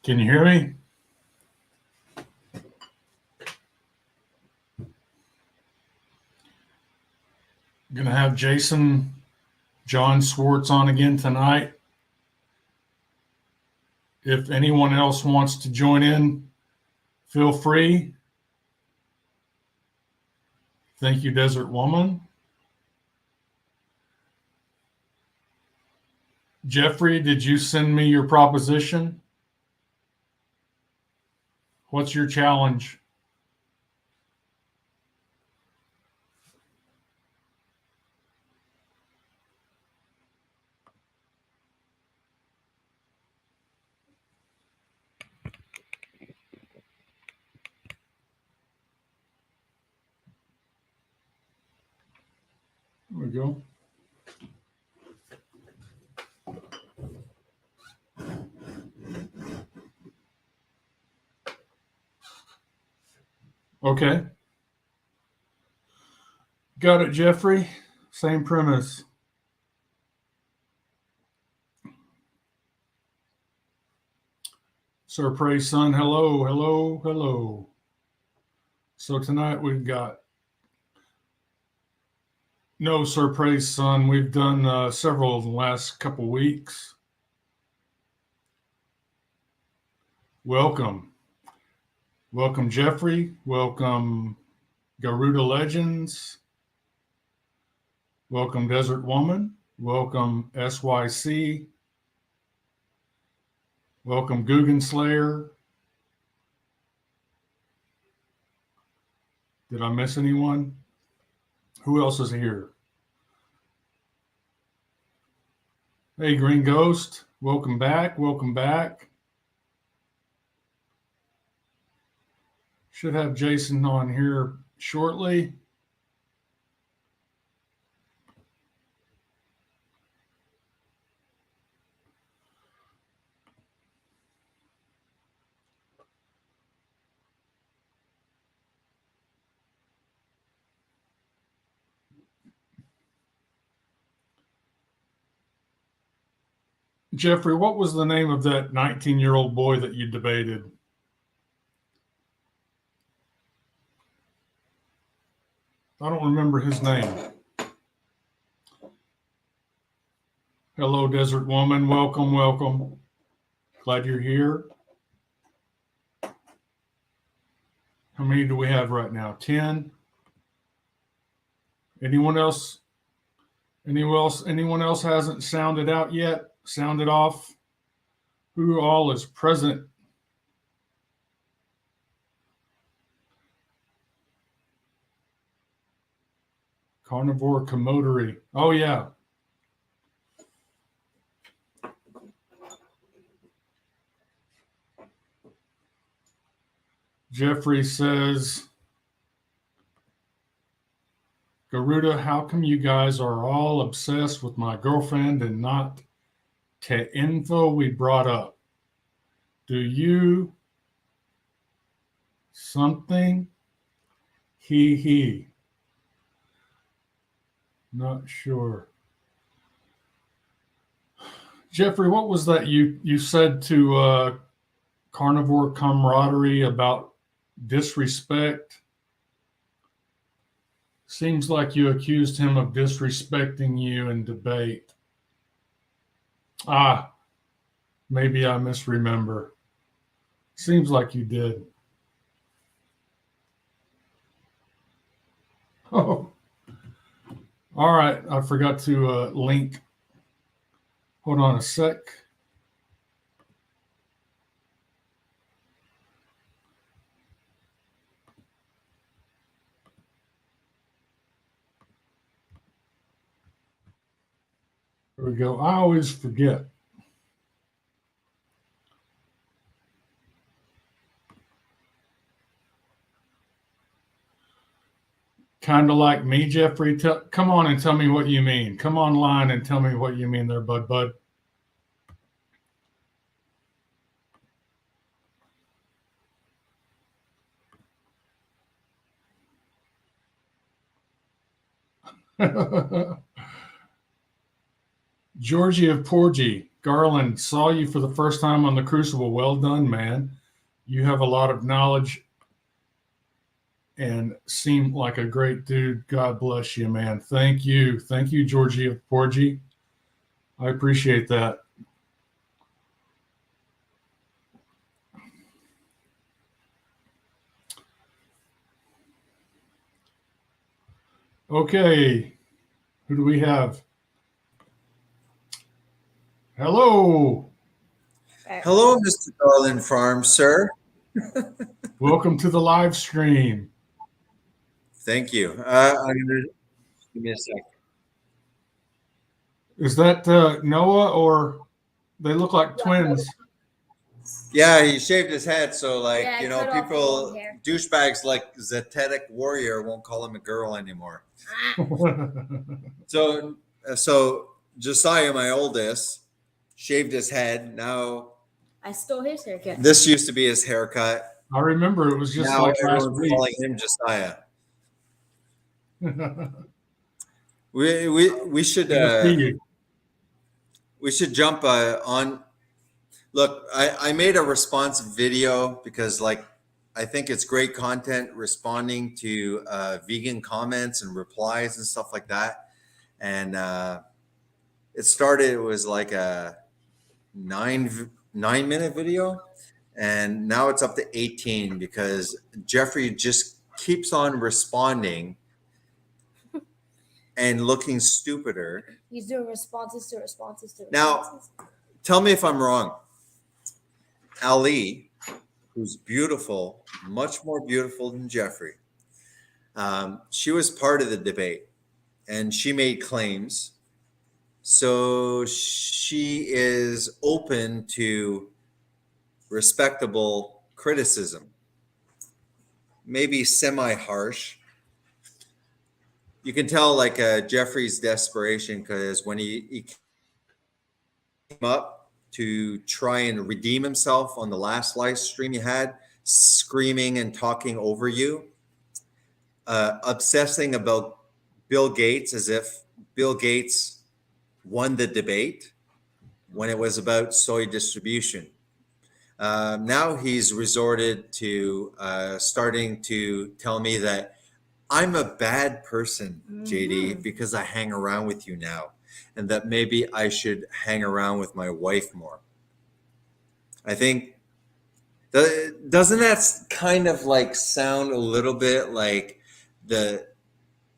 Can you hear me? I'm going to have Jason John Swartz on again tonight. If anyone else wants to join in, feel free. Thank you, Desert Woman. Jeffrey, did you send me your proposition? What's your challenge? There we go. Okay. Got it, Jeffrey. Same premise. Sir Praise Son, hello, hello, hello. So tonight we've got no Sir Praise Son. We've done several of the last couple weeks. Welcome. Welcome, Jeffrey. Welcome, Garuda Legends. Welcome, Desert Woman. Welcome, SYC. Welcome, Guggen Slayer. Did I miss anyone? Who else is here? Hey, Green Ghost. Welcome back. Welcome back. Should have Jason on here shortly. Jeffrey, what was the name of that 19-year-old boy that you debated? I don't remember his name. Hello, Desert Woman. Welcome, welcome. Glad you're here. How many do we have right now? 10? Anyone else? Anyone else hasn't sounded out yet? Sounded off? Who all is present? Carnivore Commodore. Oh, yeah. Jeffrey says, Garuda, how come you guys are all obsessed with my girlfriend and not the info we brought up? Do you something? He. Not sure. Jeffrey, what was that you said to Carnivore Camaraderie about disrespect? Seems like you accused him of disrespecting you in debate. Maybe I misremember. Seems like you did. Oh, all right. I forgot to link. Hold on a sec. There we go. I always forget. Kind of like me, Jeffrey. Come on and tell me what you mean. Come online and tell me what you mean there, bud. Georgie of Porgy. Garland, saw you for the first time on the Crucible. Well done, man. You have a lot of knowledge and seem like a great dude. God bless you, man. Thank you. Thank you, Georgie Porgy. I appreciate that. Okay. Who do we have? Hello. Hello, Mr. Garland Farm, sir. Welcome to the live stream. Thank you. I'm gonna give me a sec. Is that Noah, or they look like twins? Yeah, he shaved his head, so Yeah, cut off the long people, hair. douchebags like Zetetic Warrior won't call him a girl anymore. So Josiah, my oldest, shaved his head. Now I stole his haircut. this used to be his haircut. I remember it was just Now like last everyone's week. calling him Josiah. We should Good to see you. we should jump on. Look, I made a response video because I think it's great content responding to vegan comments and replies and stuff like that. And it was like a 9-minute video, and now it's up to 18 because Jeffrey just keeps on responding and looking stupider. He's doing responses to responses to Now- responses. Tell me if I'm wrong. Ali, who's beautiful, much more beautiful than Jeffrey, she was part of the debate and she made claims. So she is open to respectable criticism, maybe semi-harsh. You can tell Jeffrey's desperation because when he came up to try and redeem himself on the last live stream you had, screaming and talking over you, obsessing about Bill Gates as if Bill Gates won the debate when it was about soy distribution. Now he's resorted to starting to tell me that I'm a bad person, JD, because I hang around with you now, and that maybe I should hang around with my wife more. I think, doesn't that kind of sound a little bit like the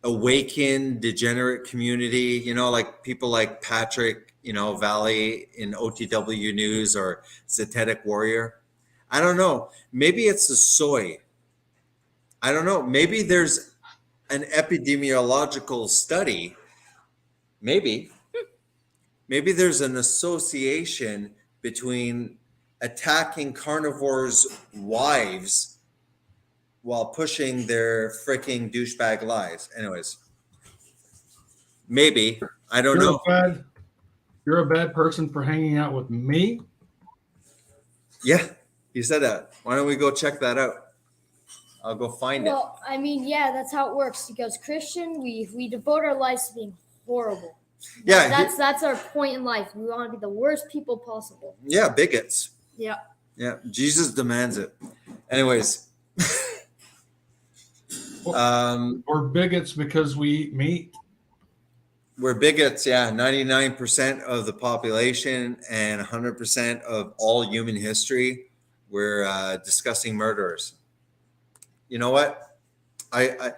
awakened degenerate community, like people like Patrick, Valley in OTW News or Zetetic Warrior? I don't know. Maybe it's the soy. I don't know. Maybe there's an epidemiological study. Maybe there's an association between attacking carnivores' wives while pushing their freaking douchebag lies. Anyways, maybe. I don't know. You're a bad person for hanging out with me? Yeah, you said that. Why don't we go check that out? I'll go find it. Well, I mean, yeah, that's how it works. Because Christian, we devote our lives to being horrible. Yeah, That's our point in life. We want to be the worst people possible. yeah, bigots. Yeah. Yeah, Jesus demands it. Anyways, We're bigots because we eat meat. we're bigots. Yeah, 99% of the population and 100% of all human history. We're discussing murderers. You know what? I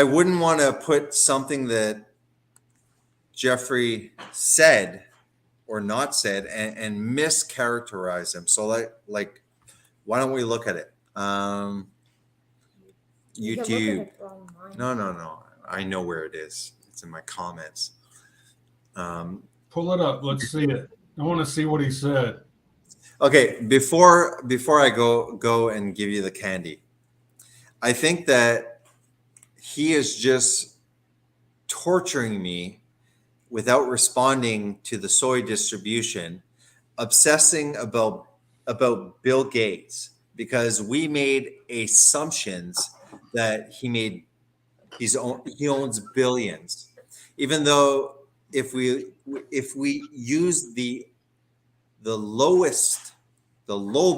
wouldn't want to put something that Jeffrey said or not said and mischaracterize him. So why don't we look at it? You can look at YouTube. it from mine. No. I know where it is. It's in my comments. Pull it up. Let's see it. I want to see what he said. Okay, before I go and give you the candy, I think that he is just torturing me without responding to the soy distribution, obsessing about Bill Gates, because we made assumptions that he owns billions, even though if we use the the low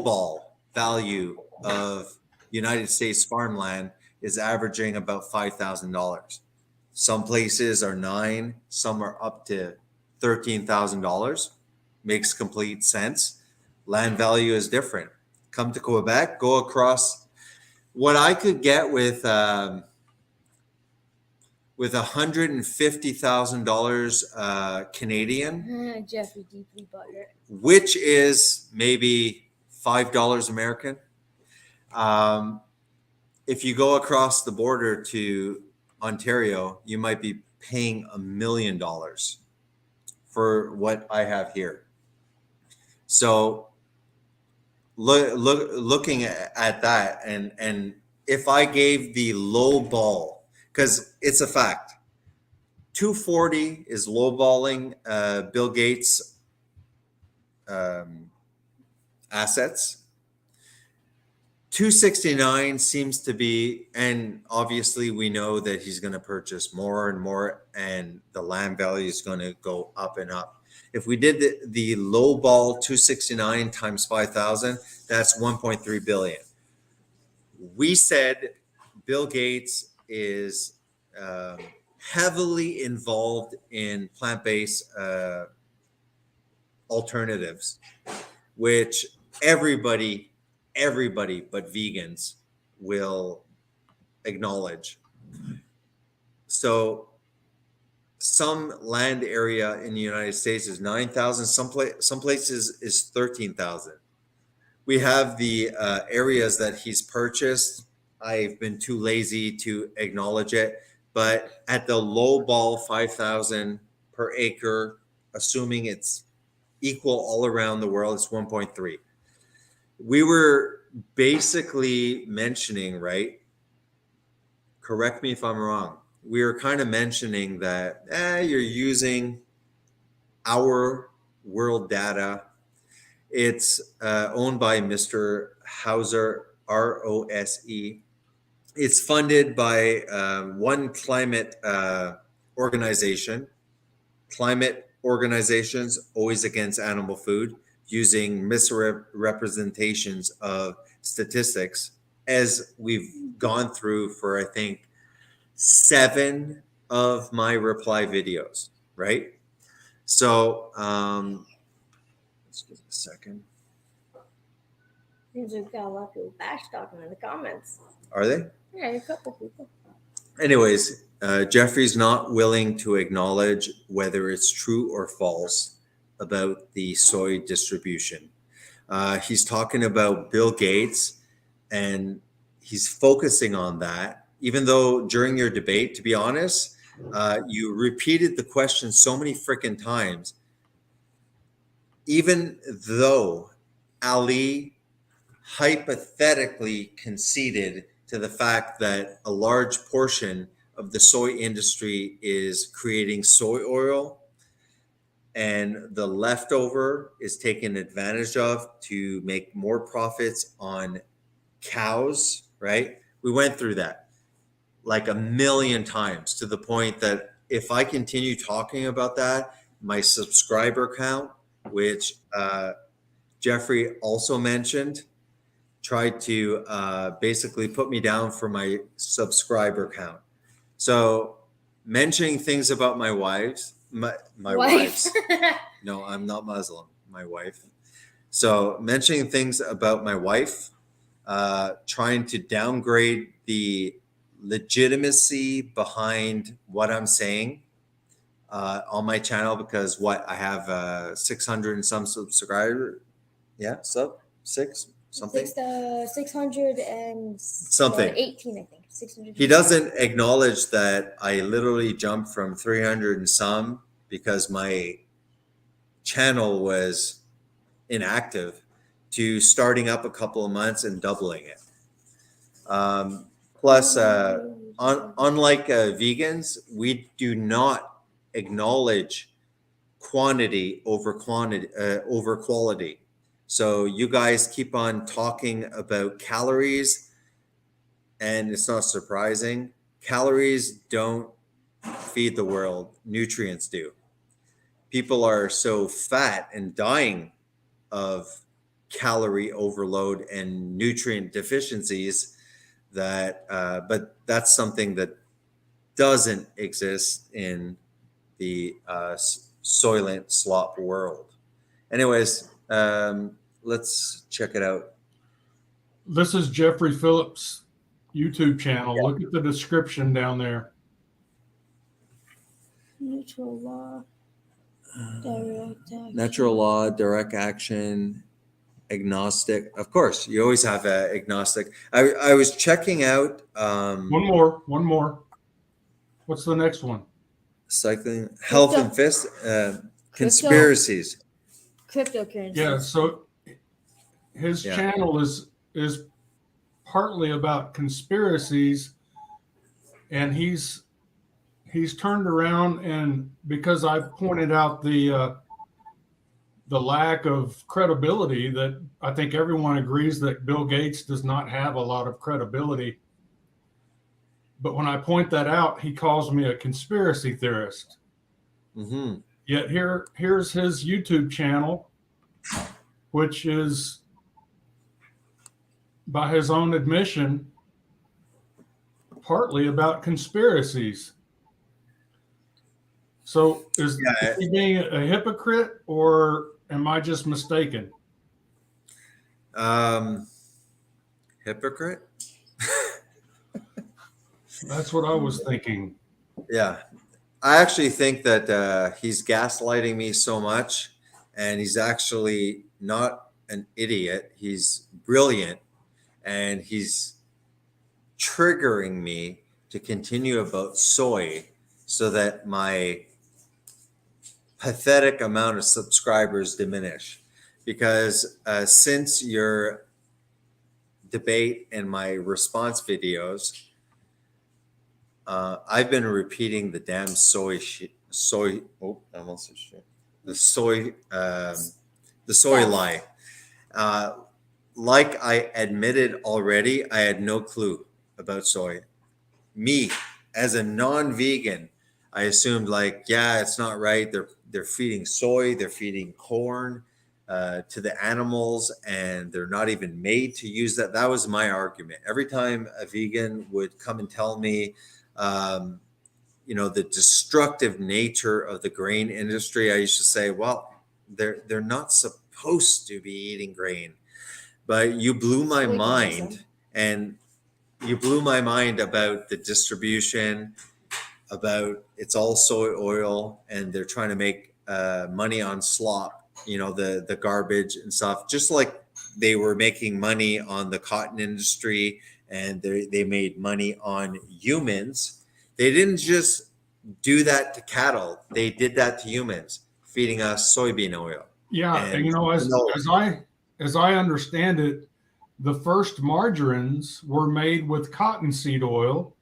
ball value of United States farmland is averaging about $5,000. Some places are $9,000, some are up to $13,000. Makes complete sense. Land value is different. Come to Quebec, go across. What I could get with $150,000 Canadian, Jeffrey deeply butthurt. which is maybe $5 American. If you go across the border to Ontario, you might be paying $1 million for what I have here. So looking at that, and if I gave the low ball, because it's a fact, 240 is lowballing Bill Gates' assets. 269 seems to be, and obviously we know that he's going to purchase more and more, and the land value is going to go up and up. If we did the low ball 269 times 5,000, that's 1.3 billion. We said Bill Gates is heavily involved in plant-based alternatives, which everybody but vegans will acknowledge. So some land area in the United States is 9,000, some places is 13,000. We have the areas that he's purchased. I've been too lazy to acknowledge it, but at the low ball 5,000 per acre, assuming it's equal all around the world, it's 1.3. We were basically mentioning, right? Correct me if I'm wrong. We were kind of mentioning that you're using our world data. It's owned by Mr. Hauser, ROSE. It's funded by one climate organization. Climate organizations always against animal food, using misrepresentations of statistics, as we've gone through for, I think, 7 of my reply videos, right? So, let's give it a second. Seems we've got a lot of people bash talking in the comments. Are they? Yeah, a couple people. Anyways, Jeffrey's not willing to acknowledge whether it's true or false about the soy distribution. He's talking about Bill Gates, and he's focusing on that, even though during your debate, to be honest, you repeated the question so many freaking times, even though Ali hypothetically conceded to the fact that a large portion of the soy industry is creating soy oil, and the leftover is taken advantage of to make more profits on cows, right? We went through that like a million times, to the point that if I continue talking about that, my subscriber count, which Jeffrey also mentioned, tried to basically put me down for my subscriber count. So mentioning things about my wives, my wives. No, I'm not Muslim, my wife. So mentioning things about my wife, trying to downgrade the legitimacy behind what I'm saying on my channel, because I have 600 and some subscribers. Yeah, six something. 600 and something. 18, I think. 600. He doesn't acknowledge that I literally jumped from 300 and some because my channel was inactive to starting up a couple of months and doubling it. Plus, unlike vegans, we do not acknowledge quantity over quality. So you guys keep on talking about calories, and it's not surprising. Calories don't feed the world, nutrients do. People are so fat and dying of calorie overload and nutrient deficiencies that, but that's something that doesn't exist in the Soylent slop world. Anyways, let's check it out. This is Jeffrey Phillips' YouTube channel. Look at the description down there. Neutral law, direct action. Natural law, direct action, agnostic. Of course, you always have agnostic. I was checking out One more. What's the next one? cycling, health and fist, conspiracies. Cryptocurrency. Yeah, so his channel is partly about conspiracies, and he's turned around, and because I pointed out the lack of credibility, that I think everyone agrees that Bill Gates does not have a lot of credibility. But when I point that out, he calls me a conspiracy theorist. Mm-hmm. Yet here's his YouTube channel, which is, by his own admission, partly about conspiracies. So is he being a hypocrite, or am I just mistaken? Hypocrite? That's what I was thinking. Yeah. I actually think that he's gaslighting me so much, and he's actually not an idiot. He's brilliant, and he's triggering me to continue about soy so that my pathetic amount of subscribers diminish. Because since your debate and my response videos, I've been repeating the damn soy. Oh, I almost said shit. The soy lie. Like I admitted already, I had no clue about soy. Me, as a non-vegan, I assumed like, yeah, it's not right. They're feeding soy, they're feeding corn to the animals, and they're not even made to use that. That was my argument. Every time a vegan would come and tell me, the destructive nature of the grain industry, I used to say, well, they're not supposed to be eating grain. But you blew my mind, and you blew my mind about the distribution, about it's all soy oil, and they're trying to make money on slop, the garbage and stuff, just like they were making money on the cotton industry, and they made money on humans. They didn't just do that to cattle. They did that to humans, feeding us soybean oil. Yeah, and as I understand it, the first margarines were made with cottonseed oil.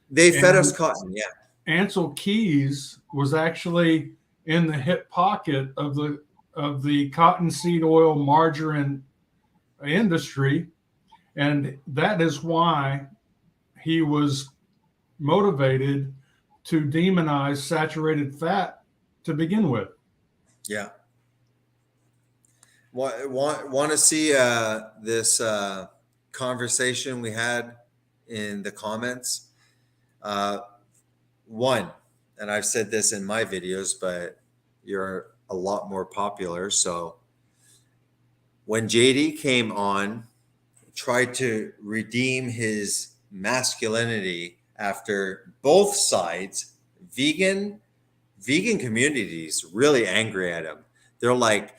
They fed us cotton, yeah. Ansel Keys was actually in the hip pocket of the cottonseed oil margarine industry, and that is why he was motivated to demonize saturated fat to begin with. Yeah. Want to see this conversation we had in the comments? One, and I've said this in my videos, but you're a lot more popular. So when JD came on, tried to redeem his masculinity after both sides, vegan communities really angry at him. They're like,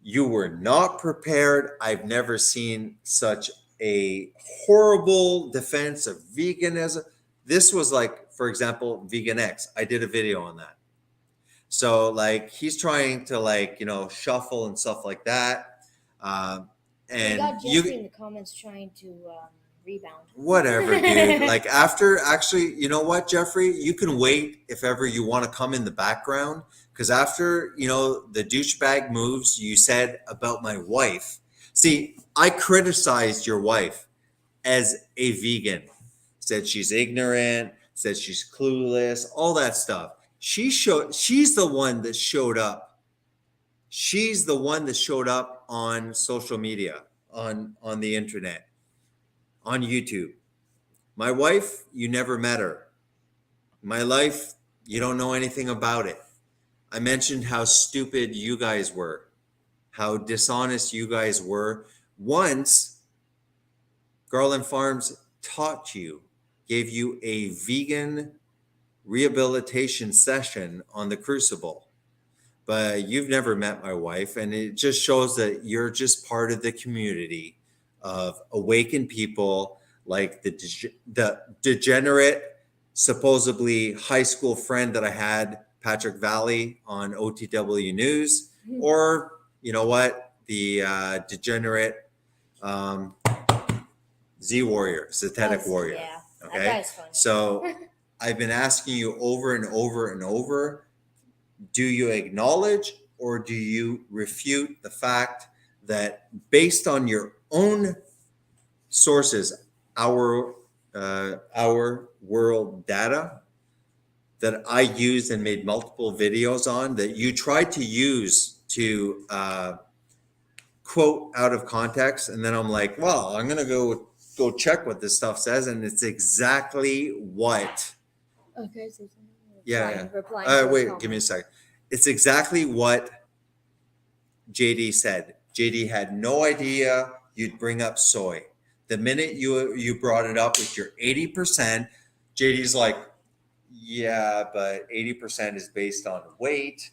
you were not prepared. I've never seen such a horrible defense of veganism. This was like, for example, Vegan X. I did a video on that. So like he's trying to shuffle and stuff like that. And we got Jeffrey in the comments trying to rebound. Whatever, dude. Like after, actually, you know what, Jeffrey? You can wait if ever you want to come in the background, because after, the douchebag moves you said about my wife. See, I criticized your wife as a vegan. Said she's ignorant, said she's clueless, all that stuff. She's the one that showed up. She's the one that showed up on social media, on the internet, on YouTube. My wife, you never met her. My life, you don't know anything about it. I mentioned how stupid you guys were, how dishonest you guys were. Once Garland Farms taught you, gave you a vegan rehabilitation session on the Crucible. But you've never met my wife, and it just shows that you're just part of the community of awakened people like the degenerate, supposedly high school friend that I had, Patrick Valley, on OTW News, or you know what, the degenerate Z Warrior, Satanic Warrior. Yeah, okay, that guy's funny. So I've been asking you over and over and over. Do you acknowledge or do you refute the fact that based on your own sources, our world data that I used and made multiple videos on, that you tried to use to quote out of context, and then I'm like, well, I'm gonna go check what this stuff says, and it's exactly what. Okay, so Yeah. Wait, give me a second. It's exactly what JD said. JD had no idea you'd bring up soy. The minute you brought it up with your 80%, JD's like, yeah, but 80% is based on weight.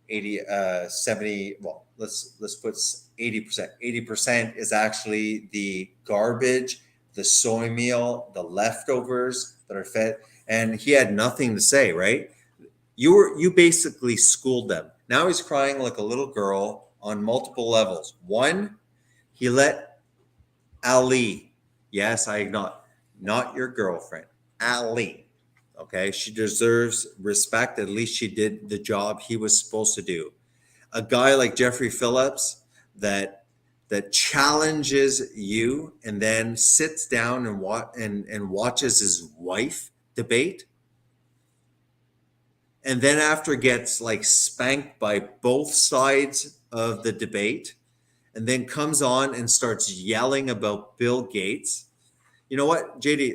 70, well, let's put 80%. 80% is actually the garbage, the soy meal, the leftovers that are fed. And he had nothing to say, right? You basically schooled them. Now he's crying like a little girl on multiple levels. One, he let Ali, yes, I acknowledge, not your girlfriend, Ali. Okay, she deserves respect. At least she did the job he was supposed to do. A guy like Jeffrey Phillips that challenges you and then sits down and watches his wife debate, and then after gets like spanked by both sides of the debate, and then comes on and starts yelling about Bill Gates. You know what, JD,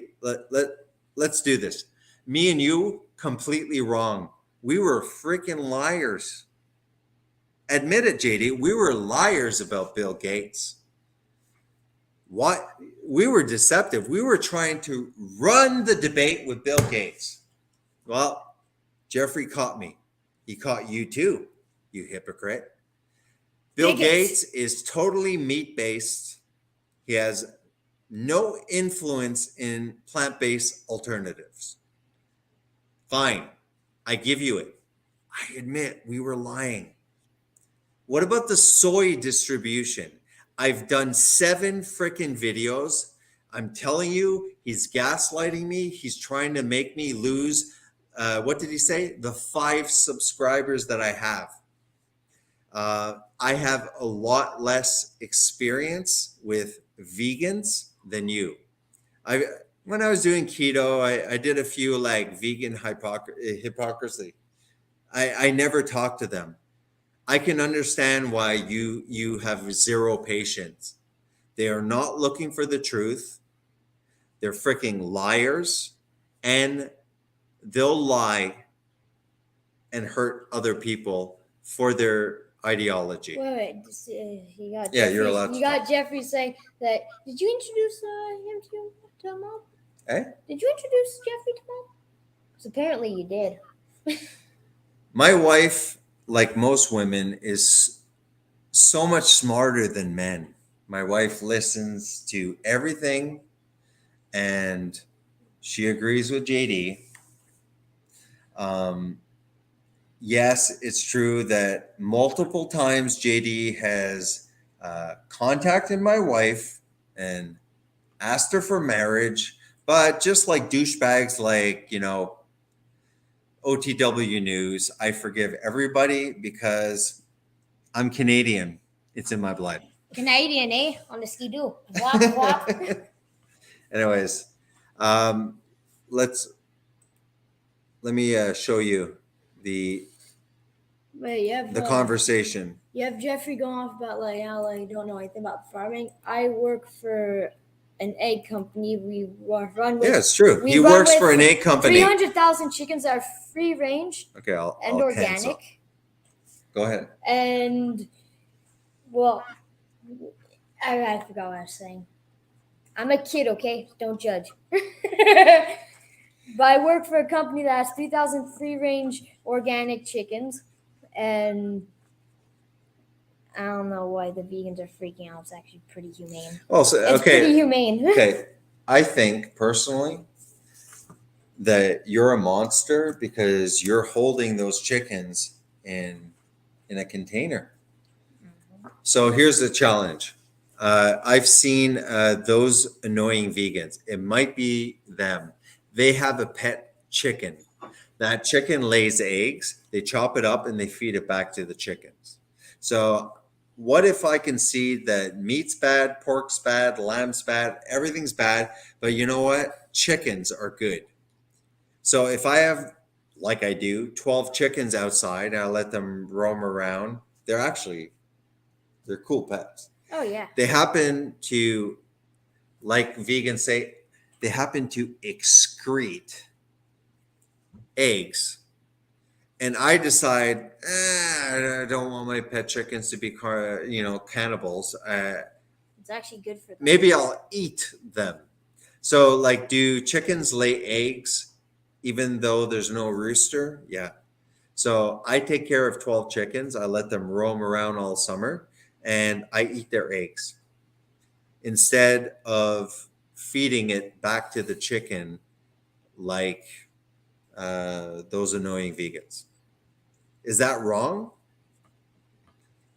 let's do this. Me and you, completely wrong. We were freaking liars. Admit it, JD. We were liars about Bill Gates. What? We were deceptive. We were trying to run the debate with Bill Gates. Well, Jeffrey caught me. He caught you too, you hypocrite. Bill Gates is totally meat-based. He has no influence in plant-based alternatives. Fine, I give you it. I admit we were lying. What about the soy distribution? I've done 7 freaking videos. I'm telling you, he's gaslighting me. He's trying to make me lose, what did he say? The 5 subscribers that I have. I have a lot less experience with vegans than you. When I was doing keto, I did a few like vegan hypocrisy. I never talked to them. I can understand why you have zero patience. They are not looking for the truth. They're freaking liars, and they'll lie and hurt other people for their ideology. Wait. You got Yeah, Jeffrey, you're allowed to You got talk. Jeffrey saying that. Did you introduce him to Mom? Eh? Did you introduce Jeffrey to Mom? Because apparently you did. My wife, like most women, is so much smarter than men. My wife listens to everything, and she agrees with JD. Yes, it's true that multiple times JD has contacted my wife and asked her for marriage, but just like douchebags like, OTW News, I forgive everybody because I'm Canadian. It's in my blood. Canadian, eh? On the ski-doo. Wop, wop. Anyways, let me show you Wait, you have the conversation. You have Jeffrey going off about like how like you don't know anything about farming. I work for an egg company. We run with. Yeah, it's true. He works for an egg company. 300,000 chickens that are free range Okay, I'll organic. cancel. Go ahead. And well, I forgot what I was saying. I'm a kid, okay? Don't judge. But I work for a company that has 3,000 free range organic chickens, and I don't know why the vegans are freaking out. It's actually pretty humane. Oh, so It's pretty humane. Okay, I think personally that you're a monster because you're holding those chickens in a container. So here's the challenge. I've seen those annoying vegans. It might be them. They have a pet chicken. That chicken lays eggs. They chop it up and they feed it back to the chickens. So what if I can see that meat's bad, pork's bad, lamb's bad, everything's bad, but you know what? Chickens are good. So if I have, like I do, 12 chickens outside and I let them roam around, they're cool pets. Oh, yeah. They happen to, like vegans say, they happen to excrete eggs. And I decide, I don't want my pet chickens to be, cannibals. It's actually good for them. Maybe I'll eat them. So, like, do chickens lay eggs even though there's no rooster? Yeah. So I take care of 12 chickens. I let them roam around all summer and I eat their eggs instead of feeding it back to the chicken like those annoying vegans. Is that wrong?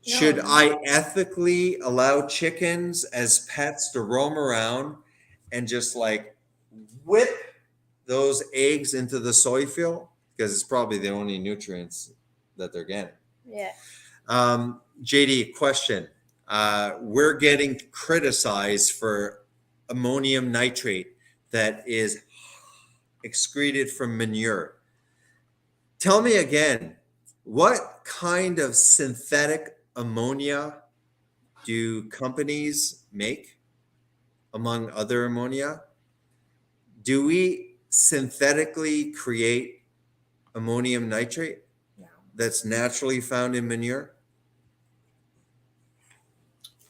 No. Should I ethically allow chickens as pets to roam around and just like whip those eggs into the soy field? Because it's probably the only nutrients that they're getting. Yeah. JD, question. We're getting criticized for ammonium nitrate that is excreted from manure. Tell me again, what kind of synthetic ammonia do companies make among other ammonia? Do we synthetically create ammonium nitrate that's naturally found in manure?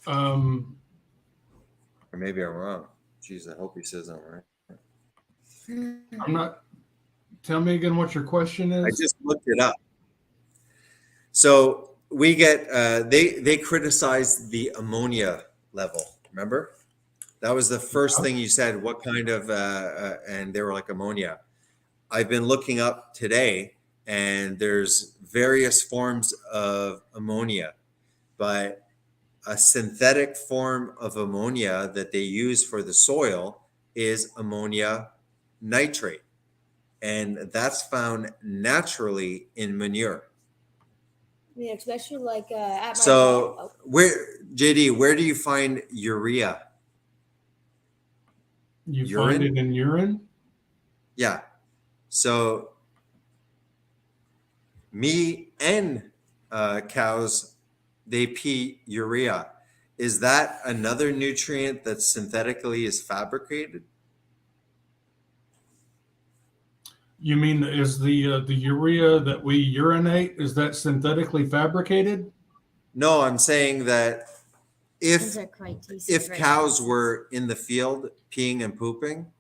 Or maybe I'm wrong. Jeez, I hope he says I'm right. I'm not. Tell me again what your question is. I just looked it up. So we get they criticize the ammonia level. Remember, that was the first thing you said. What kind of and they were like ammonia. I've been looking up today, and there's various forms of ammonia, but a synthetic form of ammonia that they use for the soil is ammonia nitrate. And that's found naturally in manure. Yeah, especially like at my so where do you find urea? You find it in urine? Yeah. So me and cows, they pee urea. Is that another nutrient that synthetically is fabricated? You mean is the urea that we urinate, is that synthetically fabricated? No, I'm saying that if cows were in the field peeing and pooping,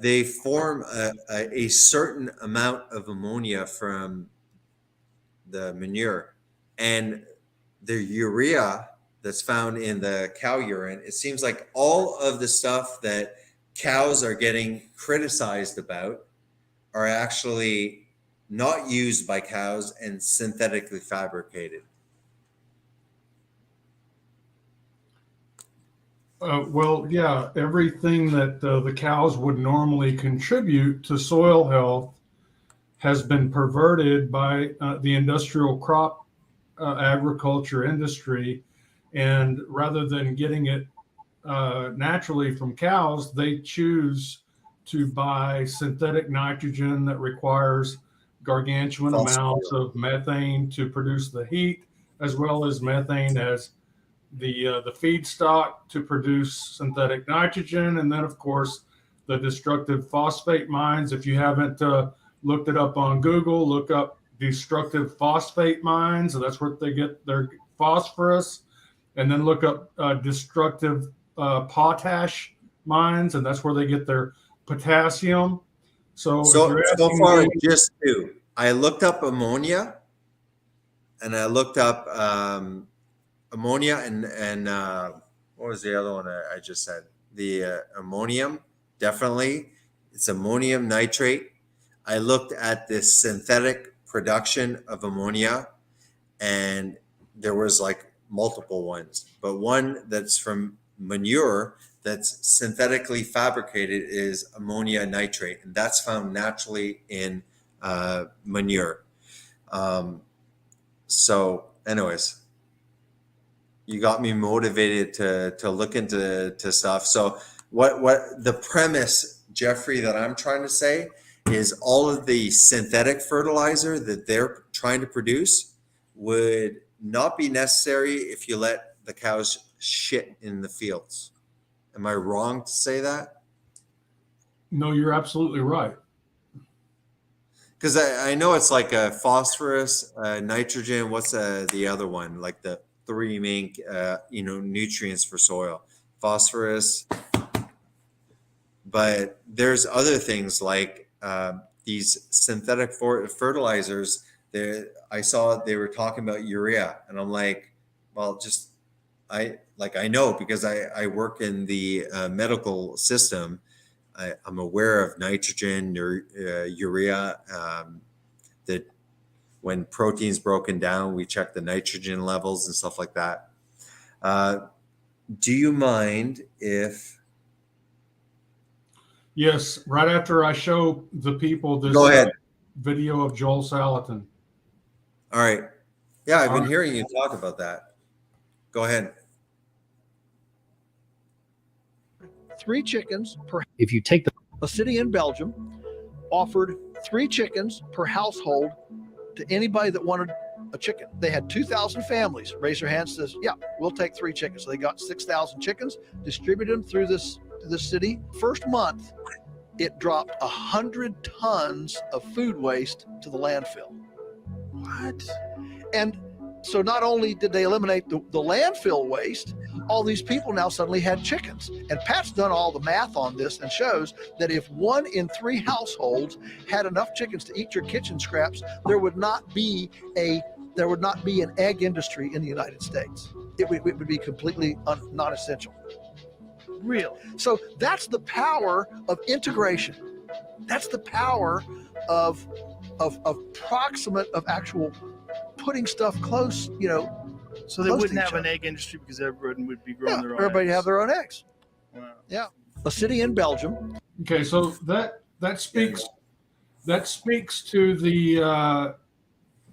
they form a certain amount of ammonia from the manure, and the urea that's found in the cow urine, it seems like all of the stuff that cows are getting criticized about are actually not used by cows and synthetically fabricated. Well, yeah, everything that the cows would normally contribute to soil health has been perverted by the industrial crop agriculture industry. And rather than getting it naturally from cows, they choose to buy synthetic nitrogen that requires gargantuan False amounts of methane to produce the heat, as well as methane as the feedstock to produce synthetic nitrogen, and then of course the destructive phosphate mines. If you haven't looked it up on Google, look up destructive phosphate mines, and that's where they get their phosphorus. And then look up destructive potash mines, and that's where they get their potassium. So far, just two. I looked up ammonia, and I looked up ammonia, and what was the other one I just said? The ammonium, definitely. It's ammonium nitrate. I looked at the synthetic production of ammonia, and there was like multiple ones, but one that's from manure that's synthetically fabricated is ammonia nitrate, and that's found naturally in manure. So anyways, you got me motivated to look into stuff. So what the premise, Jeffrey, that I'm trying to say is all of the synthetic fertilizer that they're trying to produce would not be necessary if you let the cows shit in the fields. Am I wrong to say that? No, you're absolutely right. Because I know it's like a phosphorus, nitrogen. What's the other one? Like the three main, nutrients for soil: phosphorus. But there's other things like these synthetic fertilizers. I saw they were talking about urea, and I'm like, well, I know because I work in the medical system. I'm aware of nitrogen, urea, that when protein's broken down, we check the nitrogen levels and stuff like that. Do you mind if... Yes, right after I show the people this Go ahead. Video of Joel Salatin. All right. Yeah, I've been hearing you talk about that. Go ahead. 3 chickens per. If you take A city in Belgium offered 3 chickens per household to anybody that wanted a chicken. They had 2,000 families raise their hands, says, yeah, we'll take 3 chickens. So they got 6,000 chickens, distributed them through this city. First month, it dropped 100 tons of food waste to the landfill. What? And so not only did they eliminate the landfill waste, all these people now suddenly had chickens. And Pat's done all the math on this and shows that if 1 in 3 households had enough chickens to eat your kitchen scraps, there would not be an egg industry in the United States. It would be completely non-essential. Real. So that's the power of integration. That's the power of proximate, of actual putting stuff close, So they wouldn't have an egg industry because everyone would be growing their own everybody eggs. Have their own eggs. Wow. Yeah. A city in Belgium. Okay, so that speaks to the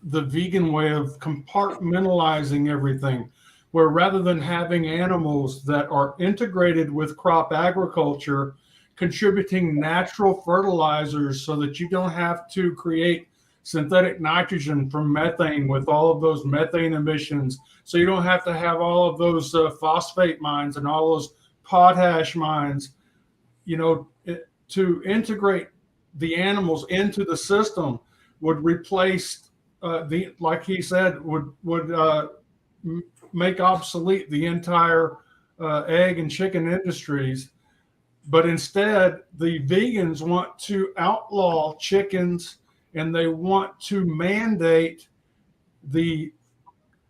vegan way of compartmentalizing everything, where rather than having animals that are integrated with crop agriculture, contributing natural fertilizers so that you don't have to create synthetic nitrogen from methane with all of those methane emissions. So you don't have to have all of those phosphate mines and all those potash mines, to integrate the animals into the system would replace like he said, would make obsolete the entire egg and chicken industries. But instead, the vegans want to outlaw chickens, and they want to mandate the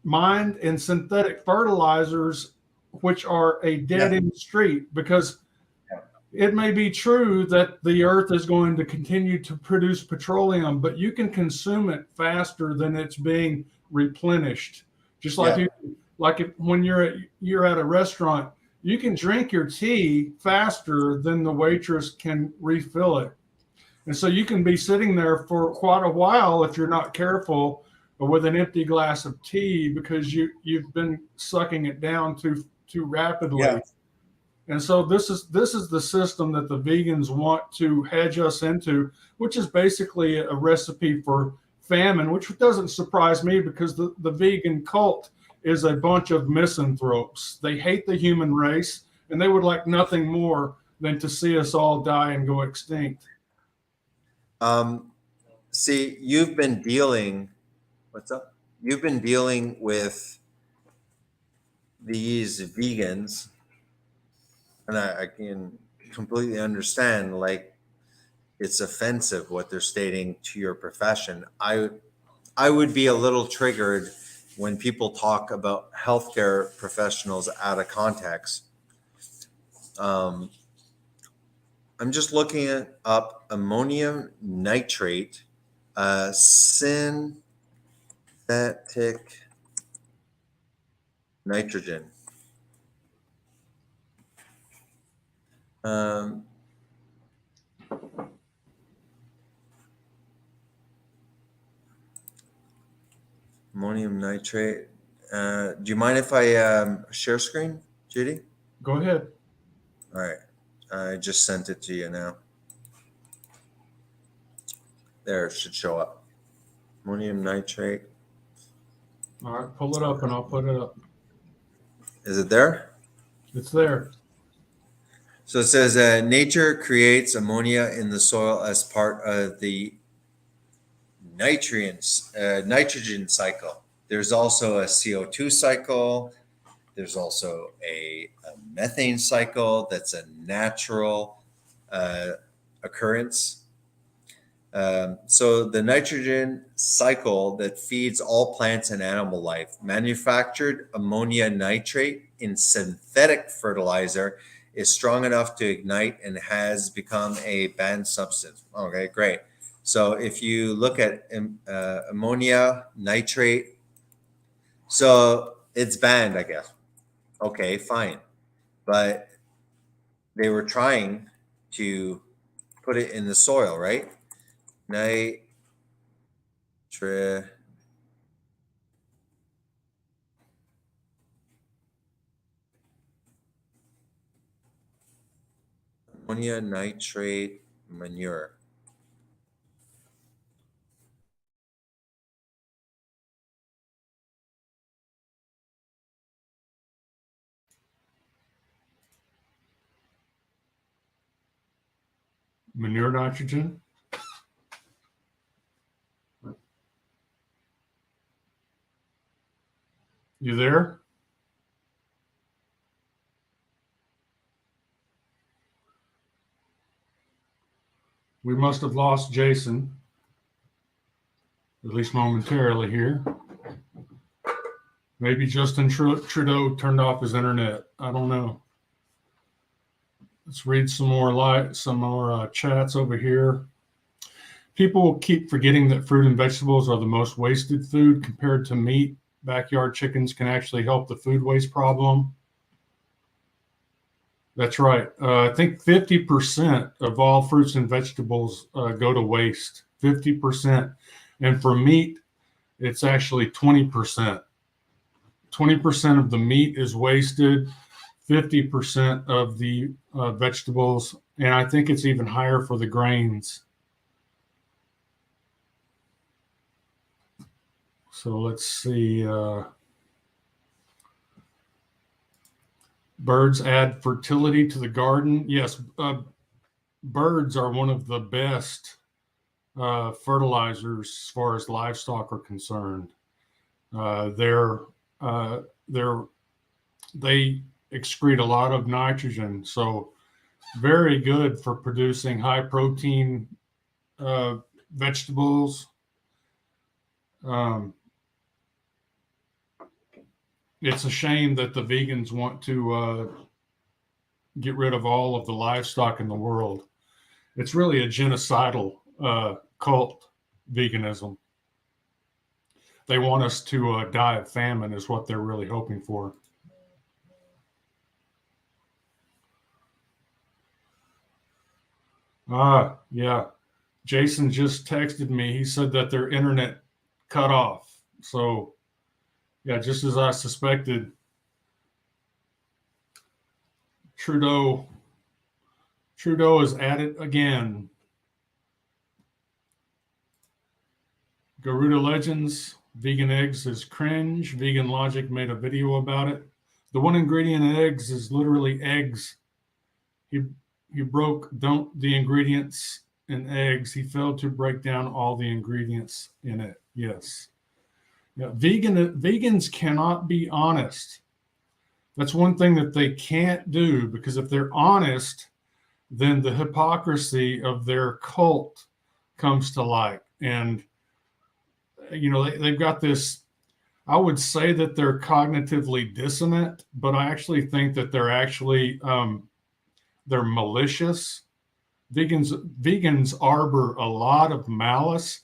mined and synthetic fertilizers, which are a dead end street, because it may be true that the earth is going to continue to produce petroleum, but you can consume it faster than it's being replenished. Just like when you're at a restaurant, you can drink your tea faster than the waitress can refill it. And so you can be sitting there for quite a while if you're not careful with an empty glass of tea because you've been sucking it down too rapidly. Yeah. And so this is the system that the vegans want to hedge us into, which is basically a recipe for famine, which doesn't surprise me because the vegan cult is a bunch of misanthropes. They hate the human race, and they would like nothing more than to see us all die and go extinct. See, you've been dealing, what's up? You've been dealing with these vegans, and I can completely understand, like, it's offensive what they're stating to your profession. I would be a little triggered when people talk about healthcare professionals out of context. I'm just looking up ammonium nitrate, synthetic nitrogen. Ammonium nitrate. Do you mind if I share screen, Judy? Go ahead. All right. I just sent it to you now. There, it should show up. Ammonium nitrate. All right, pull it up and I'll put it up. Is it there? It's there. So it says nature creates ammonia in the soil as part of the nitrogen cycle. There's also a CO2 cycle. There's also a methane cycle that's a natural occurrence. So the nitrogen cycle that feeds all plants and animal life. Manufactured ammonia nitrate in synthetic fertilizer is strong enough to ignite and has become a banned substance. Okay, great. So if you look at ammonia nitrate, so it's banned, I guess. Okay, fine. But they were trying to put it in the soil, right? Ammonia nitrate manure. Manure nitrogen. You there? We must have lost Jason, at least momentarily here. Maybe Justin Trudeau turned off his internet. I don't know. Let's read some more chats over here. People keep forgetting that fruit and vegetables are the most wasted food compared to meat. Backyard chickens can actually help the food waste problem. That's right. I think 50% of all fruits and vegetables go to waste. 50%. And for meat, it's actually 20%. 20% of the meat is wasted. 50% of the vegetables. And I think it's even higher for the grains. So let's see. Birds add fertility to the garden. Yes, birds are one of the best fertilizers as far as livestock are concerned. They excrete a lot of nitrogen, so very good for producing high protein vegetables. It's a shame that the vegans want to get rid of all of the livestock in the world. It's really a genocidal cult, veganism. They want us to die of famine is what they're really hoping for. Yeah. Jason just texted me. He said that their internet cut off. So, yeah, just as I suspected, Trudeau is at it again. Garuda Legends, vegan eggs is cringe. Vegan Logic made a video about it. The one ingredient in eggs is literally eggs. He broke the ingredients in eggs. He failed to break down all the ingredients in it. Yes. Yeah, vegans cannot be honest. That's one thing that they can't do, because if they're honest, then the hypocrisy of their cult comes to light. And, you know, they've got this, I would say that they're cognitively dissonant, but I actually think that they're actually, they're malicious. Vegans harbor a lot of malice.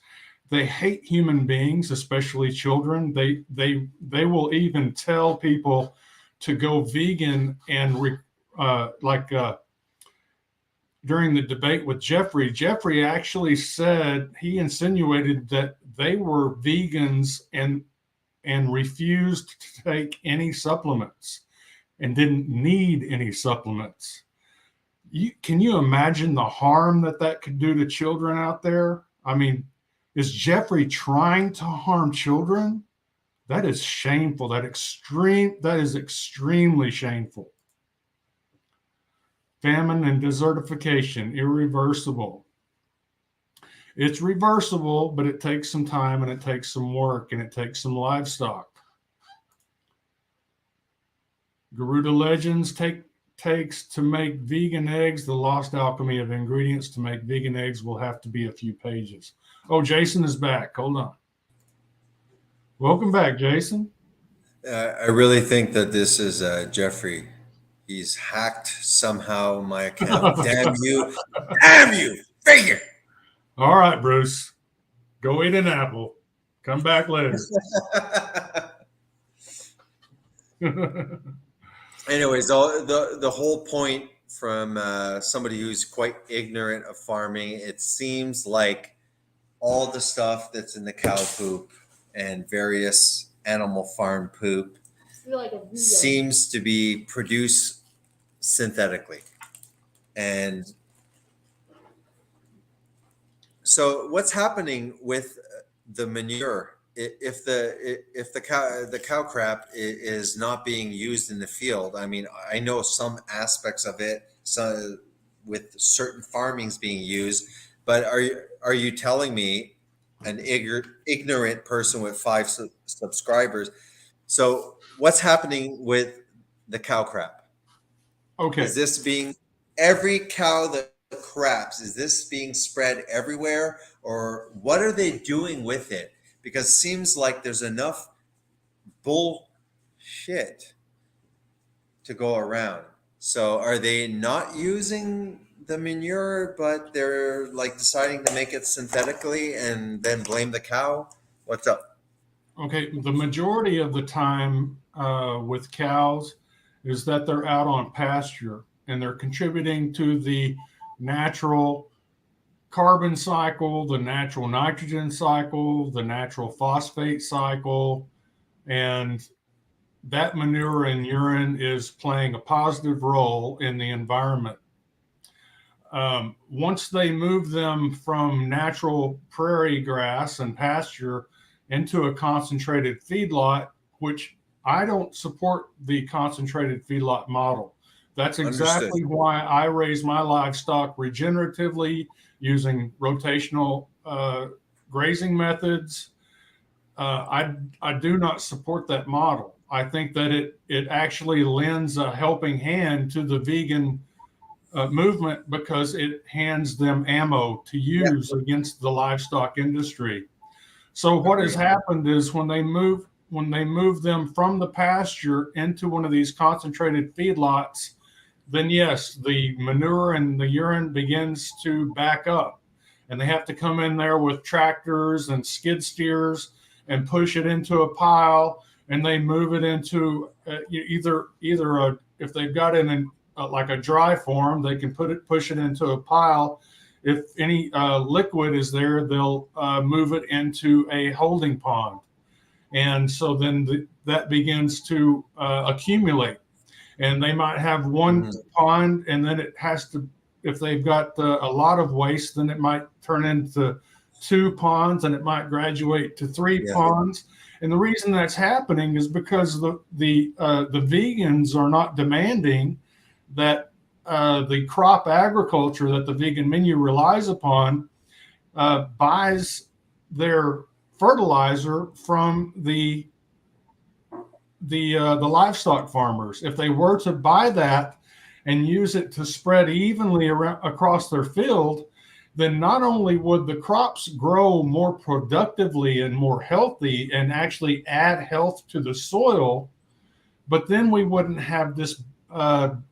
They hate human beings, especially children. They will even tell people to go vegan, and during the debate with Jeffrey actually said, he insinuated that they were vegans and refused to take any supplements and didn't need any supplements. Can you imagine the harm that could do to children out there? I mean, is Jeffrey trying to harm children? That is shameful. That is extremely shameful. Famine and desertification, irreversible. It's reversible, but it takes some time, and it takes some work, and it takes some livestock. Garuda Legends takes to make vegan eggs. The lost alchemy of ingredients to make vegan eggs will have to be a few pages. Oh, Jason is back. Hold on. Welcome back, Jason. I really think that this is Jeffrey. He's hacked somehow my account. Damn you. Damn you. Figure. All right, Bruce. Go eat an apple. Come back later. Anyways, the whole point from somebody who's quite ignorant of farming, it seems like all the stuff that's in the cow poop and various animal farm poop seems to be produced synthetically. And so what's happening with the manure? If the cow crap is not being used in the field, I mean, I know some aspects of it, so with certain farmings being used, but are you telling me, an ignorant person with 5 subscribers? So what's happening with the cow crap? Okay. Is this being, every cow that craps, is this being spread everywhere, or what are they doing with it? Because it seems like there's enough bullshit to go around. So are they not using the manure, but they're like deciding to make it synthetically and then blame the cow? What's up? Okay, the majority of the time with cows is that they're out on pasture and they're contributing to the natural carbon cycle, the natural nitrogen cycle, the natural phosphate cycle, and that manure and urine is playing a positive role in the environment. Once they move them from natural prairie grass and pasture into a concentrated feedlot, which I don't support the concentrated feedlot model. That's exactly Understood. why I raise my livestock regeneratively using rotational grazing methods. I do not support that model. I think that it actually lends a helping hand to the vegan movement because it hands them ammo to use against the livestock industry. So what has happened is when they move them from the pasture into one of these concentrated feedlots, then yes, the manure and the urine begins to back up, and they have to come in there with tractors and skid steers and push it into a pile, and they move it into either if they've got it in like a dry form, they can push it into a pile. If any liquid is there, they'll move it into a holding pond, and so then that begins to accumulate. and they might have one pond, and then it has to, if they've got a lot of waste, then it might turn into 2 ponds, and it might graduate to 3 ponds. And the reason that's happening is because the vegans are not demanding that the crop agriculture that the vegan menu relies upon buys their fertilizer from the livestock farmers. If they were to buy that and use it to spread evenly across their field, then not only would the crops grow more productively and more healthy and actually add health to the soil, but then we wouldn't have this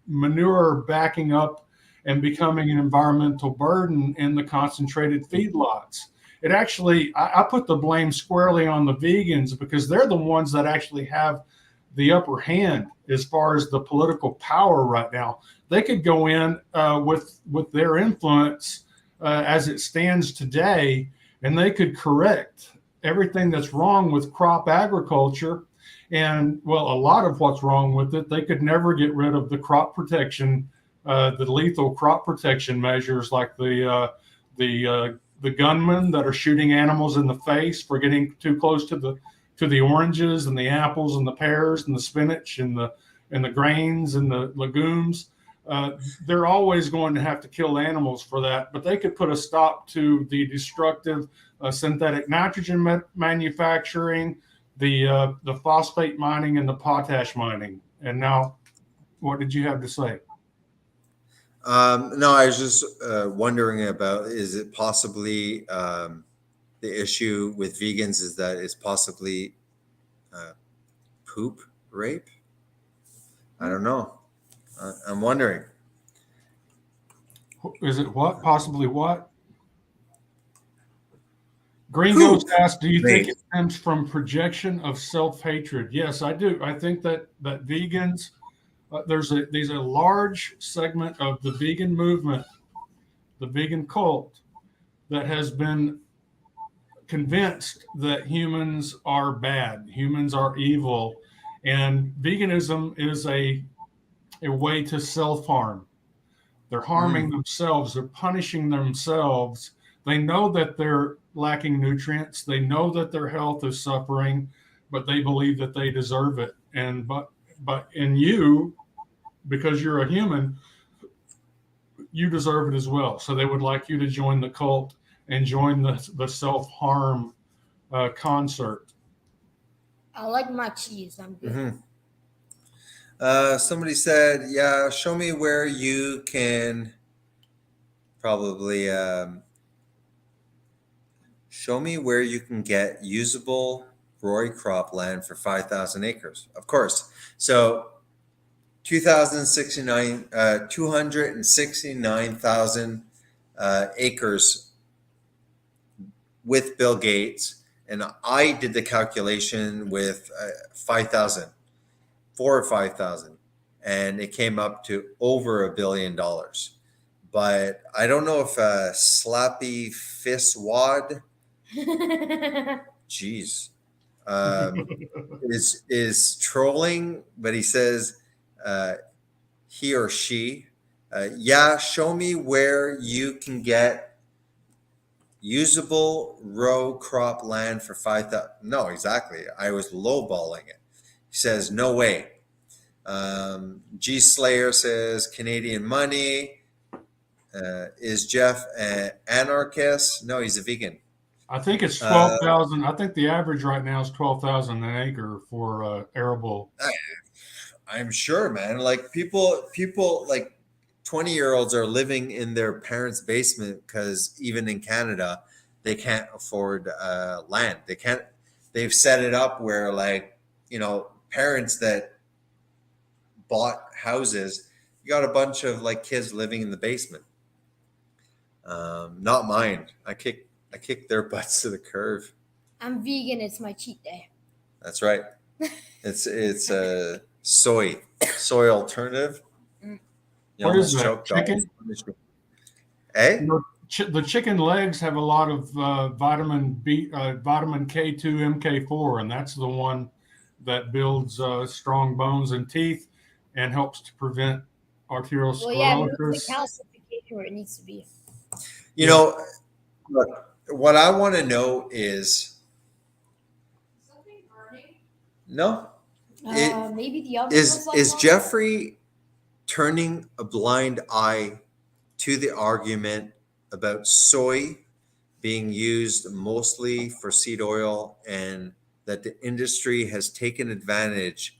manure backing up and becoming an environmental burden in the concentrated feedlots. It actually, I put the blame squarely on the vegans because they're the ones that actually have the upper hand as far as the political power right now. They could go in with their influence as it stands today, and they could correct everything that's wrong with crop agriculture. And well, a lot of what's wrong with it, they could never get rid of the crop protection, the lethal crop protection measures, like the gunmen that are shooting animals in the face for getting too close to the oranges and the apples and the pears and the spinach and the grains and the legumes. They're always going to have to kill animals for that, but they could put a stop to the destructive synthetic nitrogen manufacturing, the phosphate mining, and the potash mining. And now, what did you have to say? No, I was just wondering about, is it possibly the issue with vegans is that it's possibly poop rape? I don't know. I'm wondering. Is it what? Possibly what? Green Ghost asked, do you think it stems from projection of self-hatred? Yes, I do. I think that vegans, there's a large segment of the vegan movement, the vegan cult, that has been convinced that humans are bad, humans are evil, and veganism is a way to self-harm. They're harming themselves. They're punishing themselves. They know that they're lacking nutrients. They know that their health is suffering, but they believe that they deserve it. And but in you, because you're a human, you deserve it as well. So they would like you to join the cult and join the self-harm concert. I like my cheese. I'm good. Somebody said, yeah, show me where you can probably show me where you can get usable row crop land for 5,000 acres. Of course. So 269,000 acres with Bill Gates. And I did the calculation with 5,000. 4 or 5,000, and it came up to over $1 billion. But I don't know if Slappy Fist Wad, geez, is trolling, but he says he or she, yeah, show me where you can get usable row crop land for 5,000. No, exactly. I was lowballing it. He says, no way. G Slayer says, Canadian money. Is Jeff an anarchist? No, he's a vegan. I think it's 12,000. I think the average right now is 12,000 an acre for arable. I'm sure, man. Like people like 20-year-olds are living in their parents' basement because even in Canada, they can't afford land. They've set it up where, like, you know, parents that bought houses, you got a bunch of like kids living in the basement. Not mine. I kick their butts to the curb. I'm vegan. It's my cheat day. That's right. It's a soy alternative. What is that? Chicken? Eh? The chicken legs have a lot of vitamin K2, MK4, and that's the one that builds strong bones and teeth. and helps to prevent arterial Well, yeah, it sclerosis. moves the calcification where it needs to be. You know, look, what I want to know is no. Maybe the oven Is was like Jeffrey turning a blind eye to the argument about soy being used mostly for seed oil, and that the industry has taken advantage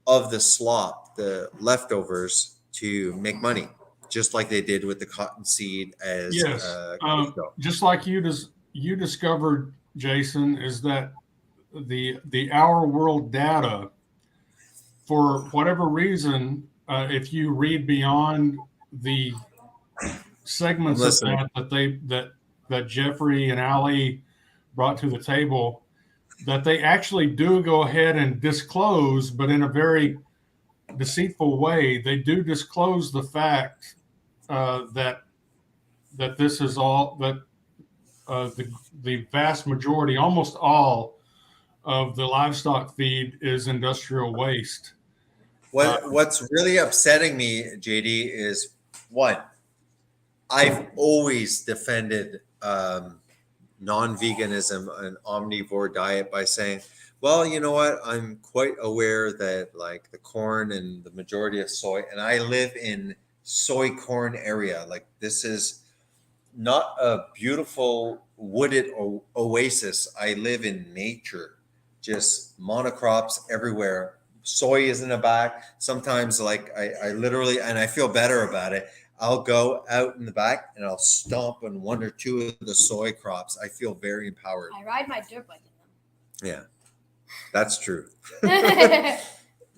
of the slop, the leftovers, to make money, just like they did with the cottonseed as Yes, Crisco. just like you discovered, Jason, is that the Our World data, for whatever reason, if you read beyond the segments of that Jeffrey and Ali brought to the table, that they actually do go ahead and disclose, but in a very deceitful way. They do disclose the fact that this is all that the vast majority, almost all of the livestock feed is industrial waste. What's really upsetting me, JD, is one, I've always defended non-veganism and omnivore diet by saying, well, you know what? I'm quite aware that like the corn and the majority of soy, and I live in soy corn area. Like this is not a beautiful wooded oasis. I live in nature, just monocrops everywhere. Soy is in the back. Sometimes like I literally, and I feel better about it, I'll go out in the back and I'll stomp on one or two of the soy crops. I feel very empowered. I ride my dirt bike in Yeah, that's true. them.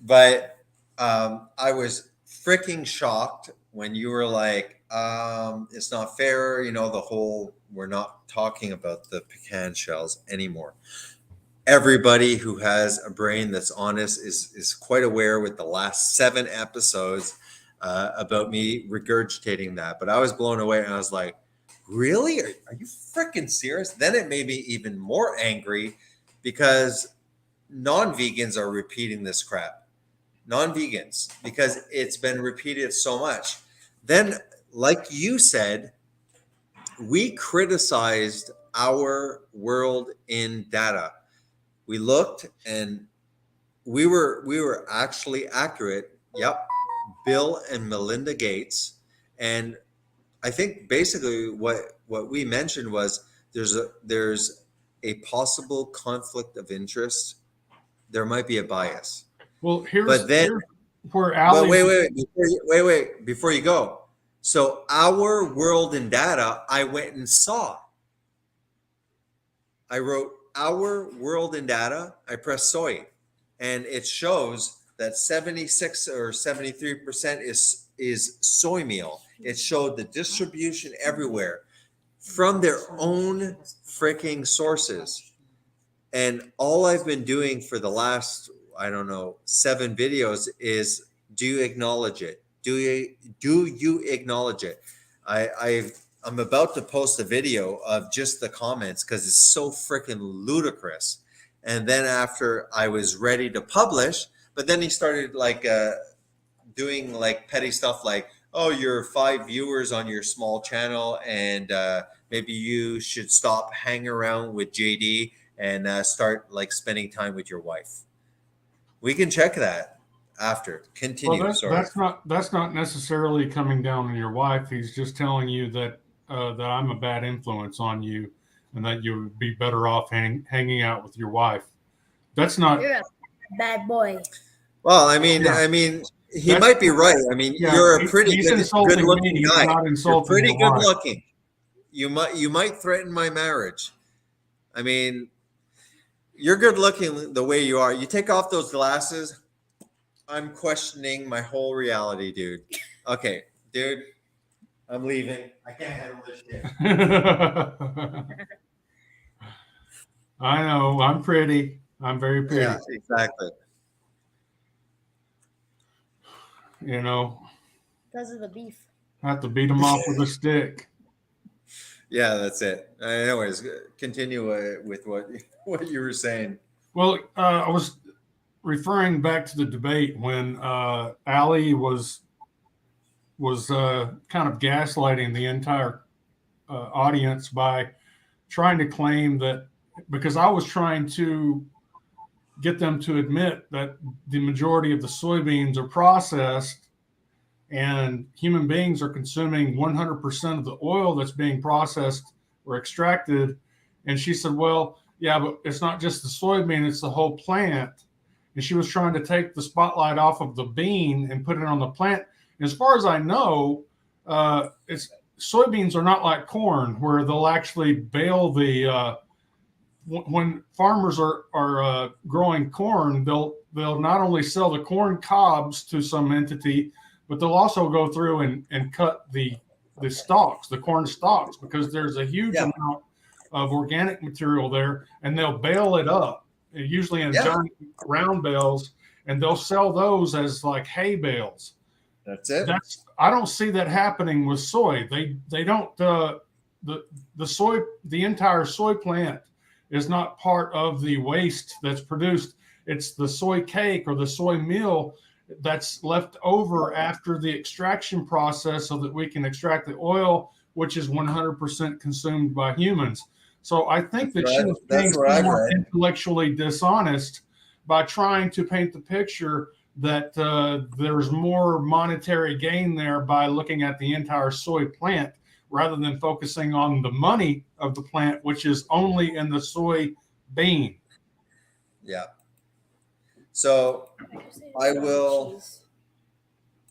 But I was freaking shocked when you were like, it's not fair. You know, the whole, we're not talking about the pecan shells anymore. Everybody who has a brain that's honest is quite aware with the last 7 episodes about me regurgitating that. But I was blown away and I was like, really? Are you freaking serious? Then it made me even more angry because non-vegans are repeating this crap. Non-vegans, because it's been repeated so much. Then, like you said, we criticized Our World in data. We looked and we were actually accurate. Yep. Bill and Melinda Gates. And I think basically what we mentioned was there's a possible conflict of interest. There might be a bias. Well, here's where Ali. But wait, before you go. So Our World in data, I went and saw. I wrote Our World in data. I pressed soy, and it shows that 76 or 73% is soy meal. It showed the distribution everywhere from their own freaking sources. And all I've been doing for the last, I don't know, 7 videos is, do you acknowledge it? Do you acknowledge it? I'm about to post a video of just the comments because it's so freaking ludicrous. And then after I was ready to publish, but then he started like doing like petty stuff like, oh, you're 5 viewers on your small channel, and maybe you should stop hanging around with JD and start like spending time with your wife. We can check that after. Continue. Well, that's not necessarily coming down on your wife. He's just telling you that that I'm a bad influence on you, and that you would be better off hanging out with your wife. That's not. You're a bad boy. Well, I mean, he might be right. I mean, you're a pretty good-looking guy. You're pretty good-looking. You might threaten my marriage. I mean, you're good-looking the way you are. You take off those glasses, I'm questioning my whole reality, dude. Okay, dude, I'm leaving. I can't handle this shit. I know. I'm pretty. I'm very pretty. Yeah, exactly. You know, because of the beef. I have to beat them off with a stick. Yeah, that's it. Anyways, continue with what you were saying. Well, I was referring back to the debate when Ali was kind of gaslighting the entire audience by trying to claim that, because I was trying to get them to admit that the majority of the soybeans are processed and human beings are consuming 100% of the oil that's being processed or extracted. And she said, well, yeah, but it's not just the soybean, it's the whole plant. And she was trying to take the spotlight off of the bean and put it on the plant. And as far as I know, soybeans are not like corn where they'll actually bale the when farmers are growing corn, they'll not only sell the corn cobs to some entity, but they'll also go through and cut the stalks, the corn stalks, because there's a huge amount of organic material there, and they'll bale it up, usually in giant round bales, and they'll sell those as like hay bales. That's it. I don't see that happening with soy. They don't the entire soy plant is not part of the waste that's produced. It's the soy cake or the soy meal that's left over after the extraction process so that we can extract the oil, which is 100% consumed by humans. So I think that she was being somewhat intellectually dishonest by trying to paint the picture that there's more monetary gain there by looking at the entire soy plant rather than focusing on the money of the plant, which is only in the soy bean. Yeah. So I will.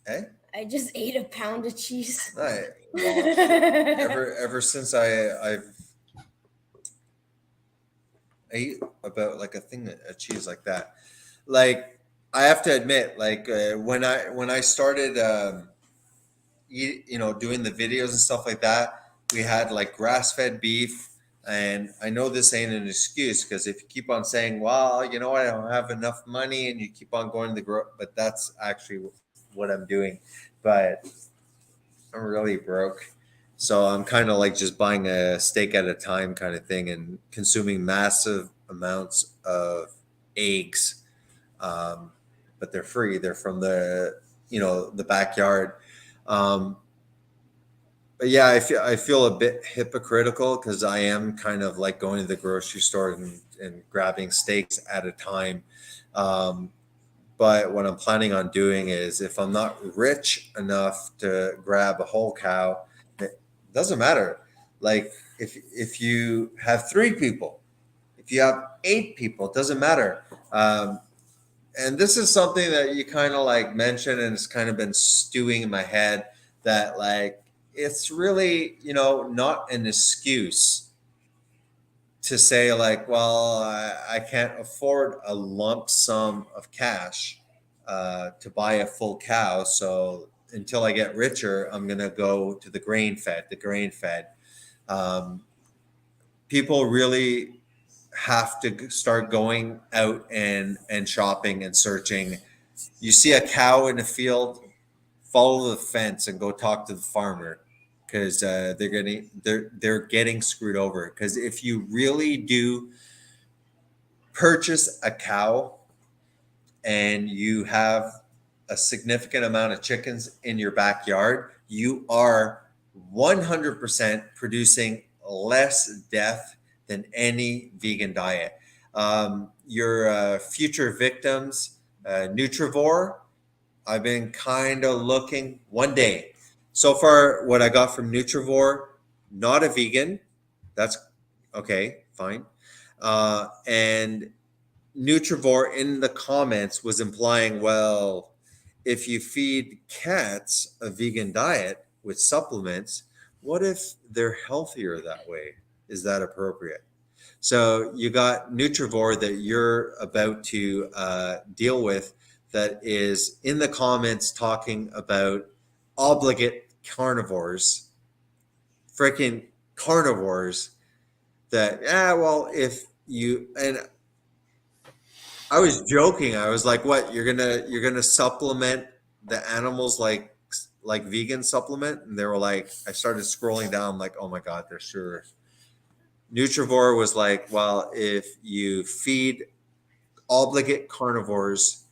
Hey? I just ate a pound of cheese. Right. Well, ever since I've ate about like a thing of cheese like that, like I have to admit, like when I started, doing the videos and stuff like that, we had like grass-fed beef. And I know this ain't an excuse, because if you keep on saying, well, I don't have enough money, and you keep on going to but that's actually what I'm doing. But I'm really broke. So I'm kind of like just buying a steak at a time kind of thing and consuming massive amounts of eggs. But they're free. They're from the backyard. But yeah, I feel a bit hypocritical because I am kind of like going to the grocery store and grabbing steaks at a time. But what I'm planning on doing is, if I'm not rich enough to grab a whole cow, it doesn't matter. Like if you have 3 people, if you have 8 people, it doesn't matter. And this is something that you kind of like mentioned, and it's kind of been stewing in my head, that like, it's really, not an excuse to say like, well, I can't afford a lump sum of cash to buy a full cow. So until I get richer, I'm going to go to the grain fed. People really have to start going out and shopping and searching. You see a cow in a field, follow the fence and go talk to the farmer, because they're getting screwed over. Because if you really do purchase a cow and you have a significant amount of chickens in your backyard, you are 100% producing less death than any vegan diet. Your future victims, Nutrivore, I've been kind of looking one day. So far, what I got from Nutrivore, not a vegan. That's okay, fine. And Nutrivore in the comments was implying, well, if you feed cats a vegan diet with supplements, what if they're healthier that way? Is that appropriate? So you got Nutrivore that you're about to deal with, that is in the comments talking about obligate carnivores, freaking carnivores, that, well, if you, and I was joking. I was like, what, you're gonna supplement the animals like vegan supplement? And they were like, I started scrolling down, like, oh my God, they're sure. Nutrivore was like, well, if you feed obligate carnivores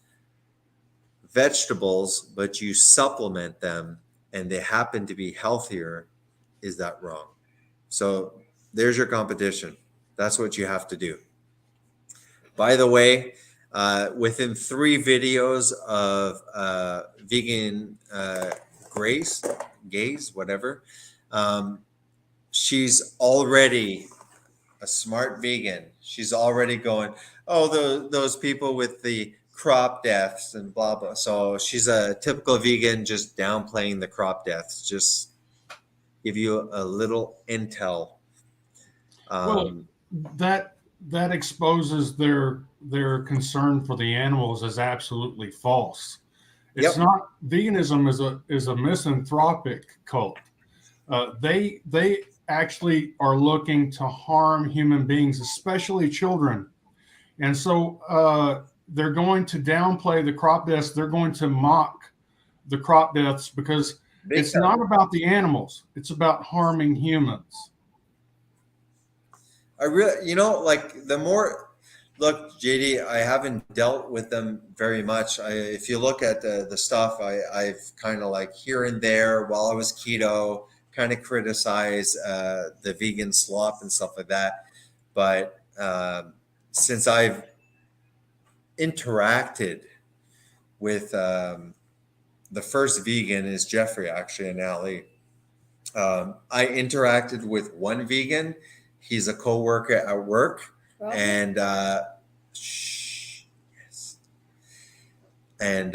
vegetables, but you supplement them and they happen to be healthier, is that wrong? So there's your competition. That's what you have to do. By the way, within 3 videos of vegan gays, whatever, she's already a smart vegan. She's already going, oh, those people with the crop deaths and blah, blah. So she's a typical vegan, just downplaying the crop deaths, just give you a little intel. Well, that exposes their concern for the animals as absolutely false. It's not. Veganism is a misanthropic cult. They actually are looking to harm human beings, especially children, and so they're going to downplay the crop deaths. They're going to mock the crop deaths because it's not about the animals. It's about harming humans. I really, like the more, look, JD, I haven't dealt with them very much. If you look at the stuff, I've kind of like here and there while I was keto, kind of criticize the vegan slop and stuff like that. But since I've interacted with the first vegan is Jeffrey, actually, in LA. I interacted with one vegan. He's a co-worker at work, and yes, and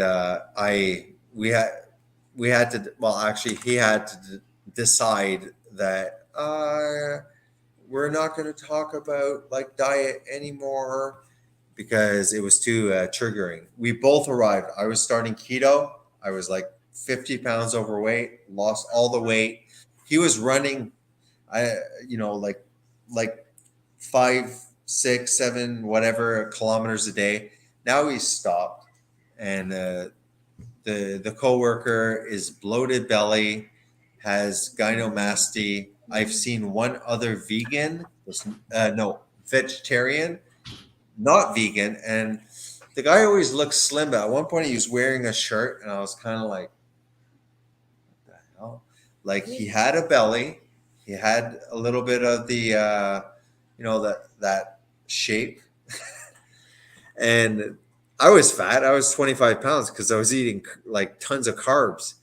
we had to. Well, actually, he had to decide that we're not going to talk about like diet anymore because it was too triggering. We both arrived. I was starting keto. I was like 50 pounds overweight, lost all the weight. He was running, like 5, 6, 7, whatever kilometers a day. Now he's stopped, and the coworker is bloated belly, has gynecomastia. I've seen one other vegan, vegetarian, not vegan, and the guy always looks slim. But at one point, he was wearing a shirt, and I was kind of like, "What the hell?" Like he had a belly, he had a little bit of the, that shape, and I was fat. I was 25 pounds because I was eating like tons of carbs.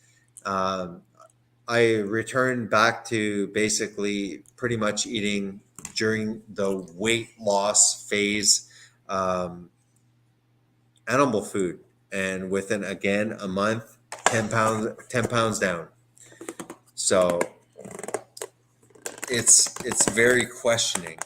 I returned back to basically pretty much eating during the weight loss phase, animal food, and within again a month, 10 pounds down. So it's very questioning.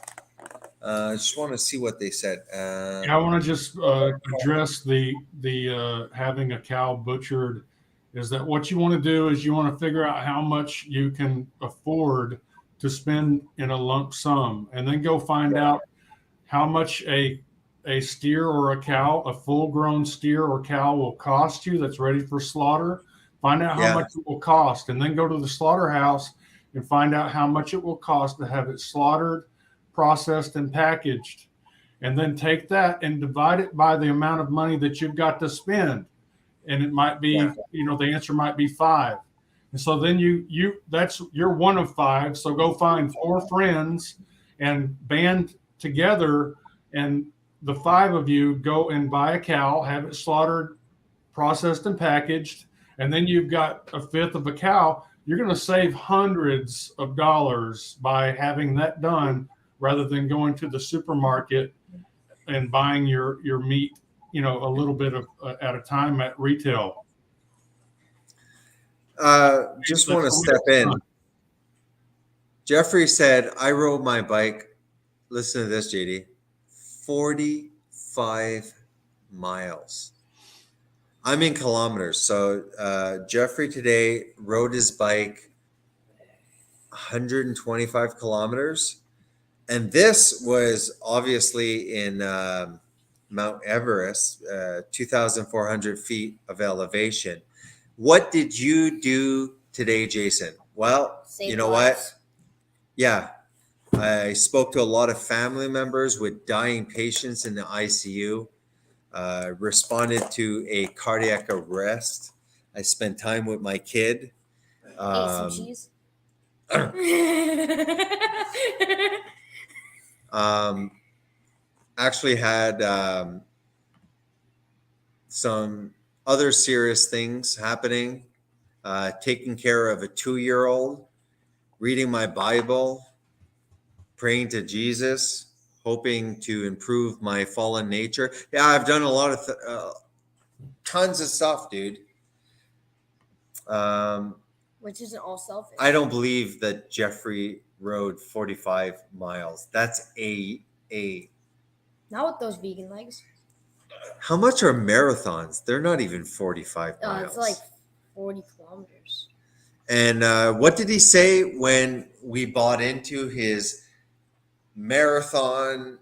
I just want to see what they said. I want to just address the having a cow butchered. Is that what you want to do? Is you want to figure out how much you can afford to spend in a lump sum, and then go find out how much a steer or a cow, a full-grown steer or cow, will cost you that's ready for slaughter. Find out how much it will cost, and then go to the slaughterhouse and find out how much it will cost to have it slaughtered, processed, and packaged. And then take that and divide it by the amount of money that you've got to spend. And it might be, the answer might be 5. And so then you're one of 5. So go find 4 friends and band together, and the 5 of you go and buy a cow, have it slaughtered, processed, and packaged. And then you've got a 5th of a cow. You're going to save hundreds of dollars by having that done, rather than going to the supermarket and buying your meat, a little bit of at a time at retail. Just want to step in. Jeffrey said, I rode my bike. Listen to this, JD. 45 miles. I'm in kilometers. So Jeffrey today rode his bike 125 kilometers. And this was obviously in Mount Everest, 2,400 feet of elevation. What did you do today, Jason? Well, you know what? Yeah, I spoke to a lot of family members with dying patients in the ICU. responded to a cardiac arrest. I spent time with my kid. Ate some cheese. Actually had some other serious things happening. Taking care of a 2-year-old, reading my Bible, praying to Jesus, hoping to improve my fallen nature. Yeah, I've done a lot of tons of stuff, dude. Which isn't all selfish. I don't believe that Jeffrey rode 45 miles. That's not with those vegan legs. How much are marathons? They're not even 45 miles. It's like 40 kilometers. And what did he say when we bought into his marathon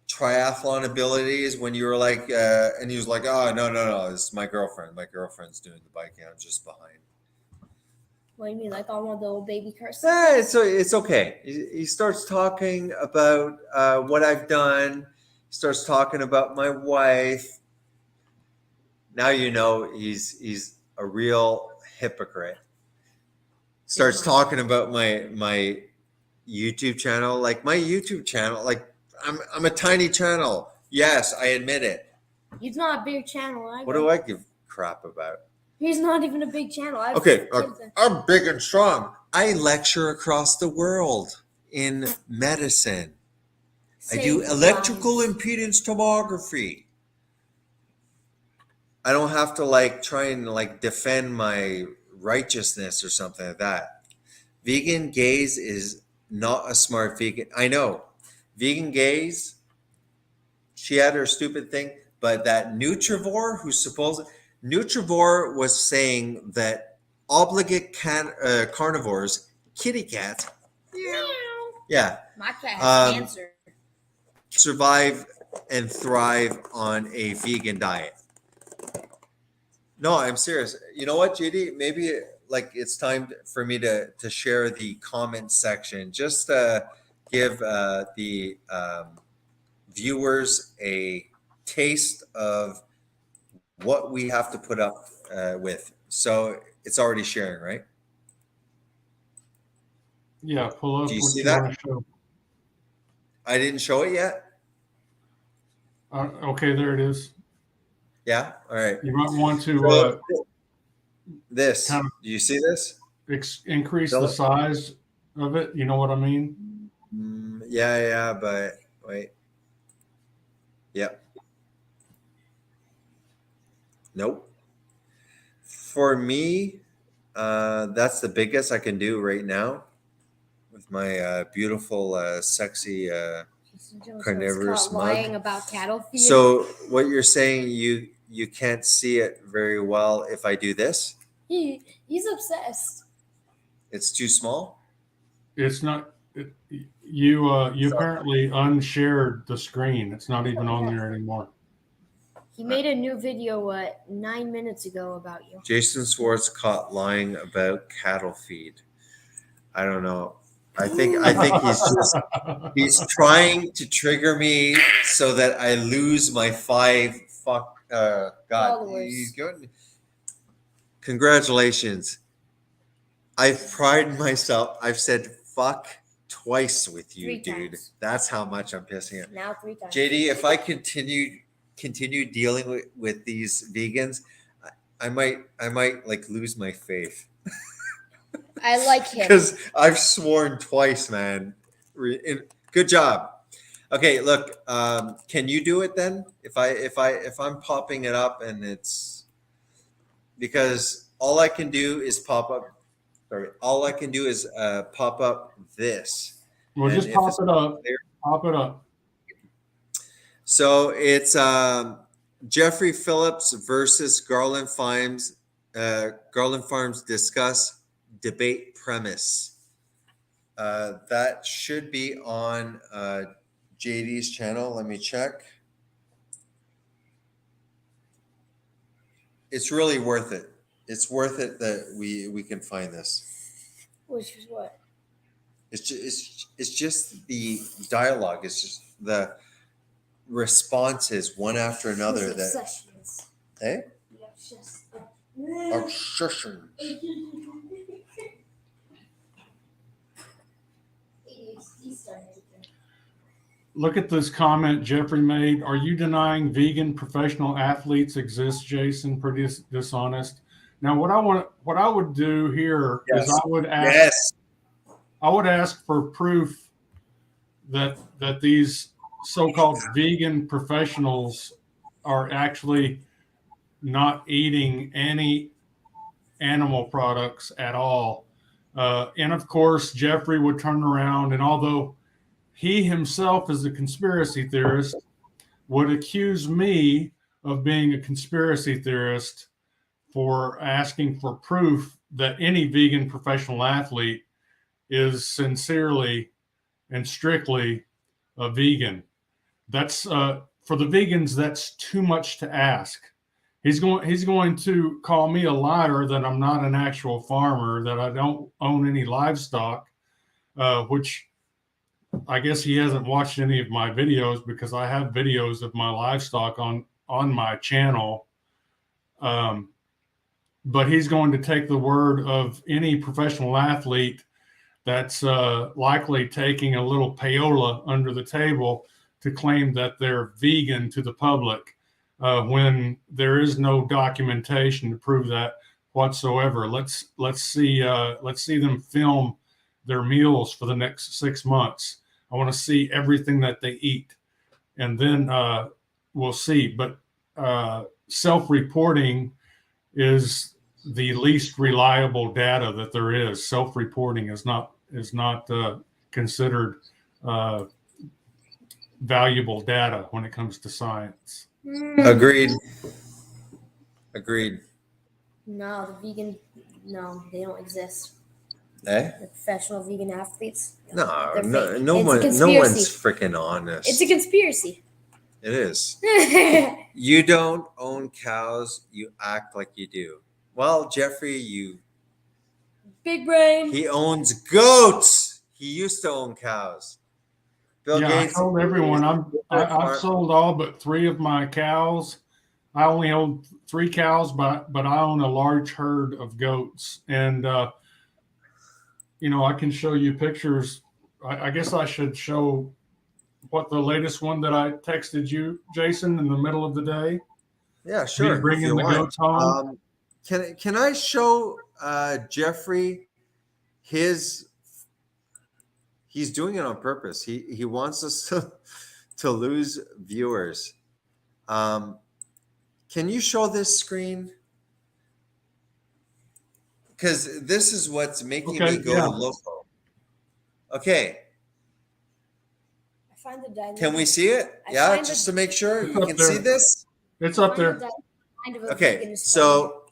triathlon abilities? When you were like, and he was like, oh, no, this is my girlfriend. My girlfriend's doing the biking. I'm just behind. What do you mean, like on one of the old baby cars? It's okay. He starts talking about what I've done. He starts talking about my wife. Now you know he's a real hypocrite. Starts talking about my YouTube channel. Like my YouTube channel, like I'm a tiny channel. Yes, I admit it. He's not a big channel. What do I give crap about? He's not even a big channel. Okay, I'm big and strong. I lecture across the world in medicine. I do electrical impedance tomography. I don't have to like try and like defend my righteousness or something like that. Vegan gaze is not a smart vegan. I know. Vegan gaze, she had her stupid thing, but that nutrivore Nutrivore was saying that obligate carnivores, kitty cats, yeah, my cat has cancer, survive and thrive on a vegan diet. No, I'm serious. You know what, JD? Maybe like it's time for me to share the comment section. Just give the viewers a taste of what we have to put up with. So it's already sharing, right? Yeah, pull up. Do you what see you that? wanna show. I didn't show it yet. Okay, there it is. Yeah. All right. You might want to this. kind of Do you see this? increase the size of it. You know what I mean? Yeah. But wait. Yep. Nope. For me, that's the biggest I can do right now with my beautiful, sexy carnivorous mug. Lying about cattle feed. So what you're saying, you can't see it very well if I do this? He's obsessed. It's too small? It's not. You apparently unshared the screen. It's not even on there anymore. He made a new video 9 minutes ago about you. Jason Swartz caught lying about cattle feed. I don't know. I think he's trying to trigger me so that I lose my 5 followers. Congratulations. I've prided myself. I've said fuck twice with you, 3 dude. times. That's how much I'm pissing it. Now 3 times. JD, if I continue dealing with these vegans, I might like lose my faith. I like him because I've sworn twice, man. Good job. Okay, look. Can you do it then? If I'm popping it up and it's because all I can do is pop up. Sorry, all I can do is pop up this. Well, just pop it up. Pop it up. So it's Jeffrey Phillips versus Garland Farms. Garland Farms discuss debate premise. That should be on JD's channel. Let me check. It's really worth it. It's worth it that we can find this. Which is what? It's just the dialogue. It's just responses one after another that Obsessions. obsession. Look at this comment Jeffrey made. Are you denying vegan professional athletes exist, Jason? Pretty dishonest. Now, what I would do here is Yes. I would ask for proof that these so-called vegan professionals are actually not eating any animal products at all. And of course, Jeffrey would turn around, and although he himself is a conspiracy theorist, would accuse me of being a conspiracy theorist for asking for proof that any vegan professional athlete is sincerely and strictly a vegan. That's for the vegans, that's too much to ask. He's going to call me a liar that I'm not an actual farmer, that I don't own any livestock, which I guess he hasn't watched any of my videos, because I have videos of my livestock on my channel. But he's going to take the word of any professional athlete that's likely taking a little payola under the table to claim that they're vegan to the public, when there is no documentation to prove that whatsoever. Let's see them film their meals for the next 6 months. I want to see everything that they eat, and then we'll see. But self-reporting is the least reliable data that there is. Self-reporting is not considered valuable data when it comes to science. Agreed. No, the vegan, no, they don't exist. Eh? The professional vegan athletes. No They're fake. no It's a one, no conspiracy. one's freaking honest. It's a conspiracy. It is. You don't own cows. You act like you do. Well, Jeffrey, Big brain. he owns goats. He used to own cows. Bill Yeah, Gates. I told everyone I've sold all but 3 of my cows. I only own 3 cows, but I own a large herd of goats, and I can show you pictures. I guess I should show what the latest one that I texted you, Jason, in the middle of the day. Yeah, sure. Me bringing the goats home. Can I show Jeffrey his? He's doing it on purpose. He wants us to lose viewers. Can you show this screen? Because this is what's making me go loco. Okay. I find the diamond. Can we see it? Yeah, just to make sure you can see this. It's up there. Okay, so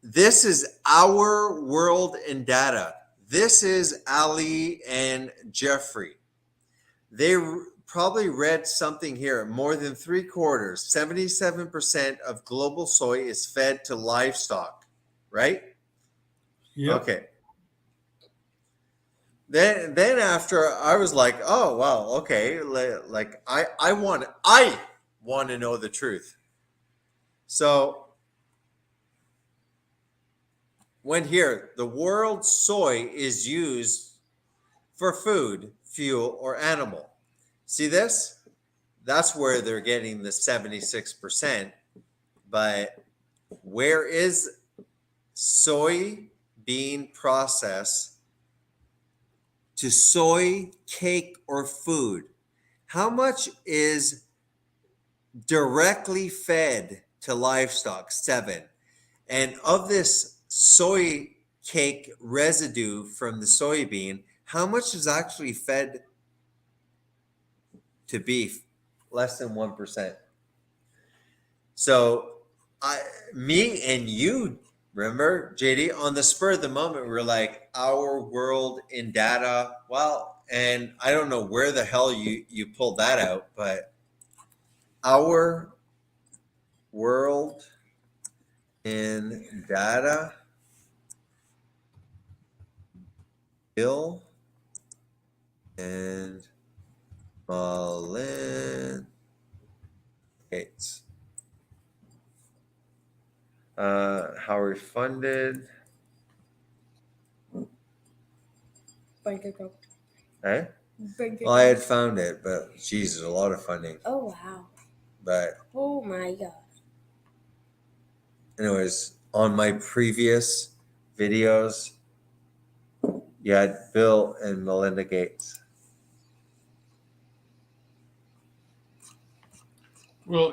this is our world in data. This is Ali and Jeffrey. They probably read something here. More than 3/4, 77% of global soy is fed to livestock, right? Yeah. Okay. Then after I was like, oh wow, okay, like I want to know the truth. So when here, the world's soy is used for food, fuel, or animal. See this? That's where they're getting the 76%. But where is soy being processed to soy, cake, or food? How much is directly fed to livestock? 7. And of this soy cake residue from the soybean, how much is actually fed to beef? Less than 1%. So me and you, remember, JD, on the spur of the moment, we were like, our world in data. Well, and I don't know where the hell you pulled that out, but our world in data. Bill and Valenti. Gates. How are we funded? Bank account. Eh? Bank Well, I had account. found it, but Jesus, a lot of funding. Oh wow. But Oh my god. anyways, on my previous videos, you had Bill and Melinda Gates. Well,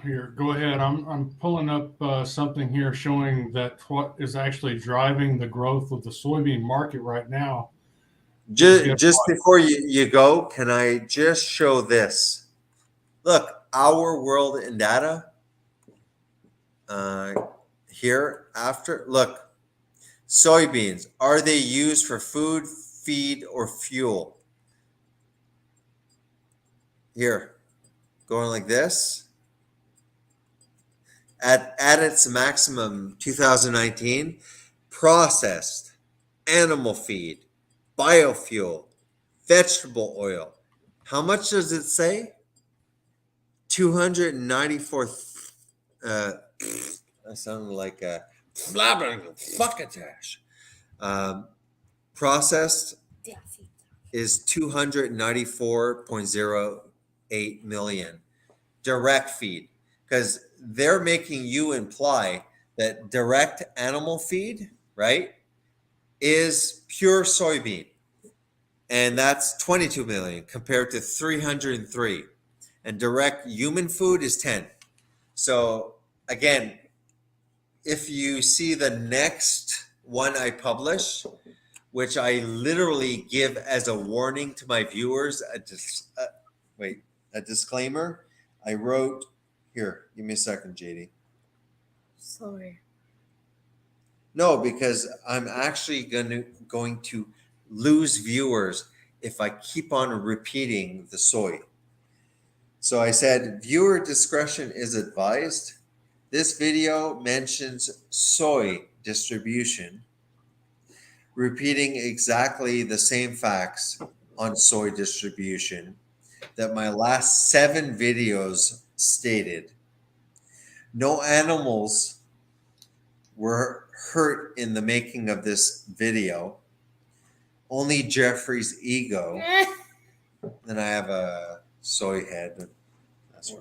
here, go ahead. I'm pulling up something here showing that what is actually driving the growth of the soybean market right now. Just before you go, can I just show this? Look, our world in data. Here after, look, soybeans, are they used for food, feed, or fuel? Here, going like this. At its maximum 2019, processed animal feed, biofuel, vegetable oil. How much does it say? 294. I sounded like a fuckatash. Processed is 294.08 million. Direct feed, because they're making you imply that direct animal feed, right, is pure soybean. And that's 22 million compared to 303. And direct human food is 10. So again, if you see the next one I publish, which I literally give as a warning to my viewers, a disclaimer. I wrote here. Give me a second, JD. Sorry. No, because I'm actually going to lose viewers if I keep on repeating the soy. So I said, viewer discretion is advised. This video mentions soy distribution, repeating exactly the same facts on soy distribution that my last 7 videos stated. No animals were hurt in the making of this video. Only Jeffrey's ego. Then I have a soy head. That's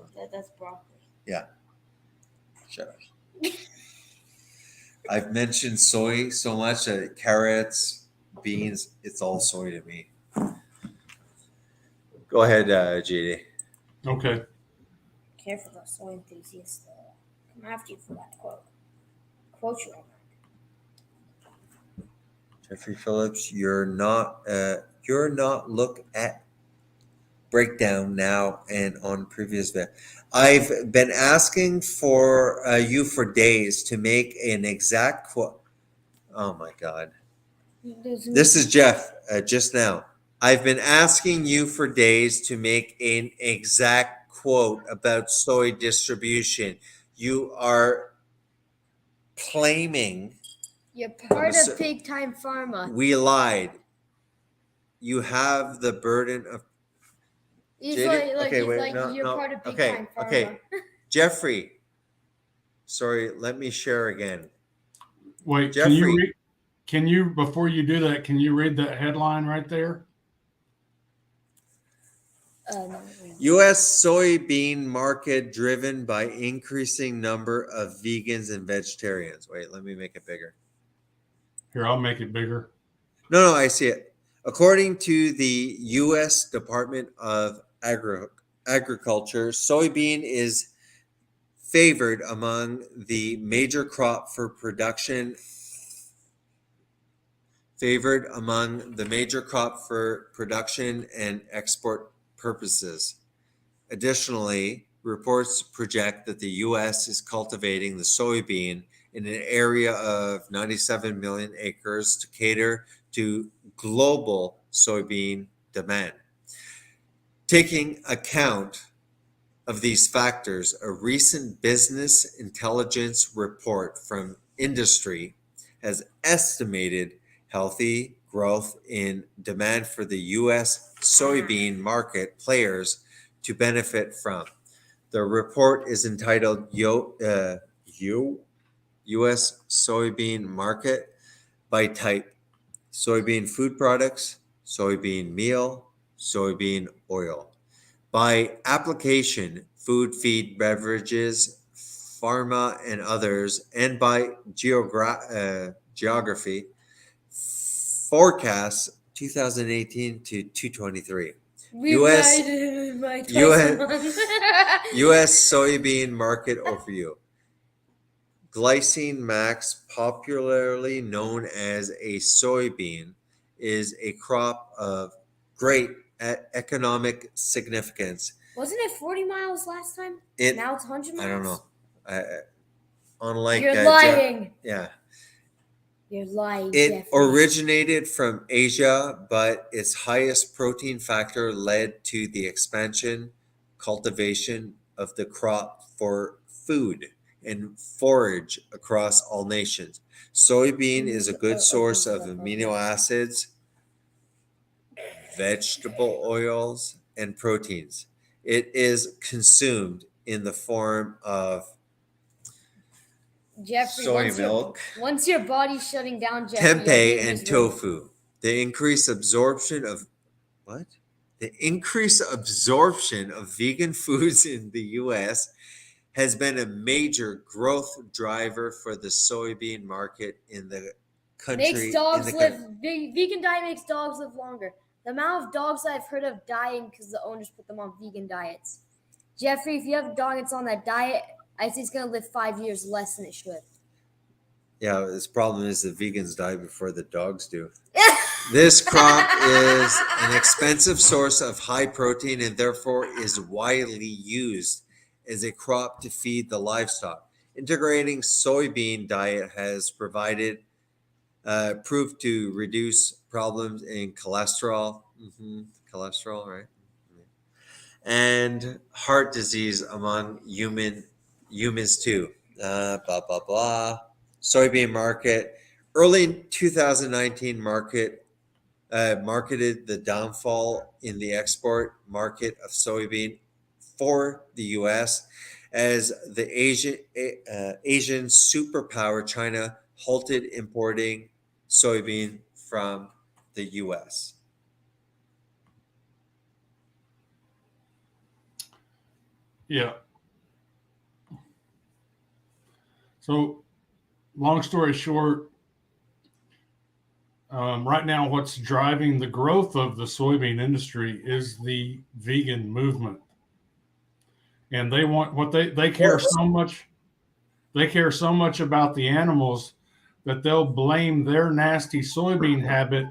broccoli. Yeah. Shut up. I've mentioned soy so much that carrots, beans, it's all soy to me. Go ahead, JD. Okay. Careful, the soy enthusiasts come after you for that quote. Quote you on that. Jeffrey Phillips, you're not look at breakdown now and on previous video. I've been asking for you for days to make an exact quote. Oh my God. This is Jeff just now. I've been asking you for days to make an exact quote about soy distribution. You are claiming you're part of Big Time Pharma. We lied. You have the burden of. You're part of Big Time Pharma. Okay. Jeffrey. Sorry, let me share again. Wait, Jeffrey. Can you, before you do that, can you read that headline right there? No. U.S. soybean market driven by increasing number of vegans and vegetarians. Wait, let me make it bigger. Here, I'll make it bigger. No, I see it. According to the U.S. Department of Agriculture, soybean is favored among the major crop for production. And export purposes. Additionally, reports project that the U.S. is cultivating the soybean in an area of 97 million acres to cater to global soybean demand. Taking account of these factors, a recent business intelligence report from industry has estimated healthy growth in demand for the U.S. soybean market players to benefit from. The report is entitled U.S. Soybean Market by Type: Soybean Food Products, Soybean Meal, Soybean Oil. By application: food, feed, beverages, pharma, and others, and by geography: forecasts 2018 to 223. US soybean market overview. Glycine max, popularly known as a soybean, is a crop of great economic significance. Wasn't it 40 miles last time? Now it's 100 miles? I don't know. Unlike You're lying. Yeah. You're lying, It Jeffrey. originated from Asia, but its highest protein factor led to the expansion, cultivation of the crop for food and forage across all nations. Soybean is a good source of amino acids, vegetable oils, and proteins. It is consumed in the form of Jeffrey, soy milk, once your body's shutting down, Jeffrey, tempeh, and tofu. The increased absorption of vegan foods in the U.S. has been a major growth driver for the soybean market in the country. Vegan diet makes dogs live longer. The amount of dogs I've heard of dying because the owners put them on vegan diets. Jeffrey, if you have a dog that's on that diet, I think it's going to live 5 years less than it should. Yeah, this problem is the vegans die before the dogs do. This crop is an expensive source of high protein and therefore is widely used as a crop to feed the livestock. Integrating soybean diet has proved to reduce problems in cholesterol, right? And heart disease among humans too. Soybean market. Early 2019 marketed the downfall in the export market of soybean for the U.S. as the Asian superpower China halted importing soybean from the U.S. Yeah. So, long story short, right now, what's driving the growth of the soybean industry is the vegan movement, and they want they care so much. They care so much about the animals that they'll blame their nasty soybean habit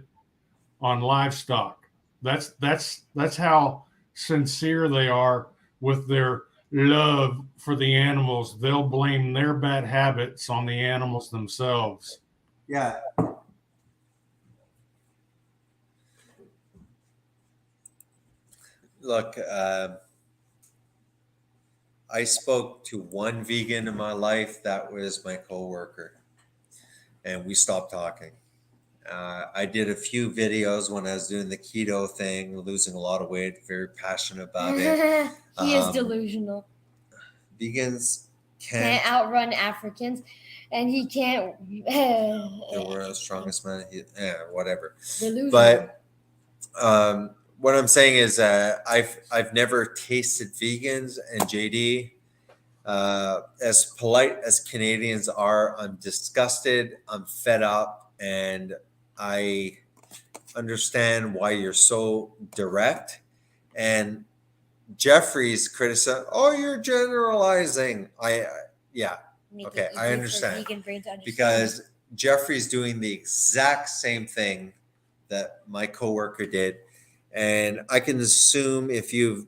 on livestock. That's how sincere they are with their love for the animals. They'll blame their bad habits on the animals themselves. Yeah. Look, I spoke to one vegan in my life. That was my coworker, and we stopped talking. I did a few videos when I was doing the keto thing, losing a lot of weight, very passionate about it. He is delusional. Vegans Can't outrun Africans, and he can't. The world's strongest man. Whatever. Delusional. But what I'm saying is, I've never tasted vegans, and JD, as polite as Canadians are, I'm disgusted. I'm fed up, and I understand why you're so direct. And Jeffrey's criticism, oh, you're generalizing. I understand. Because Jeffrey's doing the exact same thing that my coworker did. And I can assume if you've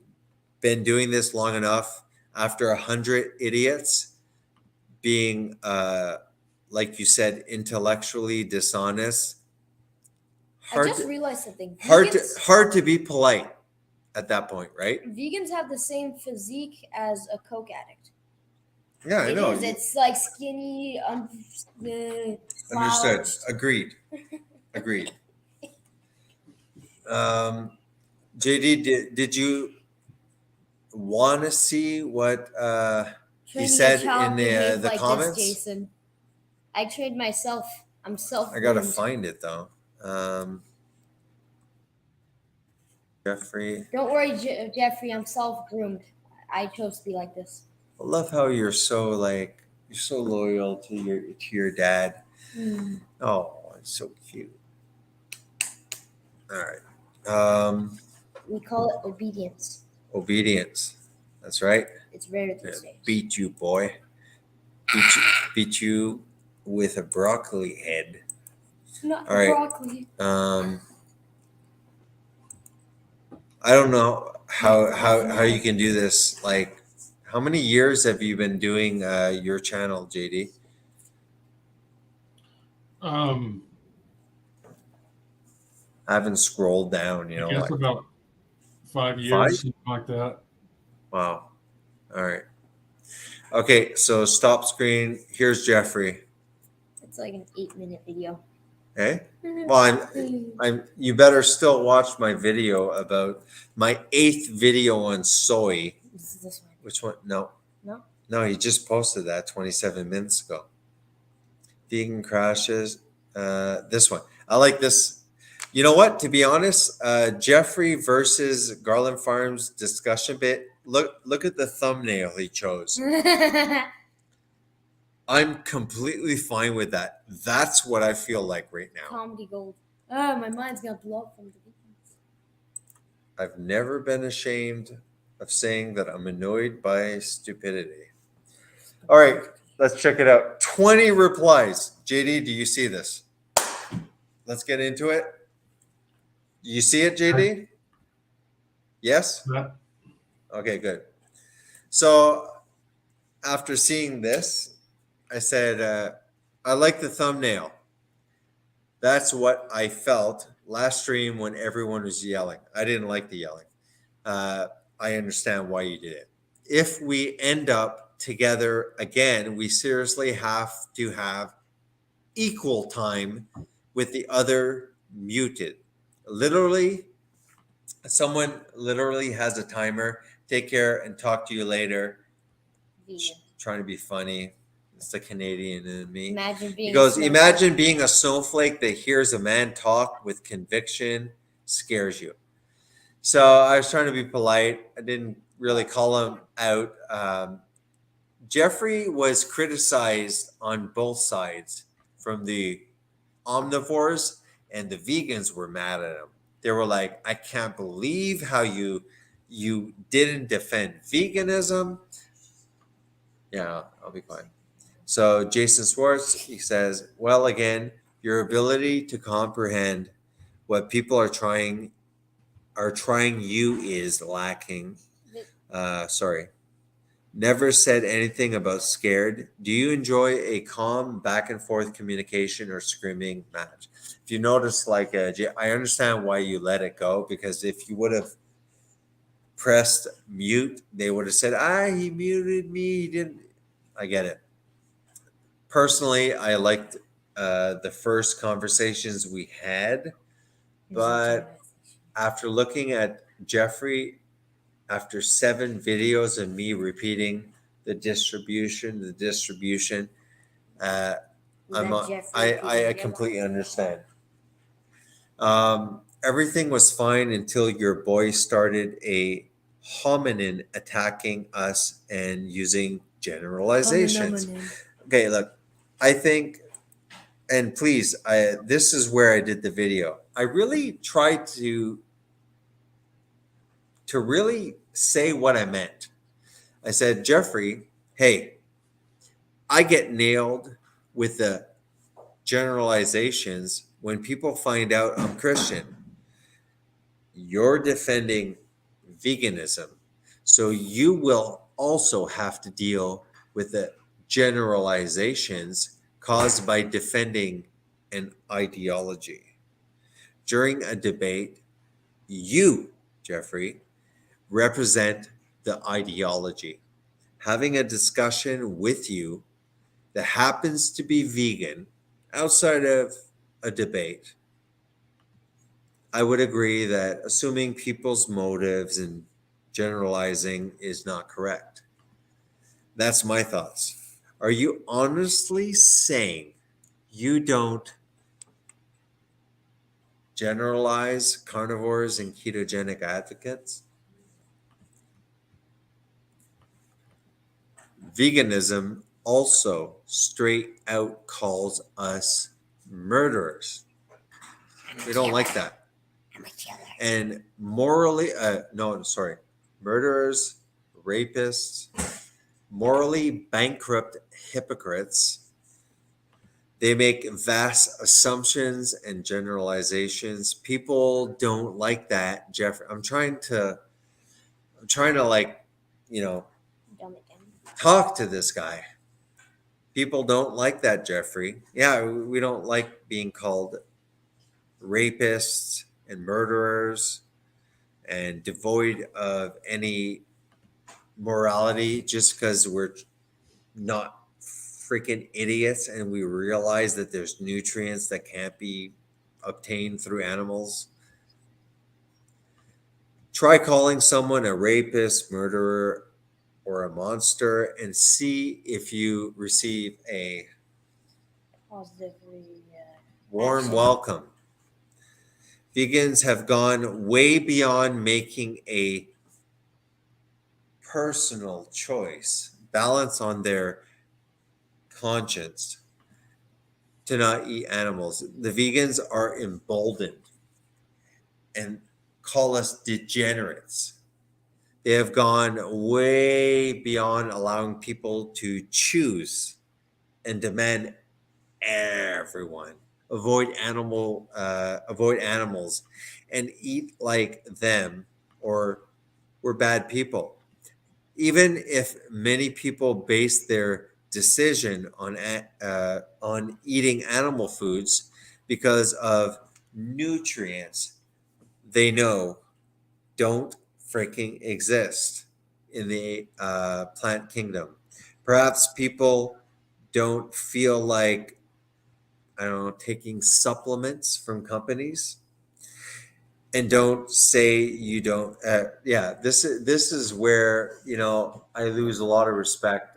been doing this long enough, after 100 idiots being, like you said, intellectually dishonest, I just realized something. Hard to be polite at that point, right? Vegans have the same physique as a Coke addict. Yeah, I know. It's like skinny, Understood. Agreed. JD, did you want to see what he Training a said child in behave the like comments? This, Jason. I trained myself. I'm self. I gotta find it though. Jeffrey, Don't worry, Jeffrey. I'm self-groomed. I chose to be like this. I love how you're so loyal to your dad. Oh, it's so cute. All right. We call it obedience. Obedience. That's right. It's rare Yeah, these days. beat you, boy. Beat you with a broccoli head. Not All right. broccoli. I don't know how you can do this. Like, how many years have you been doing your channel, JD? I haven't scrolled down, I guess about 5 years, 5? something like that. Wow. All right. Okay, so stop screen. Here's Jeffrey. It's like an 8-minute video. Okay. Well, you better still watch my video about my 8th video on soy. This is this one. Which one? No. No? He just posted that 27 minutes ago. Vegan crashes. This one. I like this. You know what? To be honest, Jeffrey versus Garland Farms discussion bit. Look at the thumbnail he chose. I'm completely fine with that. That's what I feel like right now. Comedy gold. Oh, my mind's gonna blow up from the vegans. I've never been ashamed of saying that I'm annoyed by stupidity. All right, let's check it out. 20 replies. JD, do you see this? Let's get into it. You see it, JD? Yes? Yeah. Okay, good. So after seeing this, I said, I like the thumbnail. That's what I felt last stream when everyone was yelling. I didn't like the yelling. I understand why you did it. If we end up together again, we seriously have to have equal time with the other muted. Literally, someone literally has a timer. Take care and talk to you later. Vegan. Trying to be funny. It's the Canadian in me. Imagine being. He goes, imagine being a snowflake that hears a man talk with conviction, scares you. So I was trying to be polite. I didn't really call him out. Jeffrey was criticized on both sides, from the omnivores, and the vegans were mad at him. They were like, I can't believe how you didn't defend veganism. Yeah, I'll be quiet. So Jason Swartz, he says, well, again, your ability to comprehend what people are trying you is lacking. Sorry. Never said anything about scared. Do you enjoy a calm back and forth communication or screaming match? If you notice, like, I understand why you let it go, because if you would have pressed mute, they would have said, he muted me. He didn't. I get it. Personally, I liked the first conversations we had, but after looking at Jeffrey, after 7 videos of me repeating the distribution, I completely understand. Everything was fine until your boy started a hominin attacking us and using generalizations. Okay, look, I think, and please, this is where I did the video. I really tried to really say what I meant. I said, Jeffrey, hey, I get nailed with the generalizations when people find out I'm Christian. You're defending veganism, so you will also have to deal with the generalizations caused by defending an ideology. During a debate, you, Jeffrey, represent the ideology. Having a discussion with you that happens to be vegan outside of a debate, I would agree that assuming people's motives and generalizing is not correct. That's my thoughts. Are you honestly saying you don't generalize carnivores and ketogenic advocates? Veganism also straight out calls us murderers. We don't like that. And murderers, rapists, morally bankrupt hypocrites. They make vast assumptions and generalizations. People don't like that, Jeffrey. I'm trying to like, talk to this guy. People don't like that, Jeffrey. Yeah, we don't like being called rapists and murderers and devoid of any morality just because we're not freaking idiots and we realize that there's nutrients that can't be obtained through animals. Try calling someone a rapist, murderer, or a monster and see if you receive a Positive warm welcome. Vegans have gone way beyond making a personal choice, balance on their conscience to not eat animals. The vegans are emboldened and call us degenerates. They have gone way beyond allowing people to choose and demand everyone avoid animals and eat like them, or we're bad people. Even if many people base their decision on eating animal foods because of nutrients they know don't freaking exist in the plant kingdom. Perhaps people don't feel like, I don't know, taking supplements from companies, and don't say you don't. This is where I lose a lot of respect.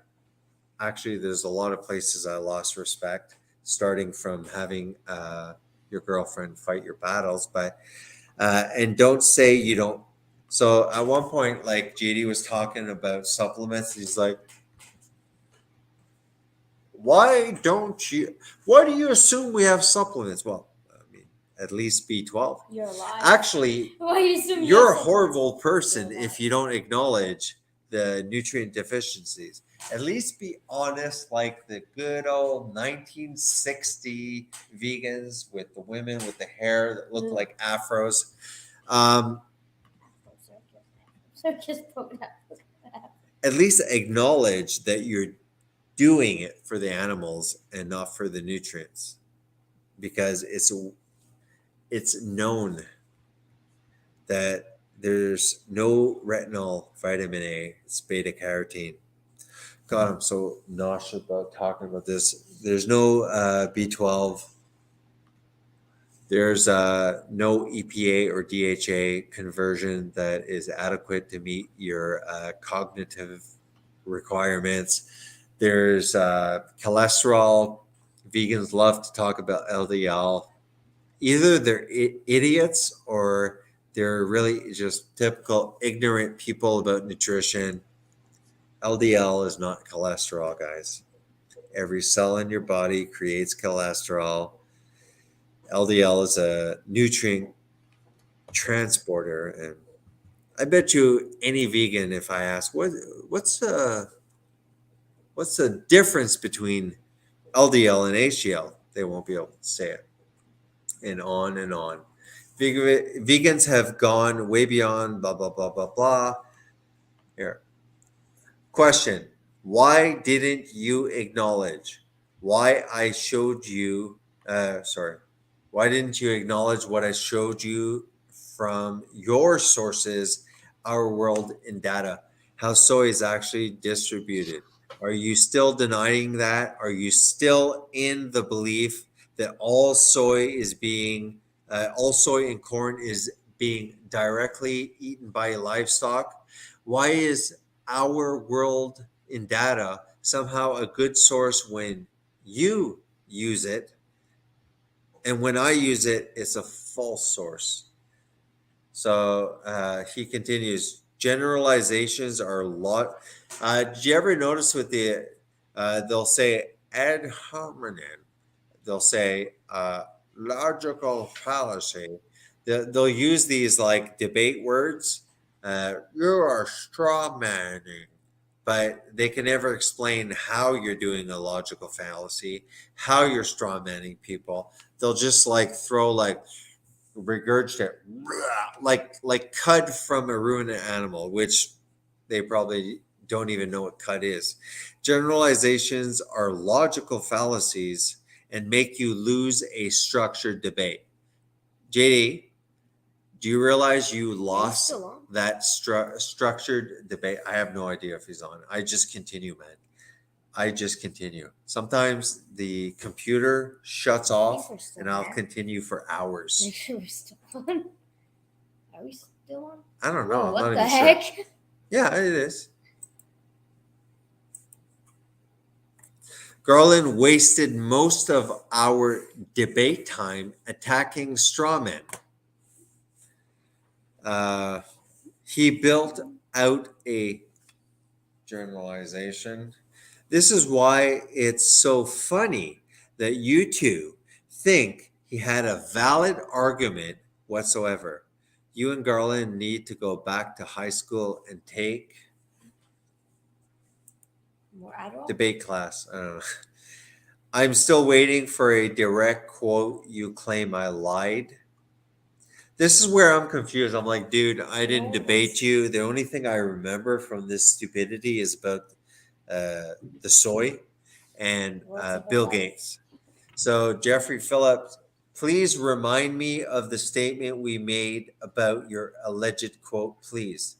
Actually, there's a lot of places I lost respect, starting from having your girlfriend fight your battles, but and don't say you don't. So at one point, like JD was talking about supplements, he's like, why do you assume we have supplements? Well, I mean, at least B12. You're alive. Actually, Why you assume you're a have horrible supplements? person You're if you don't acknowledge the nutrient deficiencies. At least be honest, like the good old 1960 vegans with the women with the hair that looked like afros. Just put that. At least acknowledge that you're doing it for the animals and not for the nutrients, because it's known that there's no retinol, vitamin A, it's beta carotene. God, I'm so nauseous about talking about this. There's no B12. There's no EPA or DHA conversion that is adequate to meet your cognitive requirements. There's cholesterol. Vegans love to talk about LDL. Either they're idiots or they're really just typical ignorant people about nutrition. LDL is not cholesterol, guys. Every cell in your body creates cholesterol. LDL is a nutrient transporter, and I bet you any vegan, if I ask what's the difference between LDL and HDL, they won't be able to say it. And on and on. Vegans have gone way beyond blah blah blah blah blah. Here. Question: why didn't you acknowledge why I showed you? Why didn't you acknowledge what I showed you from your sources, our world in data, how soy is actually distributed? Are you still denying that? Are you still in the belief that all soy and corn is being directly eaten by livestock? Why is our world in data somehow a good source when you use it, and when I use it, it's a false source? So he continues, generalizations are a lot. Did you ever notice with the, they'll say ad hominem, they'll say logical fallacy. They'll use these like debate words. You are straw manning, but they can never explain how you're doing a logical fallacy, how you're straw manning people. They'll just like throw like regurgitate like cud from a ruined animal, which they probably don't even know what cud is. Generalizations are logical fallacies and make you lose a structured debate. JD, do you realize you lost that structured debate? I have no idea if he's on. I just continue, man. I just continue. Sometimes the computer shuts off and I'll continue for hours. Make sure we're still on. Are we still on? I don't know. What I'm the not even heck? sure. Yeah, it is. Garland wasted most of our debate time attacking strawmen. He built out a generalization. This is why it's so funny that you two think he had a valid argument whatsoever. You and Garland need to go back to high school and take More Adderall? debate class. I don't know. I'm still waiting for a direct quote. You claim I lied. This is where I'm confused. I'm like, dude, I didn't debate you. The only thing I remember from this stupidity is about the soy and Bill Gates. So Jeffrey Phillips, please remind me of the statement we made about your alleged quote, please.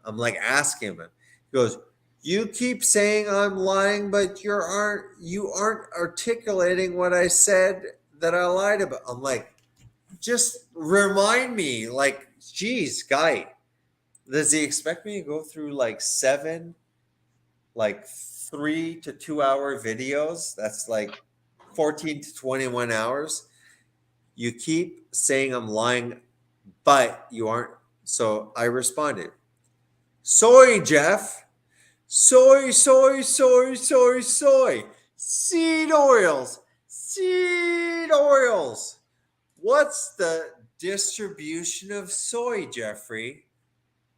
I'm like asking him. He goes, you keep saying I'm lying, but you aren't articulating what I said that I lied about. I'm like, just remind me. Like, geez, guy, does he expect me to go through like 7, like 3 to 2 hour videos? That's like 14 to 21 hours. You keep saying I'm lying, but you aren't. So I responded, soy, Jeff. Soy, soy, soy, soy, soy. Seed oils. Seed oils. What's the distribution of soy, Jeffrey?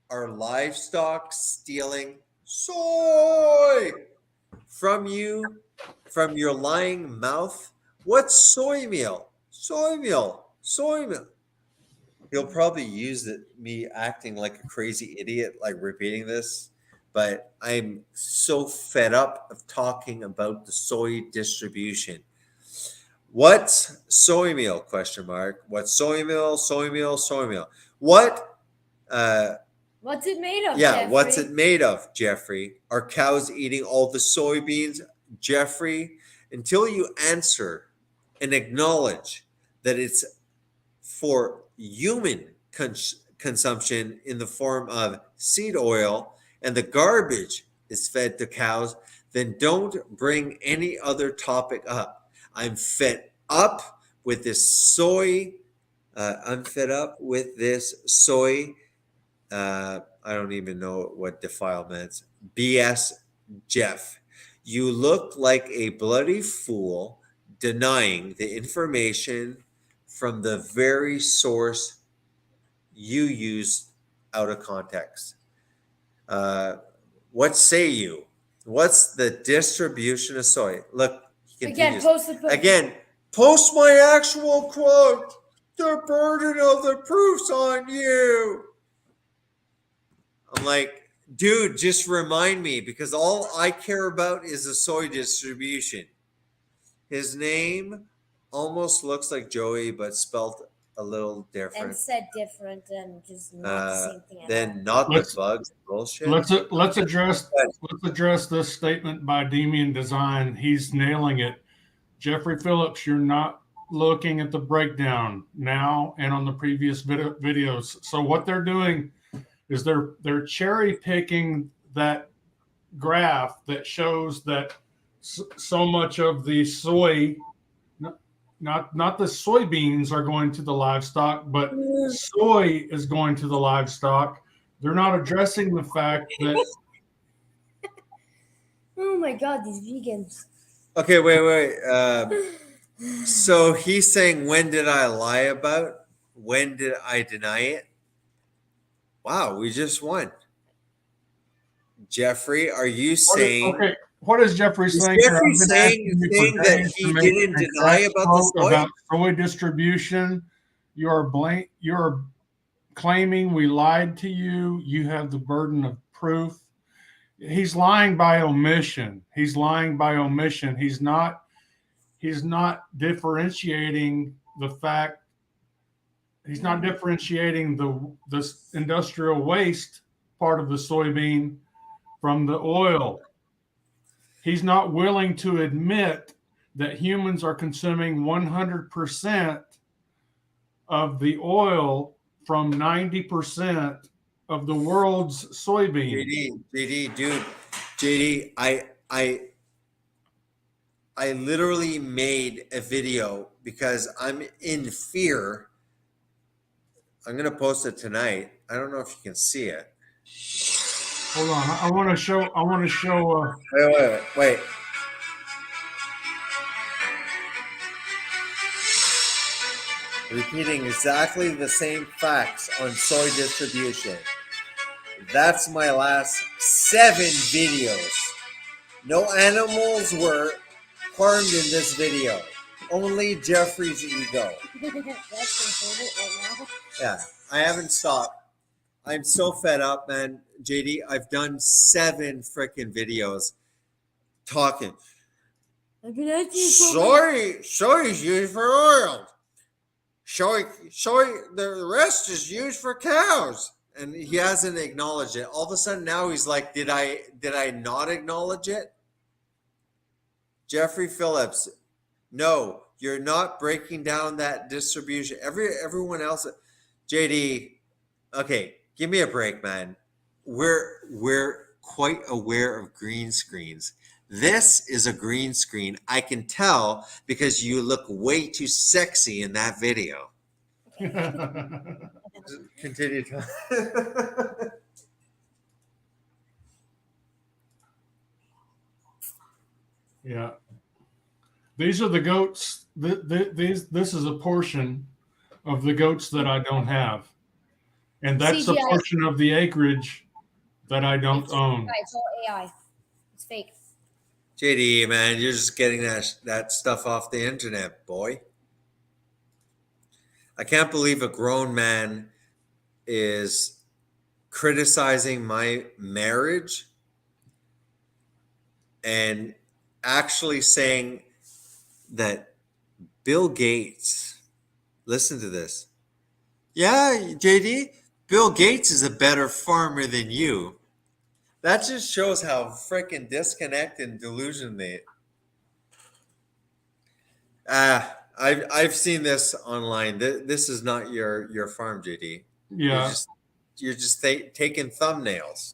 Are livestock stealing soy from you, from your lying mouth? What's soy meal? Soy meal. Soy meal. He'll probably use me acting like a crazy idiot, like repeating this. But I'm so fed up of talking about the soy distribution. What's soy meal? Question mark. What's soy meal? Soy meal? Soy meal. What? What's it made of? Yeah. Jeffrey? What's it made of, Jeffrey? Are cows eating all the soybeans, Jeffrey? Until you answer and acknowledge that it's for human consumption in the form of seed oil, and the garbage is fed to cows, then don't bring any other topic up. I'm fed up with this soy. I'm fed up with this soy. I don't even know what defilement. BS, Jeff. You look like a bloody fool denying the information from the very source you used out of context. What say you? What's the distribution of soy? Look, he continues. Again, post my actual quote. The burden of the proof's on you. I'm like, dude, just remind me, because all I care about is the soy distribution. His name almost looks like Joey, but spelled a little different. And said different and just not the same thing. Then not the bugs bullshit. Let's address this statement by Demian Design. He's nailing it. Jeffrey Phillips, you're not looking at the breakdown now and on the previous videos. So what they're doing is they're cherry picking that graph that shows that so much of the soy, not the soybeans are going to the livestock, but soy is going to the livestock. They're not addressing the fact that. Oh my God, these vegans. Okay, wait. So he's saying, when did I lie about? When did I deny it? Wow, we just won. Jeffrey, are you saying? Okay, what is Jeffrey saying? Jeffrey saying that he didn't deny about the soy? About soy distribution? You're claiming we lied to you. You have the burden of proof. He's lying by omission. He's not differentiating the fact. He's not differentiating the industrial waste part of the soybean from the oil. He's not willing to admit that humans are consuming 100% of the oil from 90% of the world's soybean. JD, I literally made a video because I'm in fear. I'm going to post it tonight. I don't know if you can see it. Hold on. I want to show. Wait. Repeating exactly the same facts on soy distribution. That's my last 7 videos. No animals were harmed in this video. Only Jeffrey's ego. Yeah, I haven't stopped. I'm so fed up, man. JD, I've done 7 freaking videos talking. Soy is used for oil. Soy, the rest is used for cows. And he hasn't acknowledged it. All of a sudden now he's like, did I not acknowledge it? Jeffrey Phillips, no, you're not breaking down that distribution. Everyone else, JD, okay, give me a break, man. We're quite aware of green screens. This is a green screen. I can tell because you look way too sexy in that video. Continue. Yeah. These are the goats. This is a portion of the goats that I don't have. And that's CGI. a portion of the acreage that I don't own. It's all AI. It's fake. JD, man, you're just getting that stuff off the internet, boy. I can't believe a grown man is criticizing my marriage and actually saying that Bill Gates, listen to this. Yeah, JD, Bill Gates is a better farmer than you. That just shows how freaking disconnected and delusional they. I've seen this online. This is not your farm, JD. Yeah. You're just taking thumbnails.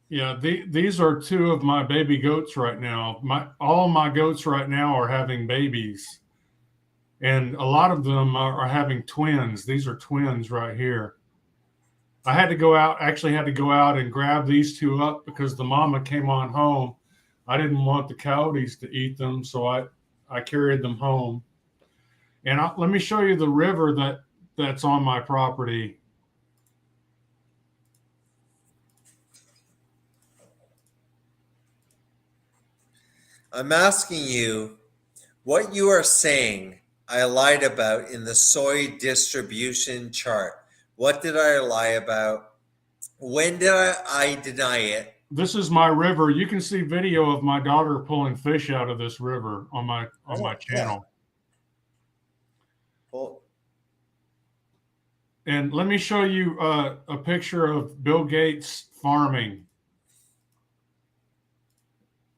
Yeah, these are 2 of my baby goats right now. All my goats right now are having babies. And a lot of them are having twins. These are twins right here. I had to go out and grab these 2 up because the mama came on home. I didn't want the coyotes to eat them, so I carried them home. And let me show you the river that's on my property. I'm asking you what you are saying I lied about in the soy distribution chart. What did I lie about? When did I deny it? This is my river. You can see video of my daughter pulling fish out of this river on my channel. Yeah. Well, and let me show you a picture of Bill Gates farming.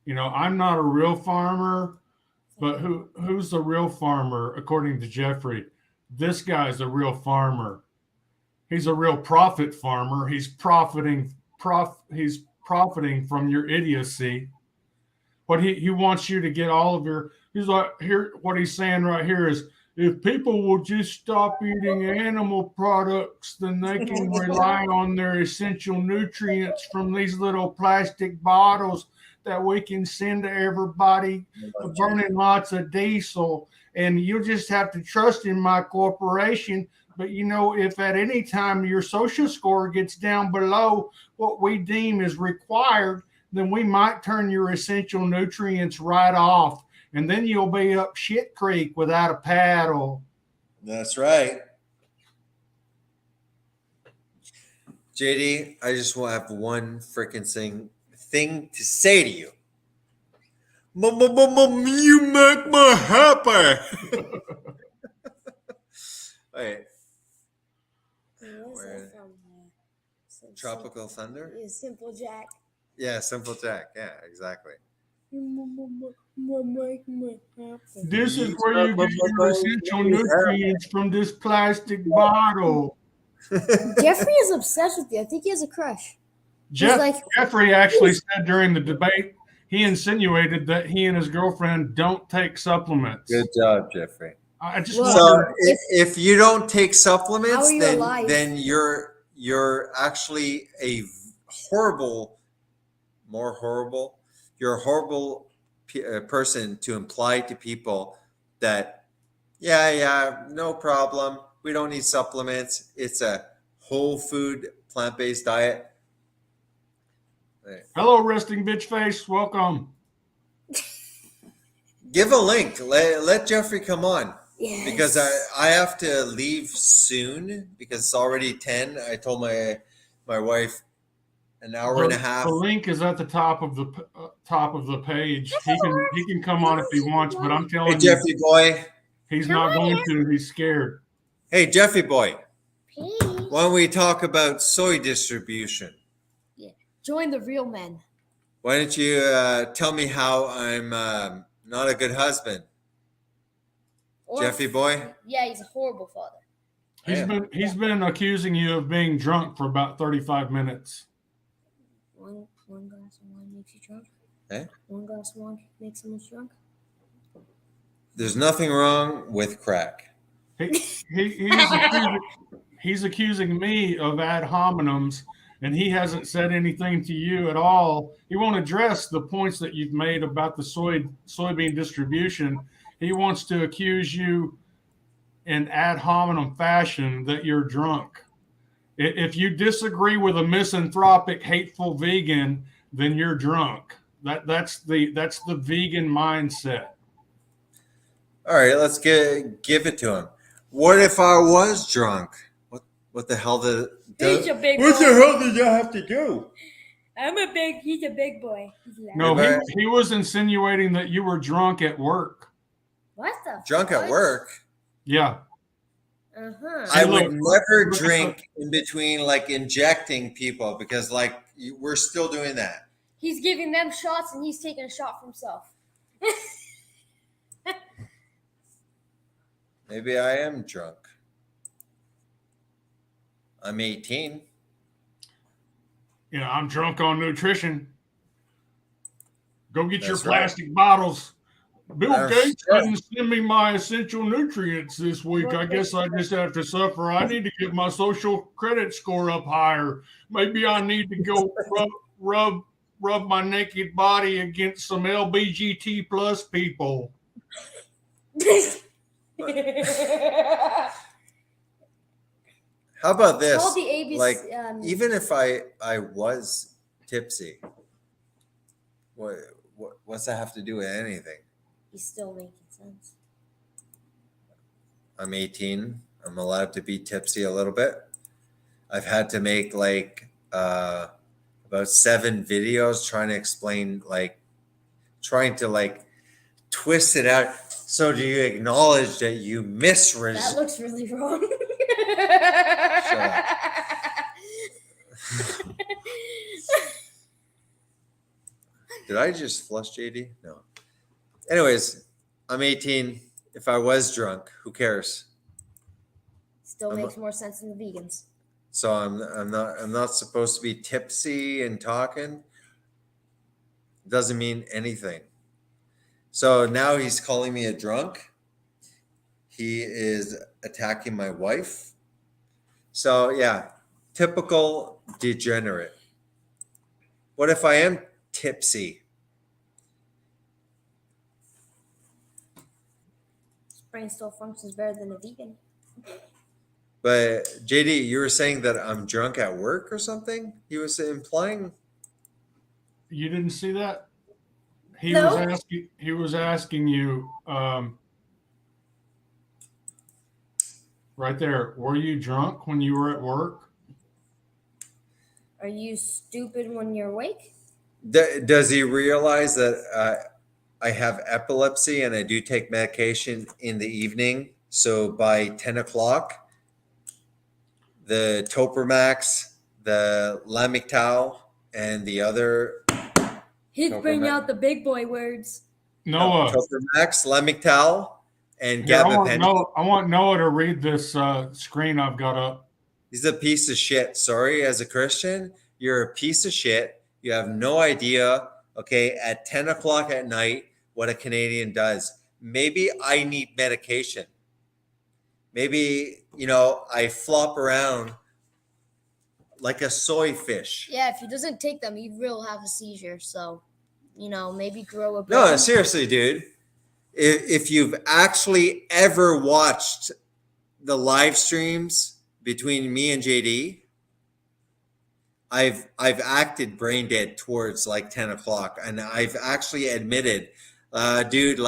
You know, I'm not a real farmer, but who's the real farmer according to Jeffrey? This guy's a real farmer. he's a real profit farmer. He's profiting from your idiocy. What he wants you to get all of your. He's like, here. What he's saying right here is, if people will just stop eating animal products, then they can rely on their essential nutrients from these little plastic bottles that we can send to everybody, burning lots of diesel. And you just have to trust in my corporation. But, you know, if at any time your social score gets down below what we deem is required, then we might turn your essential nutrients right off. And then you'll be up shit creek without a paddle. That's right. JD, I just want to have one freaking thing to say to you. You make me happy. Wait. Where? Tropical Thunder? Simple Jack. Yeah, Simple Jack. Yeah, exactly. This is where you get your essential nutrients from this plastic bottle. Jeffrey is obsessed with you. I think he has a crush. Jeffrey actually said during the debate, he insinuated that he and his girlfriend don't take supplements. Good job, Jeffrey. I just so if you don't take supplements, then you're actually a horrible. You're a horrible person to imply to people that, yeah, no problem. We don't need supplements. It's a whole food, plant-based diet. Right. Hello, resting bitch face. Welcome. Give a link. Let Jeffrey come on. Yes. Because I have to leave soon because it's already 10. I told my wife an hour and a half. The link is at the top of the page. He can come on if he wants, but I'm telling you, Jeffrey boy, he's not going to. He's scared. Hey, Jeffrey boy, Please. why don't we talk about soy distribution? Yeah. Join the real men. Why don't you tell me how I'm not a good husband? Jeffrey boy? Yeah, he's a horrible father. He's been accusing you of being drunk for about 35 minutes. One glass of wine makes you drunk. Eh? One glass of wine makes someone drunk. There's nothing wrong with crack. He's accusing me of ad hominems, and he hasn't said anything to you at all. He won't address the points that you've made about the soybean distribution. He wants to accuse you in ad hominem fashion that you're drunk. If you disagree with a misanthropic, hateful vegan, then you're drunk. That's the vegan mindset. All right, let's give it to him. What if I was drunk? What the hell did He's a big what boy. the hell did you have to do? He's a big boy. No, he was insinuating that you were drunk at work. What the Drunk fuck? at work? Yeah. Uh-huh. I would never drink in between like injecting people because like we're still doing that. He's giving them shots and he's taking a shot for himself. Maybe I am drunk. I'm 18. Yeah, I'm drunk on nutrition. Go get your That's right. plastic bottles. Bill That's Gates right. didn't send me my essential nutrients this week. I guess I just have to suffer. I need to get my social credit score up higher. Maybe I need to go rub my naked body against some LBGT plus people. How about this? All the ABC, like, even if I was tipsy, what's that have to do with anything? He's still making sense. I'm 18. I'm allowed to be tipsy a little bit. I've had to make like about 7 videos trying to explain, trying to twist it out. So do you acknowledge that you That looks really wrong. Shut up. Did I just flush JD? No. Anyways, I'm 18. If I was drunk, who cares? Still makes more sense than the vegans. So I'm not supposed to be tipsy and talking. Doesn't mean anything. So now he's calling me a drunk. He is attacking my wife. So yeah, typical degenerate. What if I am tipsy? His brain still functions better than a vegan. But JD, you were saying that I'm drunk at work or something? He was implying. You didn't see that? He No. was asking you right there, were you drunk when you were at work? Are you stupid when you're awake? Does he realize that I have epilepsy and I do take medication in the evening? So by 10 o'clock, the Topramax, the Lamictal, and the other He'd Don't bring remember. out the big boy words. Noah, Topramax, Lamictal, and here, gabapentin. I want Noah to read this screen I've got up. He's a piece of shit. Sorry, as a Christian, you're a piece of shit. You have no idea, okay, at 10 o'clock at night, what a Canadian does. Maybe I need medication. Maybe, I flop around like a soy fish. Yeah, if he doesn't take them, he will have a seizure. So, maybe grow a No, brain. seriously, dude. If you've actually ever watched the live streams between me and JD, I've acted brain dead towards like 10 o'clock, and I've actually admitted, dude,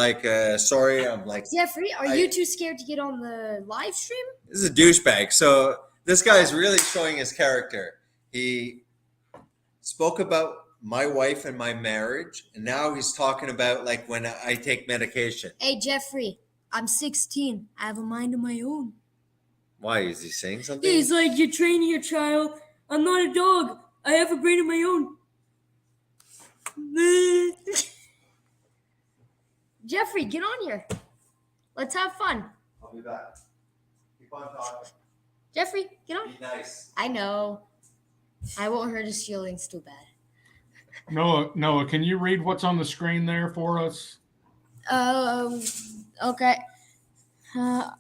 sorry, I'm like, Jeffrey, are you too scared to get on the live stream? this is a douchebag. So this guy is really showing his character. He spoke about my wife and my marriage, and now he's talking about like when I take medication. Hey, Jeffrey, I'm 16. I have a mind of my own. Why is he saying something? He's like, you're training your child. I'm not a dog. I have a brain of my own. Jeffrey, get on here. Let's have fun. I'll be back. Keep on talking. Jeffrey, get on. Be nice. I know. I won't hurt his feelings too bad. Noah, can you read what's on the screen there for us? Okay. Are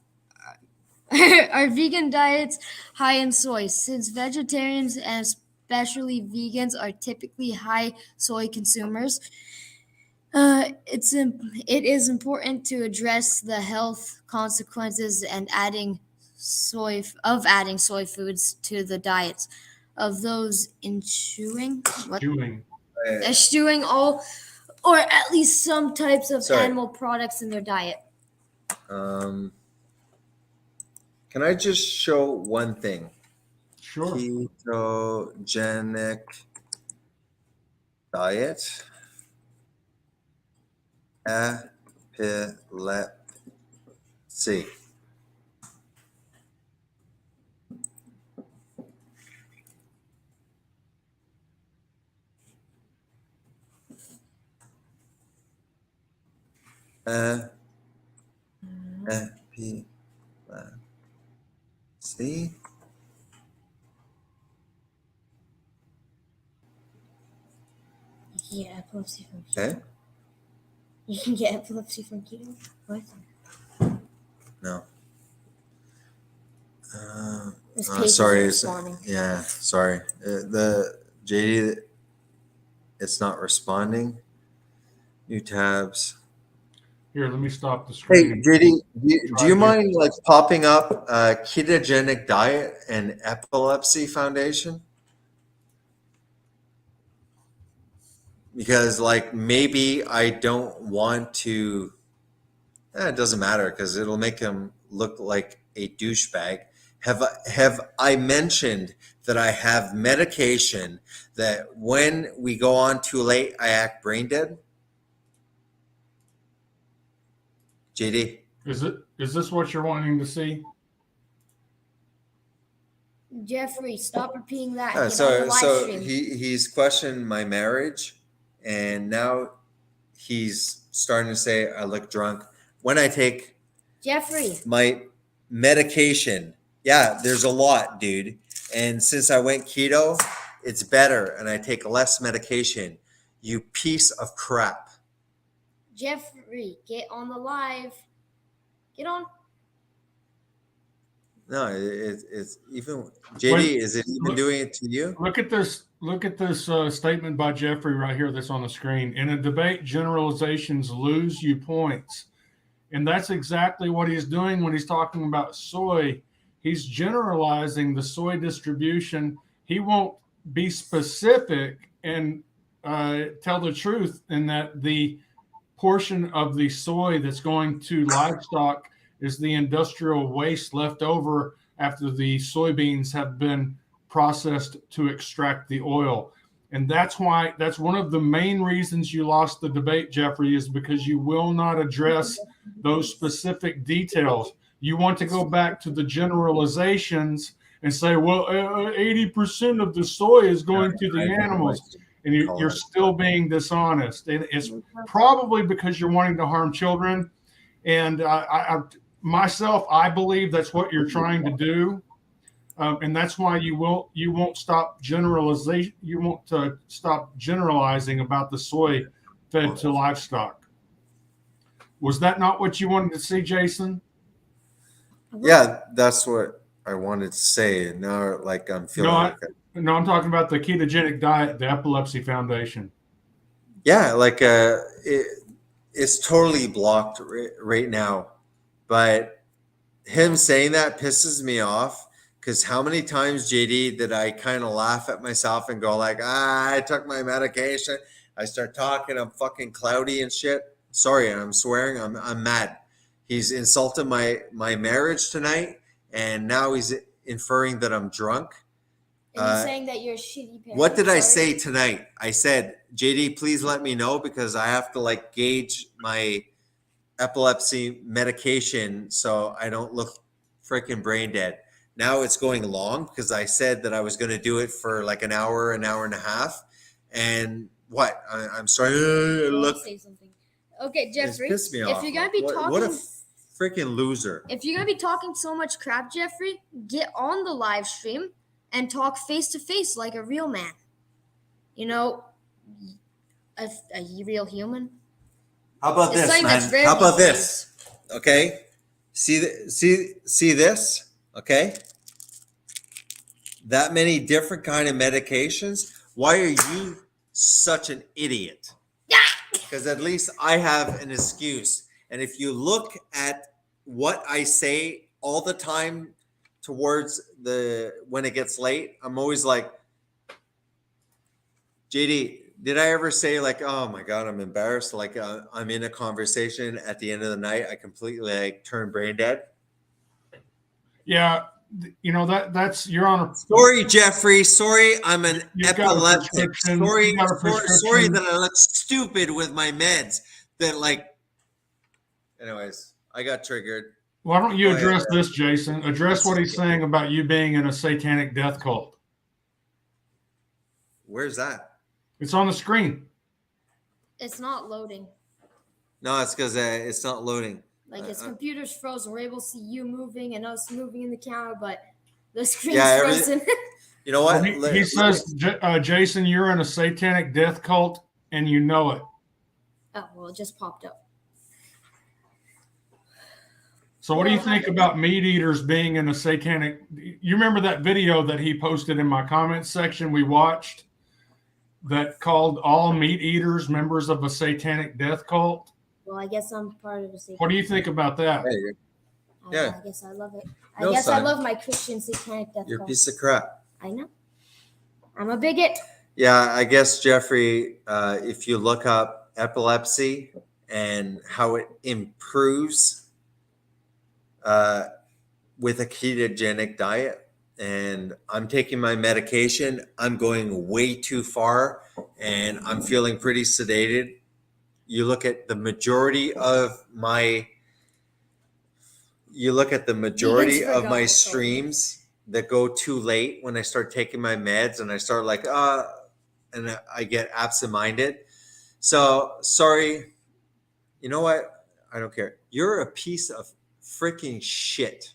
vegan diets high in soy? Since vegetarians and especially vegans are typically high soy consumers, it is important to address the health consequences and adding soy foods to the diets of those eschewing all or at least some types of animal products in their diet. Can I just show one thing? Sure. Ketogenic diet. Epilepsy. Epilepsy. Yeah, epilepsy from keto. Okay. You can get epilepsy from keto. What? No. This page sorry. isn't responding. Yeah, sorry. The JD, it's not responding. New tabs. Here, let me stop the Hey, screen. JD, do you mind like popping up ketogenic diet and epilepsy foundation? Because like maybe I don't want to. It doesn't matter because it'll make him look like a douchebag. Have I mentioned that I have medication that when we go on too late, I act brain dead? JD. Is this what you're wanting to see? Jeffrey, stop repeating that. Get on the So live stream. he's questioned my marriage, and now he's starting to say I look drunk when I take Jeffrey, my medication. Yeah, there's a lot, dude. And since I went keto, it's better and I take less medication. You piece of crap. Jeffrey, get on the live. Get on. No, it's even JD. Wait, is it even doing it to you? Look at this. Look at this statement by Jeffrey right here. That's on the screen. In a debate, generalizations lose you points, and that's exactly what he's doing when he's talking about soy. He's generalizing the soy distribution. He won't be specific and tell the truth in that the portion of the soy that's going to livestock is the industrial waste left over after the soybeans have been processed to extract the oil. And that's one of the main reasons you lost the debate, Jeffrey, is because you will not address those specific details. You want to go back to the generalizations and say, well, 80% of the soy is going to the animals. And you're still being dishonest. And it's probably because you're wanting to harm children. And I believe that's what you're trying to do. And that's why you won't stop generalization. You won't stop generalizing about the soy fed to livestock. Was that not what you wanted to see, Jason? Yeah, that's what I wanted to say. Now, like I'm feeling. No, I'm talking about the ketogenic diet, the Epilepsy Foundation. Yeah, like it's totally blocked right now. But him saying that pisses me off because how many times, JD, did I kind of laugh at myself and go like, I took my medication. I start talking, I'm fucking cloudy and shit. Sorry, I'm swearing. I'm mad. He's insulted my marriage tonight, and now he's inferring that I'm drunk. And he's saying that you're a shitty parent. What did I say tonight? I said, JD, please let me know because I have to like gauge my epilepsy medication so I don't look freaking brain dead. Now it's going long because I said that I was going to do it for like an hour and a half. And what? I'm sorry. Look. Say something. Okay, Jeffrey. Pissed me off. If you're gonna be talking, what a freaking loser. If you're gonna be talking so much crap, Jeffrey, get on the live stream and talk face to face like a real man. You know, a real human. How about this, man? How about this? Okay, see this? Okay, that many different kind of medications. Why are you such an idiot? Because at least I have an excuse. And if you look at what I say all the time towards when it gets late, I'm always like, JD, did I ever say like, oh my God, I'm embarrassed. Like I'm in a conversation at the end of the night. I completely like turn brain dead. Yeah. You know, that's you're on a sorry, Jeffrey. Sorry, I'm an epileptic. Sorry that I look stupid with my meds. That like, anyways, I got triggered. Why don't you address this, Jason? Address what he's saying about you being in a satanic death cult. Where's that? It's on the screen. It's not loading. No, it's because it's not loading. Like his computer's frozen. We're able to see you moving and us moving in the camera, but the screen's frozen. You know what? He says, Jason, you're in a satanic death cult and you know it. Oh, well, it just popped up. So what do you think about meat eaters being in a satanic? You remember that video that he posted in my comments section we watched that called all meat eaters members of a satanic death cult? Well, I guess I'm part of a satanic. What do you think about that? Yeah. I guess I love it. I love my Christian satanic death cult. You're a piece of crap. I know. I'm a bigot. Yeah, I guess, Jeffrey, if you look up epilepsy and how it improves with a ketogenic diet, and I'm taking my medication, I'm going way too far and I'm feeling pretty sedated. You look at the majority of my streams that go too late when I start taking my meds and I start like, and I get absent-minded. So sorry. You know what? I don't care. You're a piece of freaking shit.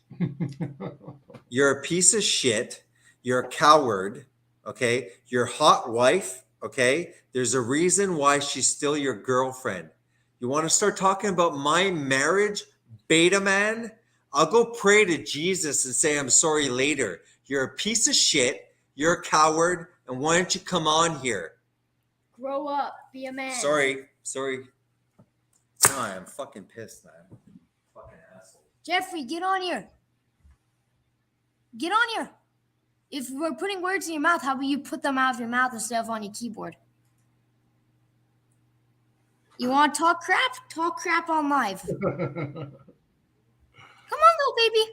You're a piece of shit. You're a coward. Okay. Your hot wife. Okay. There's a reason why she's still your girlfriend. You want to start talking about my marriage, beta man? I'll go pray to Jesus and say I'm sorry later. You're a piece of shit. You're a coward. And why don't you come on here? Grow up. Be a man. Sorry. No, I am fucking pissed, man. Fucking asshole. Jeffrey, get on here. Get on here. If we're putting words in your mouth, how about you put them out of your mouth instead of on your keyboard? You want to talk crap? Talk crap on live. Come on, little baby.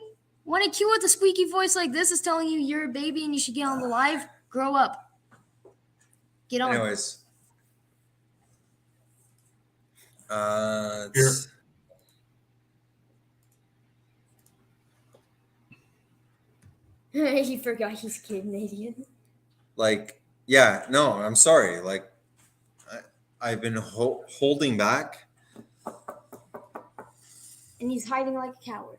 When a kid with a squeaky voice like this is telling you you're a baby and you should get on the live, grow up. Get on. Anyways. He forgot he's Canadian. Like, yeah, no, I'm sorry. Like, I've been holding back. And he's hiding like a coward.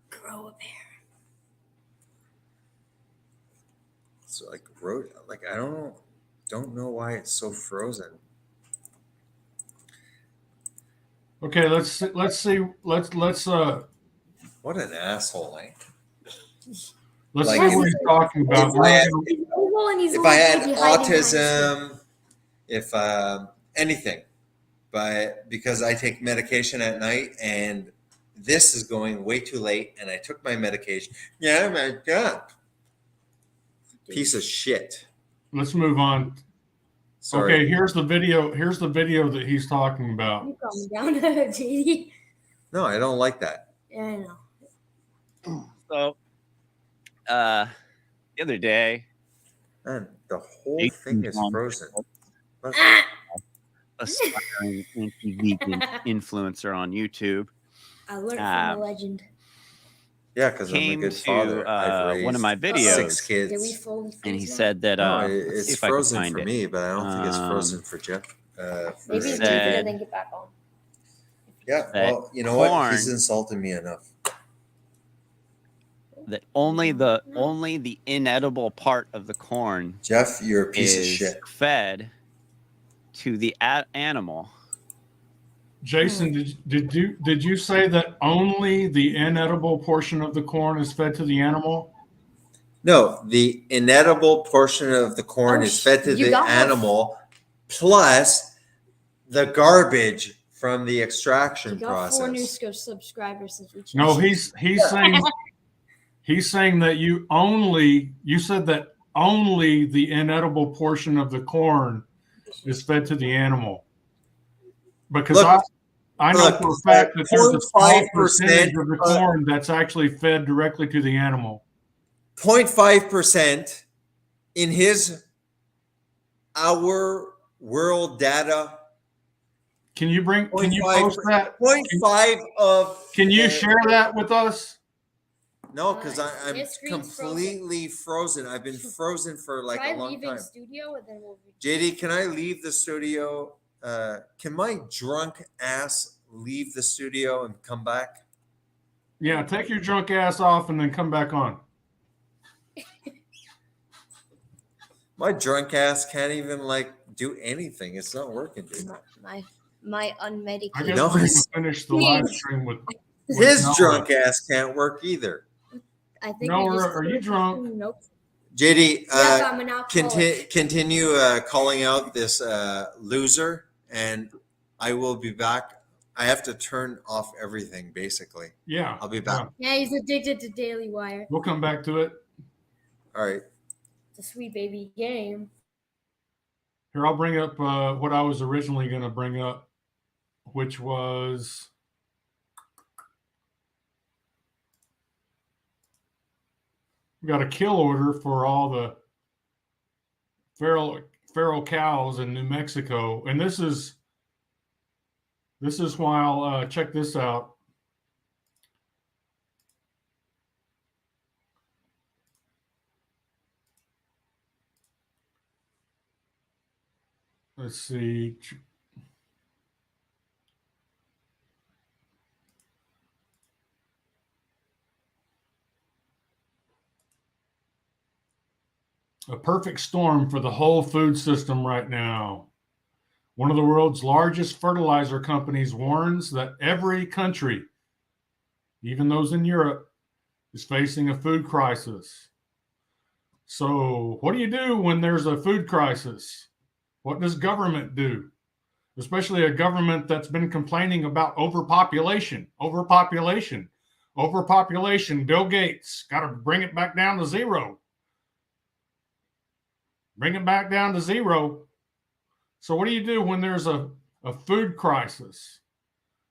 Grow a pair. So like, I don't know why it's so frozen. Okay, let's see. Let's What an asshole, eh? Let's Like, see what he's talking about. If I had autism, if anything, but because I take medication at night and this is going way too late and I took my medication. Yeah, my God. Piece of shit. Let's move on. Sorry. Okay, here's the video. Here's the video that he's talking about. You calm down, JD. No, I don't like that. Yeah, I know. So, the other day, Man, the whole thing is frozen. aspiring anti-vegan influencer on YouTube I learned from the legend. Yeah, because I'm a came good to father. I've one of my raised videos, 6 kids. Did we fully and he freeze said that No, it's if I could frozen find for it. me, but I don't think it's frozen for Jeff. Maybe He it's said- deeper than get back on. Yeah, that well, you know what? corn- He's insulted me enough. that only the inedible part of the corn Jeff, you're a piece of is shit. fed to the animal. Jason, did you say that only the inedible portion of the corn is fed to the animal? No, the inedible portion of the corn Oh, is fed to you the got one. animal, plus the garbage from the You extraction got 4 new process. subscribers since we changed. No, he's saying that you said that only the inedible portion of the corn is fed to the animal. Because Look, I know look, for a fact that there's a small 0.5% percentage of the corn that's actually fed directly to the animal. 0.5% in our world data. Can you post that? 0.5 of. Can you share that with us? No, because I'm His screen's completely frozen. I've been frozen for like Try a long leaving time. studio and then we'll. JD, can I leave the studio? Can my drunk ass leave the studio and come back? Yeah, take your drunk ass off and then come back on. My drunk ass can't even like do anything. It's not working, dude. My I unmedicated. guess No, we're going it's- to finish the live stream with His Noah. drunk ass can't work either. I think. No, we just are you drunk? Nope. JD, Yeah, I'm an alcoholic. continue calling out this loser, and I will be back. I have to turn off everything, basically. Yeah. I'll be back. Yeah, he's addicted to Daily Wire. We'll come back to it. All right. It's a sweet baby game. Here, I'll bring up what I was originally going to bring up, which was we got a kill order for all the feral cows in New Mexico, and this is while check this out. Let's see. a perfect storm for the whole food system right now. One of the world's largest fertilizer companies warns that every country, even those in Europe, is facing a food crisis. So, what do you do when there's a food crisis? What does government do? Especially a government that's been complaining about overpopulation. Bill Gates got to bring it back down to zero. Bring it back down to zero. So what do you do when there's a food crisis?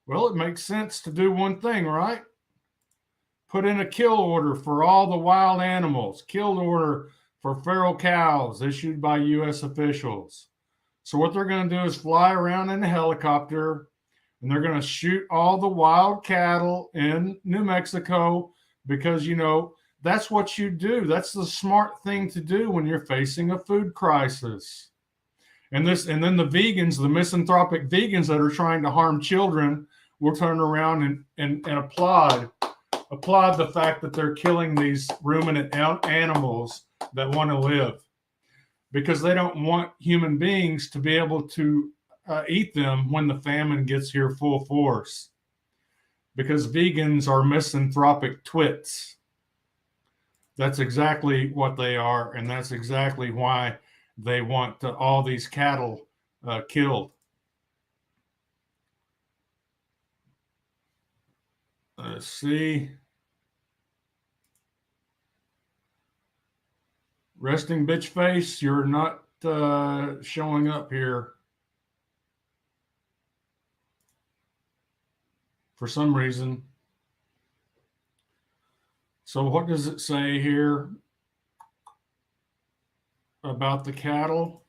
Well, it makes sense to do one thing, right? Put in a kill order for all the wild animals, kill order for feral cows issued by U.S. officials. So what they're going to do is fly around in a helicopter, and they're going to shoot all the wild cattle in New Mexico because, you know, that's what you do. That's the smart thing to do when you're facing a food crisis. And then the vegans, the misanthropic vegans that are trying to harm children, will turn around and applaud the fact that they're killing these ruminant animals that want to live, because they don't want human beings to be able to eat them when the famine gets here full force, because vegans are misanthropic twits. That's exactly what they are, and that's exactly why they want all these cattle killed. Let's see. Resting bitch face, you're not showing up here for some reason. So what does it say here about the cattle?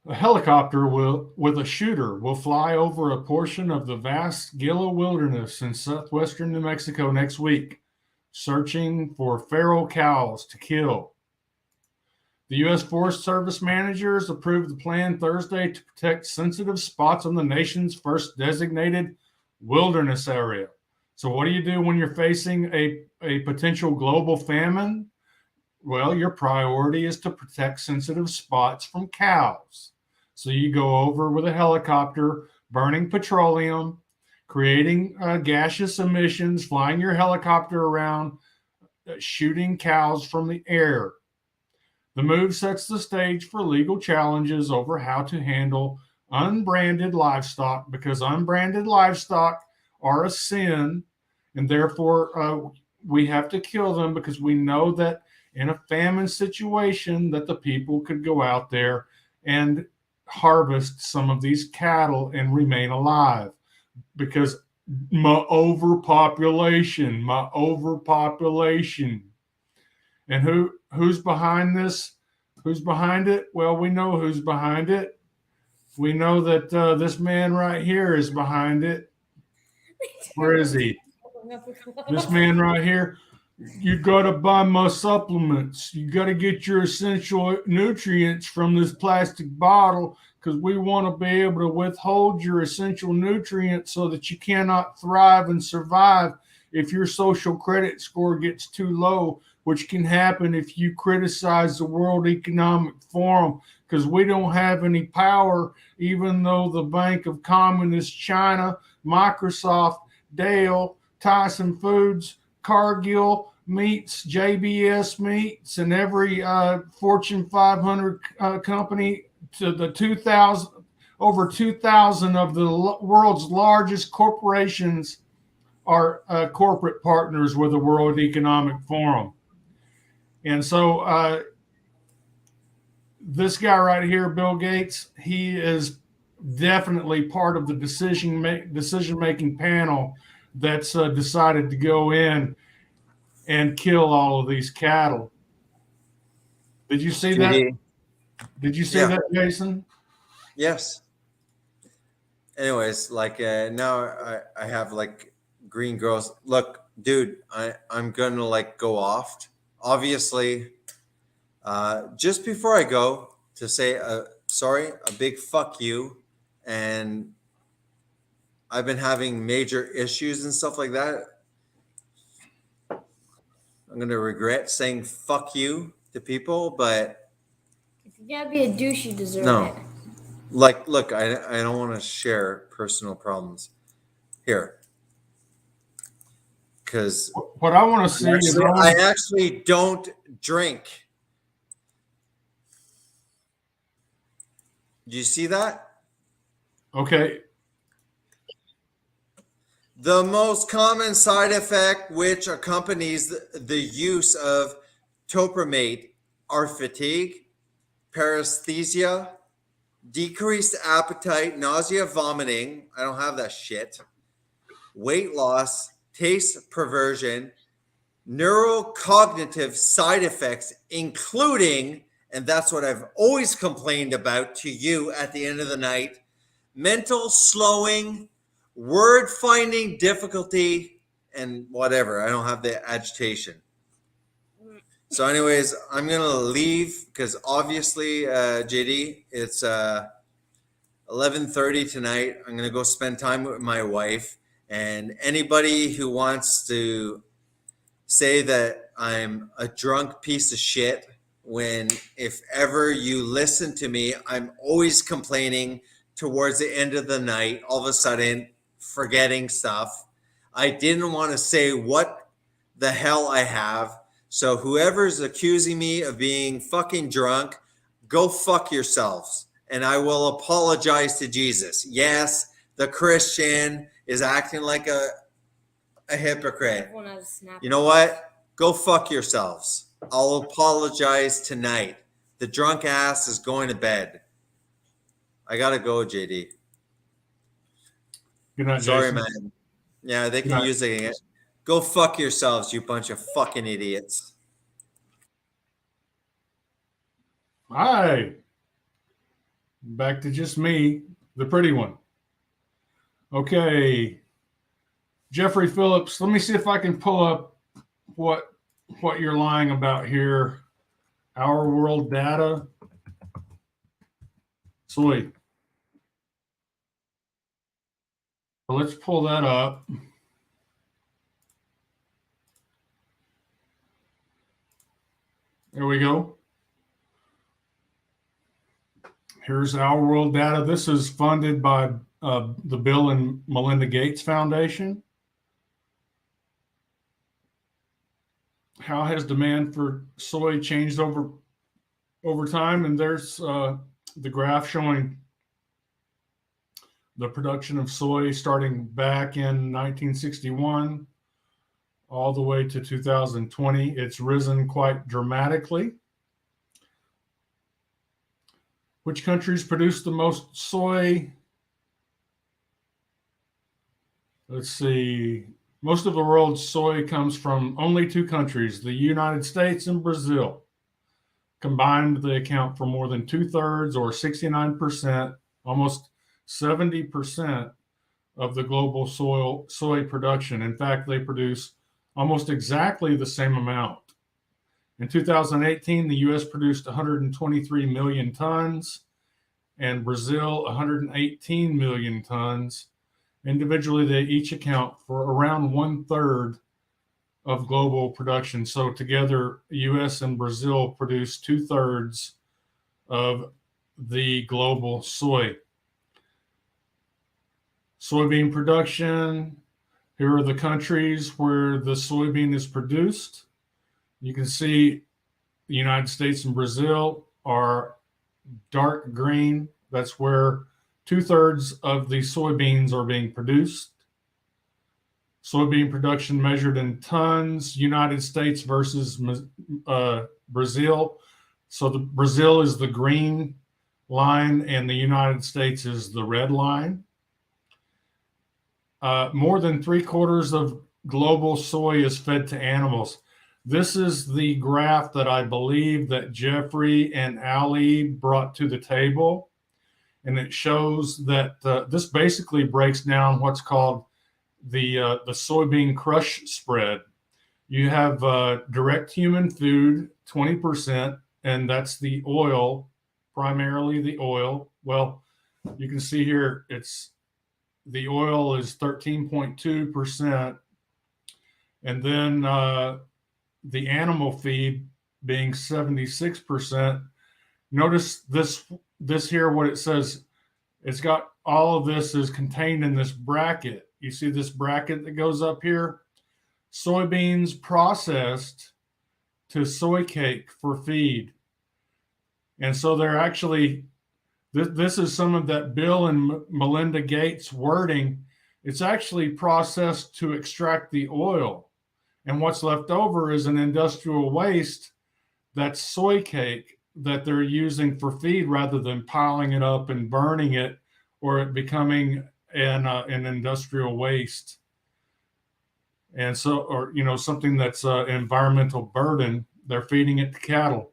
A helicopter with a shooter will fly over a portion of the vast Gila wilderness in southwestern New Mexico next week, searching for feral cows to kill. The U.S. Forest Service managers approved the plan Thursday to protect sensitive spots on the nation's first designated wilderness area. So what do you do when you're facing a potential global famine? Well, your priority is to protect sensitive spots from cows. So you go over with a helicopter, burning petroleum, creating gaseous emissions, flying your helicopter around, shooting cows from the air. The move sets the stage for legal challenges over how to handle unbranded livestock, because unbranded livestock are a sin, and therefore we have to kill them, because we know that in a famine situation that the people could go out there and harvest some of these cattle and remain alive, because my overpopulation. And who's behind this? Who's behind it? Well, we know who's behind it. We know that this man right here is behind it. Where is he? This man right here. You got to buy my supplements. You got to get your essential nutrients from this plastic bottle, because we want to be able to withhold your essential nutrients so that you cannot thrive and survive if your social credit score gets too low, which can happen if you criticize the World Economic Forum, because we don't have any power, even though the Bank of Communist China, Microsoft, Dale, Tyson Foods, Cargill Meats, JBS Meats, and every Fortune 500 company, to the 2,000, over 2,000 of the world's largest corporations are corporate partners with the World Economic Forum. And so this guy right here, Bill Gates, he is definitely part of the decision-making panel that's decided to go in and kill all of these cattle. Did you see that? Did you see that, Jason? Yes. Anyways, like now I have like green girls. Look, dude, I'm gonna like go off. Obviously, just before I go, to say sorry, a big fuck you, and I've been having major issues and stuff like that. I'm going to regret saying fuck you to people, but If you're gonna be a douche, you deserve no. it. Like, look, I don't want to share personal problems here. Because What I want to see is I actually don't drink. Do you see that? okay. The most common side effect which accompanies the use of topramate are fatigue, paresthesia, decreased appetite, nausea, vomiting. I don't have that shit. Weight loss, taste perversion, neurocognitive side effects, including, and that's what I've always complained about to you at the end of the night, mental slowing, word finding difficulty, and whatever. I don't have the agitation. So anyways, I'm going to leave because obviously, JD, it's 11:30 tonight. I'm going to go spend time with my wife. And anybody who wants to say that I'm a drunk piece of shit, when if ever you listen to me, I'm always complaining towards the end of the night, all of a sudden forgetting stuff. I didn't want to say what the hell I have. So whoever's accusing me of being fucking drunk, go fuck yourselves. And I will apologize to Jesus. Yes, the Christian is acting like a hypocrite. Everyone has a snap. You know what? Go fuck yourselves. I'll apologize tonight. The drunk ass is going to bed. I gotta go, JD. Good night, Sorry, Jason. man. Yeah, they can Good night. use it. Go fuck yourselves, you bunch of fucking idiots. Hi. Back to just me, the pretty one. Okay. Jeffrey Phillips, let me see if I can pull up what you're lying about here. Our world data. Sweet. So let's pull that up. There we go. Here's Our World Data. This is funded by the Bill and Melinda Gates Foundation. How has demand for soy changed over time? And there's the graph showing the production of soy starting back in 1961 all the way to 2020. It's risen quite dramatically. Which countries produce the most soy? Let's see. Most of the world's soy comes from only two countries, the United States and Brazil. Combined, they account for more than 2/3 or 69%, almost 70% of the global soy production. In fact, they produce almost exactly the same amount. In 2018, the U.S. produced 123 million tons and Brazil 118 million tons. Individually, they each account for around 1/3 of global production. So together, U.S. and Brazil produce 2/3 of the global soy. Soybean production. Here are the countries where the soybean is produced. You can see the United States and Brazil are dark green. That's where 2/3 of the soybeans are being produced. Soybean production measured in tons, United States versus Brazil. So Brazil is the green line and the United States is the red line. More than 3/4 of global soy is fed to animals. This is the graph that I believe that Jeffrey and Ali brought to the table. And it shows that this basically breaks down what's called the soybean crush spread. You have direct human food, 20%, and that's the oil, primarily the oil. Well, you can see here, the oil is 13.2%. And then the animal feed being 76%. Notice this here, what it says. It's got all of this is contained in this bracket. You see this bracket that goes up here? Soybeans processed to soy cake for feed. And so they're actually, this is some of that Bill and Melinda Gates wording. It's actually processed to extract the oil. And what's left over is an industrial waste that's soy cake that they're using for feed rather than piling it up and burning it or it becoming an industrial waste. And so, or, you know, something that's an environmental burden, they're feeding it to cattle.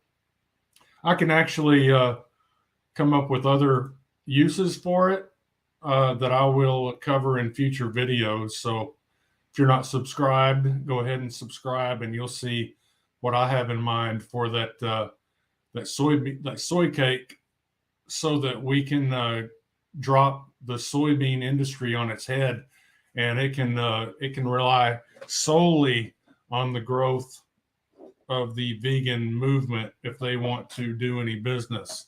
I can actually come up with other uses for it that I will cover in future videos. So if you're not subscribed, go ahead and subscribe and you'll see what I have in mind for that soy cake, so that we can drop the soybean industry on its head, and it can rely solely on the growth of the vegan movement if they want to do any business.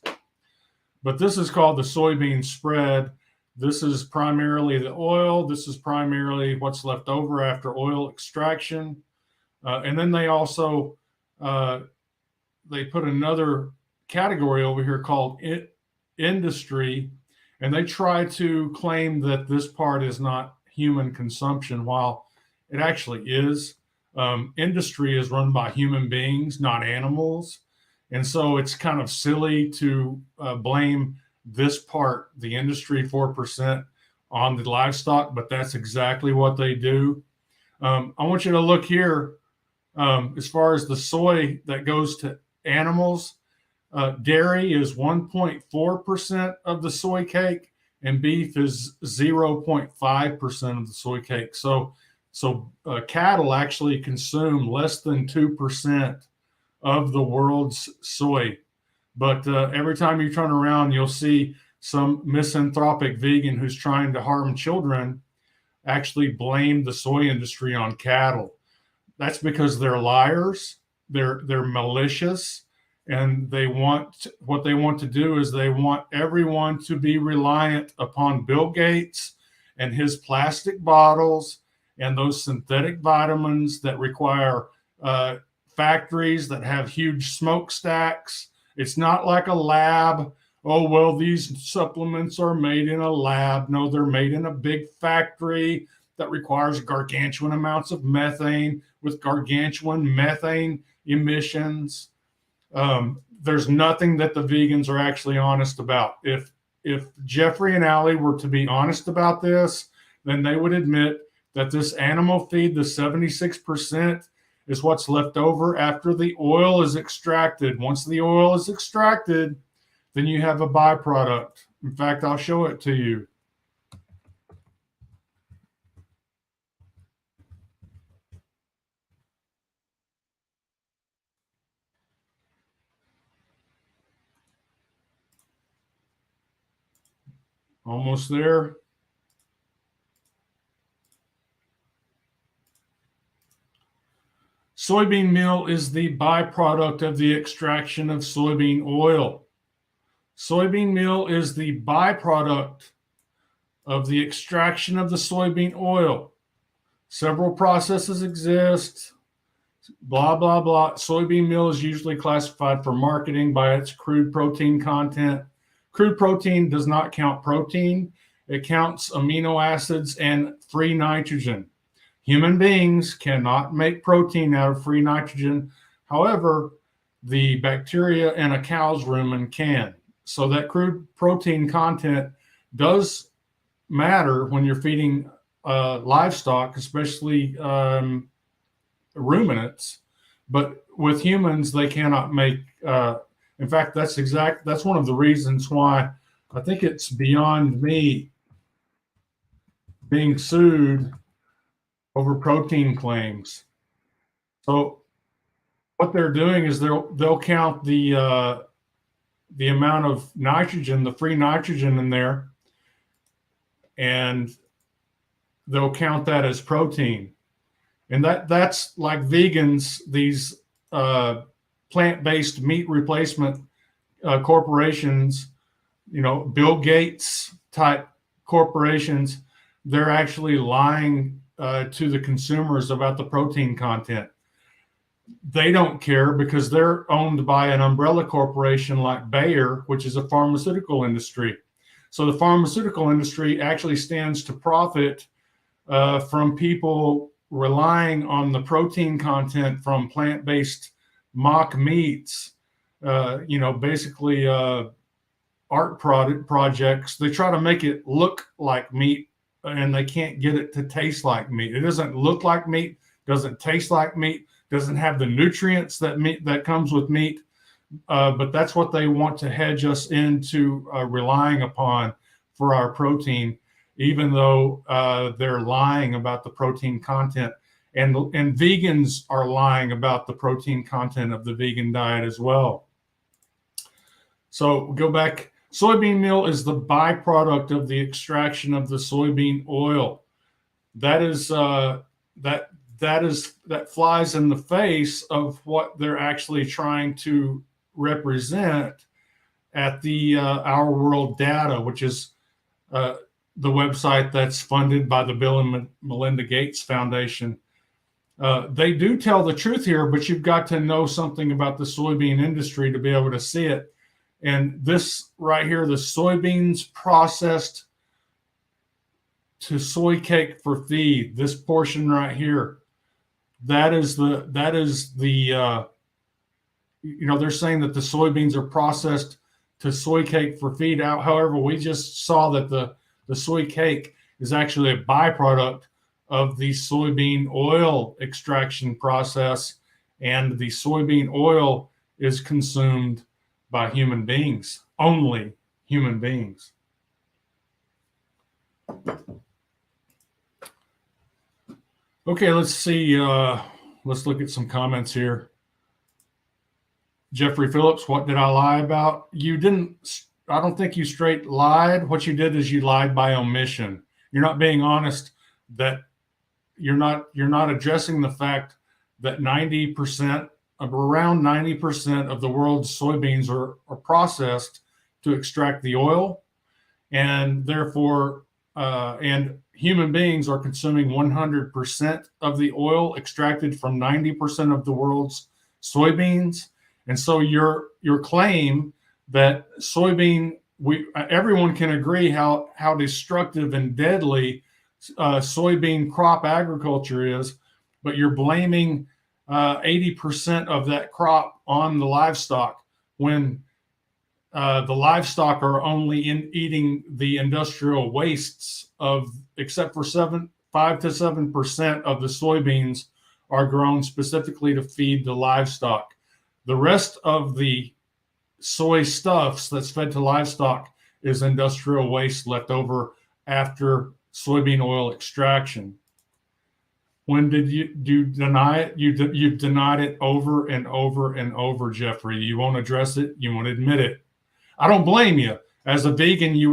But this is called the soybean spread. This is primarily the oil. This is primarily what's left over after oil extraction. And then they also they put another category over here called industry, and they try to claim that this part is not human consumption, while it actually is. Industry is run by human beings, not animals. And so it's kind of silly to blame this part, the industry 4%, on the livestock, but that's exactly what they do. I want you to look here as far as the soy that goes to animals. Dairy is 1.4% of the soy cake, and beef is 0.5% of the soy cake. So cattle actually consume less than 2% of the world's soy. But every time you turn around, you'll see some misanthropic vegan who's trying to harm children actually blame the soy industry on cattle. That's because they're liars, they're malicious, and what they want to do is they want everyone to be reliant upon Bill Gates and his plastic bottles and those synthetic vitamins that require factories that have huge smokestacks. It's not like a lab. Oh, well, these supplements are made in a lab. No, they're made in a big factory that requires gargantuan amounts of methane with gargantuan methane emissions. There's nothing that the vegans are actually honest about. If Jeffrey and Allie were to be honest about this, then they would admit that this animal feed, the 76%, is what's left over after the oil is extracted. Once the oil is extracted, then you have a byproduct. In fact, I'll show it to you. Almost there. Soybean meal is the byproduct of the extraction of soybean oil. Soybean meal is the byproduct of the extraction of the soybean oil. Several processes exist, blah, blah, blah. Soybean meal is usually classified for marketing by its crude protein content. Crude protein does not count protein. It counts amino acids and free nitrogen. Human beings cannot make protein out of free nitrogen. However, the bacteria in a cow's rumen can. So that crude protein content does matter when you're feeding livestock, especially ruminants. But with humans, they cannot make. In fact, that's one of the reasons why I think it's beyond me being sued over protein claims. So what they're doing is they'll count the amount of nitrogen, the free nitrogen in there, and they'll count that as protein. And that's like vegans, these plant-based meat replacement corporations, Bill Gates type corporations, they're actually lying to the consumers about the protein content. They don't care because they're owned by an umbrella corporation like Bayer, which is a pharmaceutical industry. So the pharmaceutical industry actually stands to profit from people relying on the protein content from plant-based mock meats, basically art projects. They try to make it look like meat, and they can't get it to taste like meat. It doesn't look like meat, doesn't taste like meat, doesn't have the nutrients that comes with meat. But that's what they want to hedge us into relying upon for our protein, even though they're lying about the protein content. And vegans are lying about the protein content of the vegan diet as well. So go back. Soybean meal is the byproduct of the extraction of the soybean oil. That flies in the face of what they're actually trying to represent at the Our World Data, which is the website that's funded by the Bill and Melinda Gates Foundation. They do tell the truth here, but you've got to know something about the soybean industry to be able to see it. And this right here, the soybeans processed to soy cake for feed, this portion right here, they're saying that the soybeans are processed to soy cake for feed out. However, we just saw that the soy cake is actually a byproduct of the soybean oil extraction process, and the soybean oil is consumed by human beings, only human beings. Okay, let's see. Let's look at some comments here. Jeffrey Phillips, what did I lie about? You didn't. I don't think you straight lied. What you did is you lied by omission. You're not being honest. That you're not addressing the fact that around 90% of the world's soybeans are processed to extract the oil, and therefore, and human beings are consuming 100% of the oil extracted from 90% of the world's soybeans. And so your claim that everyone can agree how destructive and deadly soybean crop agriculture is, but you're blaming 80% of that crop on the livestock when the livestock are only eating the industrial wastes except for 5 to 7% of the soybeans are grown specifically to feed the livestock. The rest of the soy stuffs that's fed to livestock is industrial waste left over after soybean oil extraction. When did you deny it? You've denied it over and over and over, Jeffrey. You won't address it. You won't admit it. I don't blame you. As a vegan, you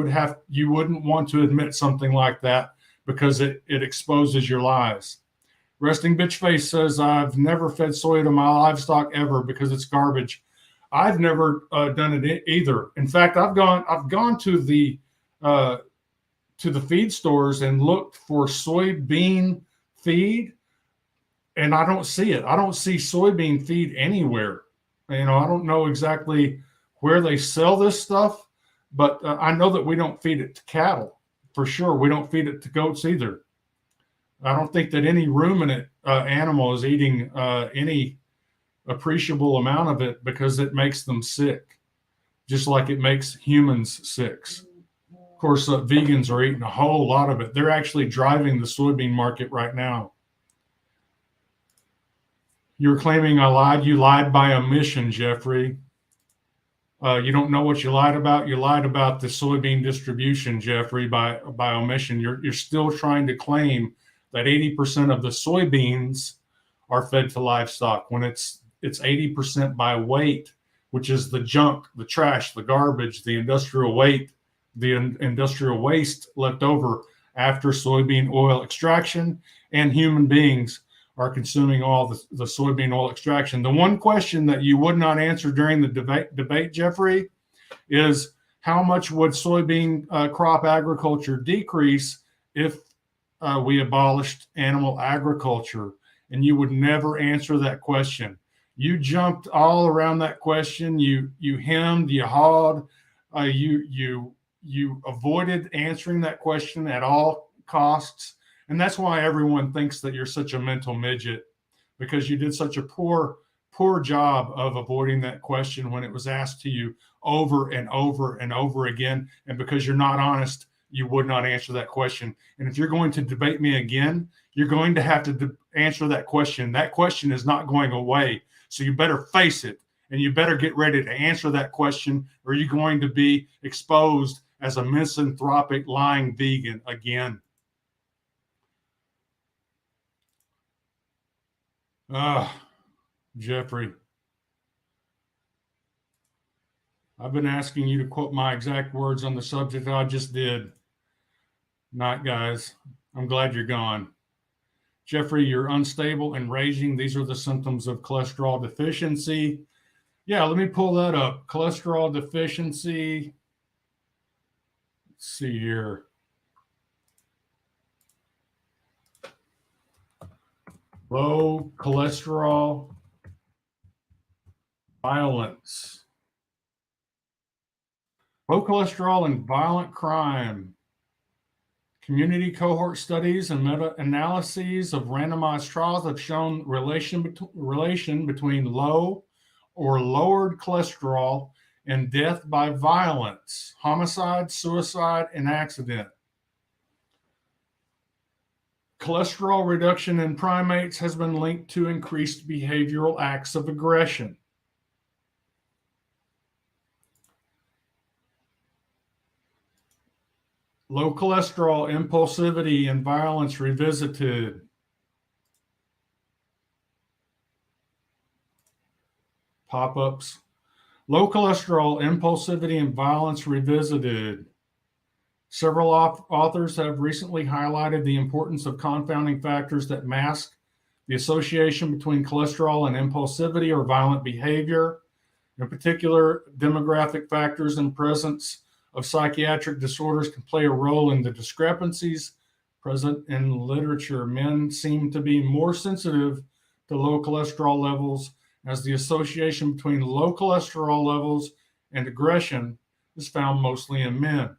wouldn't want to admit something like that because it exposes your lies. Resting Bitch Face says, I've never fed soy to my livestock ever because it's garbage. I've never done it either. In fact, I've gone to the feed stores and looked for soybean feed, and I don't see it. I don't see soybean feed anywhere. I don't know exactly where they sell this stuff, but I know that we don't feed it to cattle for sure. We don't feed it to goats either. I don't think that any ruminant animal is eating any appreciable amount of it because it makes them sick, just like it makes humans sick. Of course, vegans are eating a whole lot of it. They're actually driving the soybean market right now. You're claiming I lied. You lied by omission, Jeffrey. You don't know what you lied about. You lied about the soybean distribution, Jeffrey, by omission. You're still trying to claim that 80% of the soybeans are fed to livestock when it's 80% by weight, which is the junk, the trash, the garbage, the industrial waste left over after soybean oil extraction, and human beings are consuming all the soybean oil extraction. The one question that you would not answer during the debate, Jeffrey, is how much would soybean crop agriculture decrease if we abolished animal agriculture? And you would never answer that question. You jumped all around that question. You hemmed, you hawed, you avoided answering that question at all costs. And that's why everyone thinks that you're such a mental midget, because you did such a poor job of avoiding that question when it was asked to you over and over and over again. And because you're not honest, you would not answer that question. And if you're going to debate me again, you're going to have to answer that question. That question is not going away. So you better face it, and you better get ready to answer that question, or you're going to be exposed as a misanthropic, lying vegan again. Jeffrey, I've been asking you to quote my exact words on the subject. I just did. Not, guys. I'm glad you're gone. Jeffrey, you're unstable and raging. These are the symptoms of cholesterol deficiency. Yeah, let me pull that up. Cholesterol deficiency. Let's see here. Low cholesterol, violence. Low cholesterol and violent crime. Community cohort studies and meta-analyses of randomized trials have shown relation between low or lowered cholesterol and death by violence, homicide, suicide, and accident. Cholesterol reduction in primates has been linked to increased behavioral acts of aggression. Low cholesterol, impulsivity, and violence revisited. Pop-ups. Low cholesterol, impulsivity, and violence revisited. Several authors have recently highlighted the importance of confounding factors that mask the association between cholesterol and impulsivity or violent behavior. In particular, demographic factors and presence of psychiatric disorders can play a role in the discrepancies present in literature. Men seem to be more sensitive to low cholesterol levels, as the association between low cholesterol levels and aggression is found mostly in men.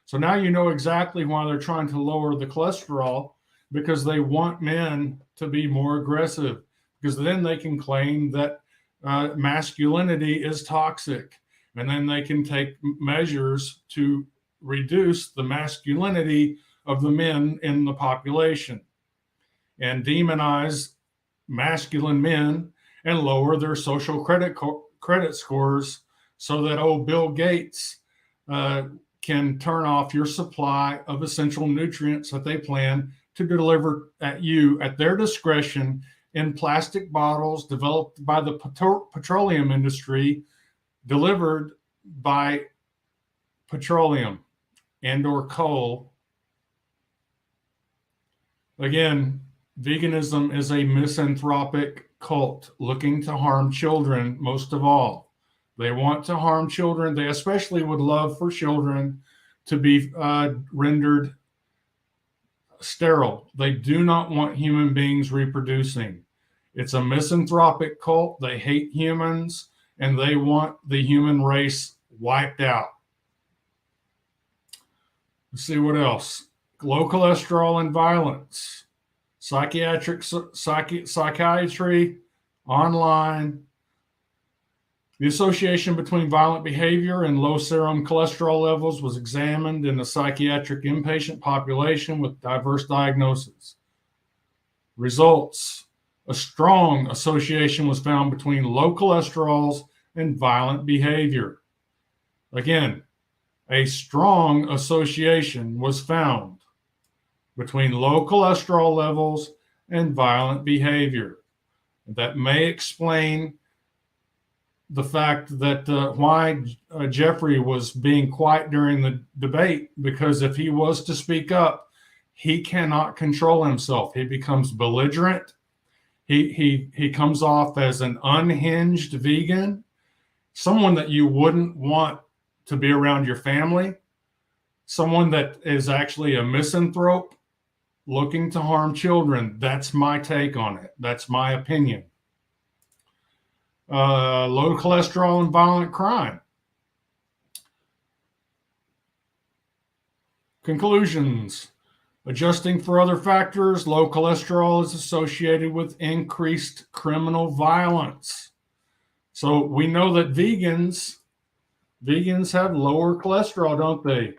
So now you know exactly why they're trying to lower the cholesterol, because they want men to be more aggressive, because then they can claim that masculinity is toxic. And then they can take measures to reduce the masculinity of the men in the population and demonize masculine men and lower their social credit scores so that Bill Gates can turn off your supply of essential nutrients that they plan to deliver at you at their discretion in plastic bottles developed by the petroleum industry, delivered by petroleum and or coal. Again, veganism is a misanthropic cult looking to harm children most of all. They want to harm children. They especially would love for children to be rendered sterile. They do not want human beings reproducing. It's a misanthropic cult. They hate humans, and they want the human race wiped out. Let's see what else. Low cholesterol and violence. Psychiatry, online. The association between violent behavior and low serum cholesterol levels was examined in a psychiatric inpatient population with diverse diagnoses. Results. A strong association was found between low cholesterols and violent behavior. Again, a strong association was found between low cholesterol levels and violent behavior. That may explain the fact that why Jeffrey was being quiet during the debate, because if he was to speak up, he cannot control himself. He becomes belligerent. He comes off as an unhinged vegan, someone that you wouldn't want to be around your family, someone that is actually a misanthrope looking to harm children. That's my take on it. That's my opinion. Low cholesterol and violent crime. Conclusions. Adjusting for other factors, low cholesterol is associated with increased criminal violence. So we know that vegans have lower cholesterol, don't they?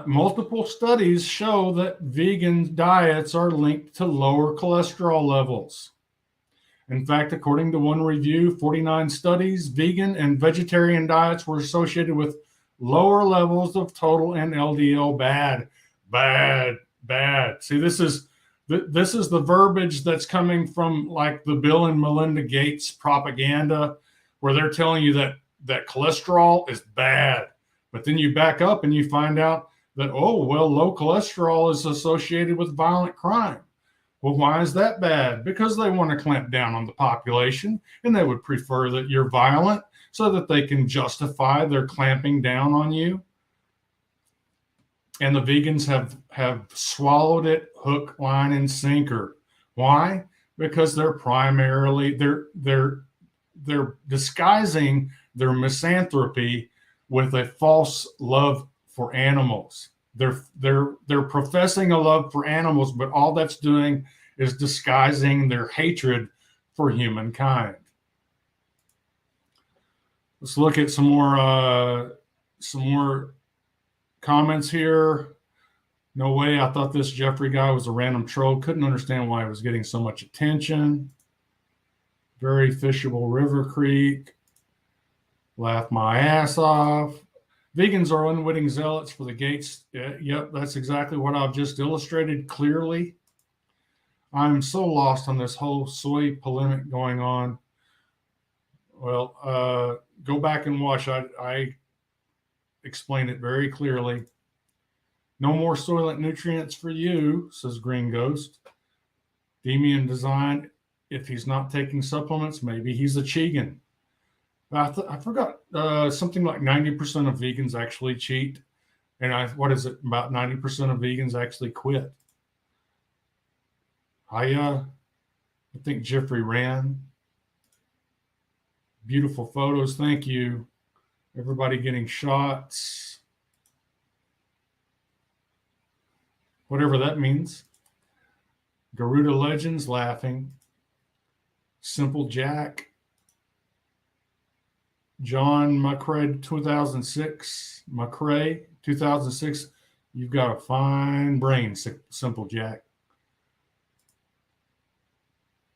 Multiple studies show that vegan diets are linked to lower cholesterol levels. In fact, according to one review, 49 studies, vegan and vegetarian diets were associated with lower levels of total and LDL bad. See, this is the verbiage that's coming from like the Bill and Melinda Gates propaganda, where they're telling you that cholesterol is bad. But then you back up and you find out that, oh, well, low cholesterol is associated with violent crime. Well, why is that bad? Because they want to clamp down on the population, and they would prefer that you're violent so that they can justify their clamping down on you. And the vegans have swallowed it hook, line, and sinker. Why? Because they're primarily they're disguising their misanthropy with a false love for animals. They're professing a love for animals, but all that's doing is disguising their hatred for humankind. Let's look at some more comments here. No way. I thought this Jeffrey guy was a random troll. Couldn't understand why he was getting so much attention. Very fishable River Creek. Laugh my ass off. Vegans are unwitting zealots for the Gates. Yep, that's exactly what I've just illustrated clearly. I'm so lost on this whole soy polemic going on. Well, go back and watch. I explained it very clearly. No more soylent nutrients for you, says Green Ghost. Demian Design, if he's not taking supplements, maybe he's a Chegan. I forgot something like 90% of vegans actually cheat. And what is it? About 90% of vegans actually quit. I think Jeffrey ran. Beautiful photos. Thank you. Everybody getting shots. Whatever that means. Garuda Legends laughing. Simple Jack. John McCrae 2006. McCrae 2006. You've got a fine brain, Simple Jack.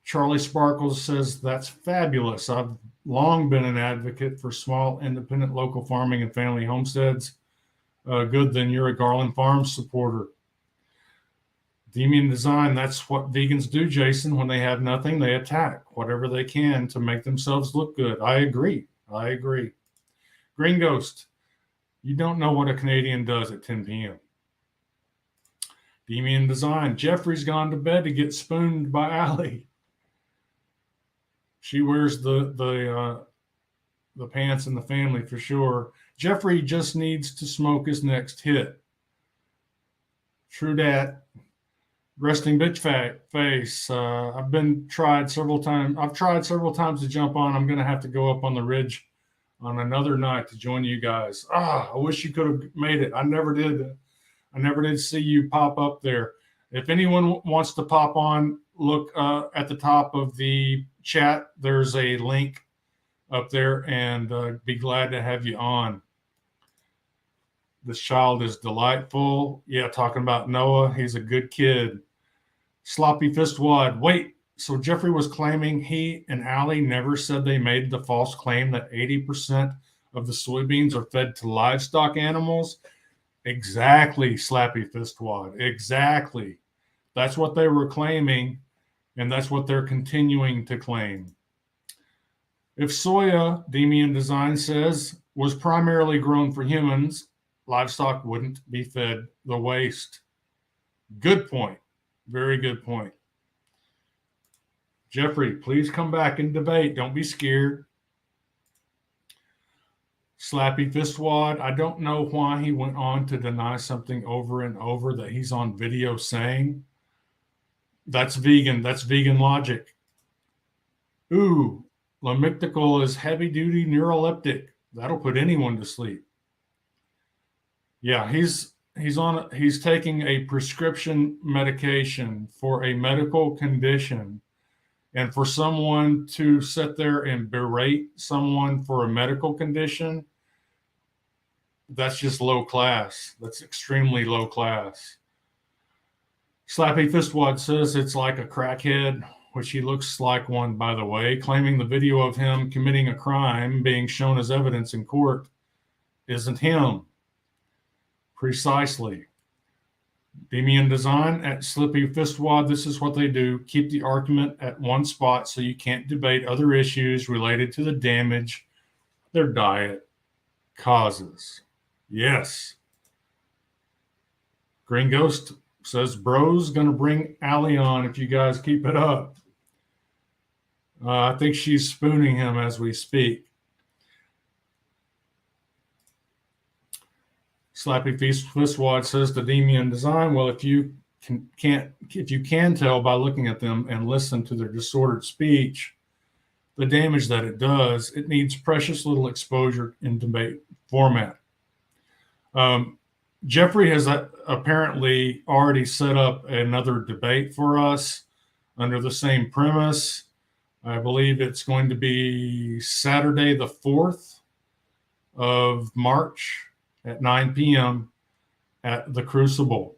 Charlie Sparkles says, that's fabulous. I've long been an advocate for small, independent, local farming and family homesteads. Good, then you're a Garland Farms supporter. Demian Design, that's what vegans do, Jason. When they have nothing, they attack whatever they can to make themselves look good. I agree. Green Ghost, you don't know what a Canadian does at 10 p.m. Demian Design, Jeffrey's gone to bed to get spooned by Allie. She wears the pants in the family for sure. Jeffrey just needs to smoke his next hit. True dat. Resting bitch face. I've tried several times to jump on. I'm going to have to go up on the ridge on another night to join you guys. I wish you could have made it. I never did see you pop up there. If anyone wants to pop on, look at the top of the chat. There's a link up there, and be glad to have you on. This child is delightful. Yeah, talking about Noah. He's a good kid. Sloppy Fist Wad. Wait, so Jeffrey was claiming he and Allie never said they made the false claim that 80% of the soybeans are fed to livestock animals? Exactly, Slappy Fist Wad. Exactly. That's what they were claiming, and that's what they're continuing to claim. If soya, Demian Design says, was primarily grown for humans, livestock wouldn't be fed the waste. Good point. Very good point. Jeffrey, please come back and debate. Don't be scared. Slappy Fistwad, I don't know why he went on to deny something over and over that he's on video saying. That's vegan. That's vegan logic. Ooh, Lamictal is heavy-duty neuroleptic. That'll put anyone to sleep. Yeah, he's taking a prescription medication for a medical condition. And for someone to sit there and berate someone for a medical condition, that's just low class. That's extremely low class. Slappy Fistwad says it's like a crackhead, which he looks like one, by the way, claiming the video of him committing a crime being shown as evidence in court isn't him. Precisely. Demian Design at Slippy Fistwad, this is what they do. Keep the argument at one spot so you can't debate other issues related to the damage their diet causes. Yes. Green Ghost says, bro's going to bring Allie on if you guys keep it up. I think she's spooning him as we speak. Slappy Fistwad says to Demian Design, well, if you can tell by looking at them and listen to their disordered speech, the damage that it does, it needs precious little exposure in debate format. Jeffrey has apparently already set up another debate for us under the same premise. I believe it's going to be Saturday, the 4th of March at 9 p.m. at the Crucible.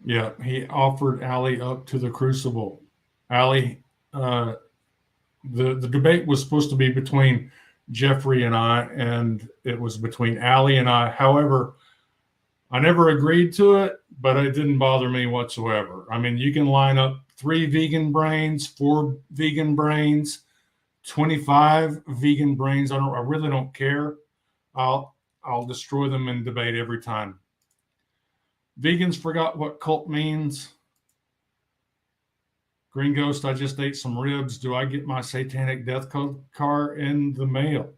Yeah, he offered Allie up to the Crucible. Allie, the debate was supposed to be between Jeffrey and I, and it was between Allie and I. However, I never agreed to it, but it didn't bother me whatsoever. I mean, you can line up 3 vegan brains, 4 vegan brains, 25 vegan brains. I really don't care. I'll destroy them in debate every time. Vegans forgot what cult means. Green Ghost, I just ate some ribs. Do I get my satanic death car in the mail?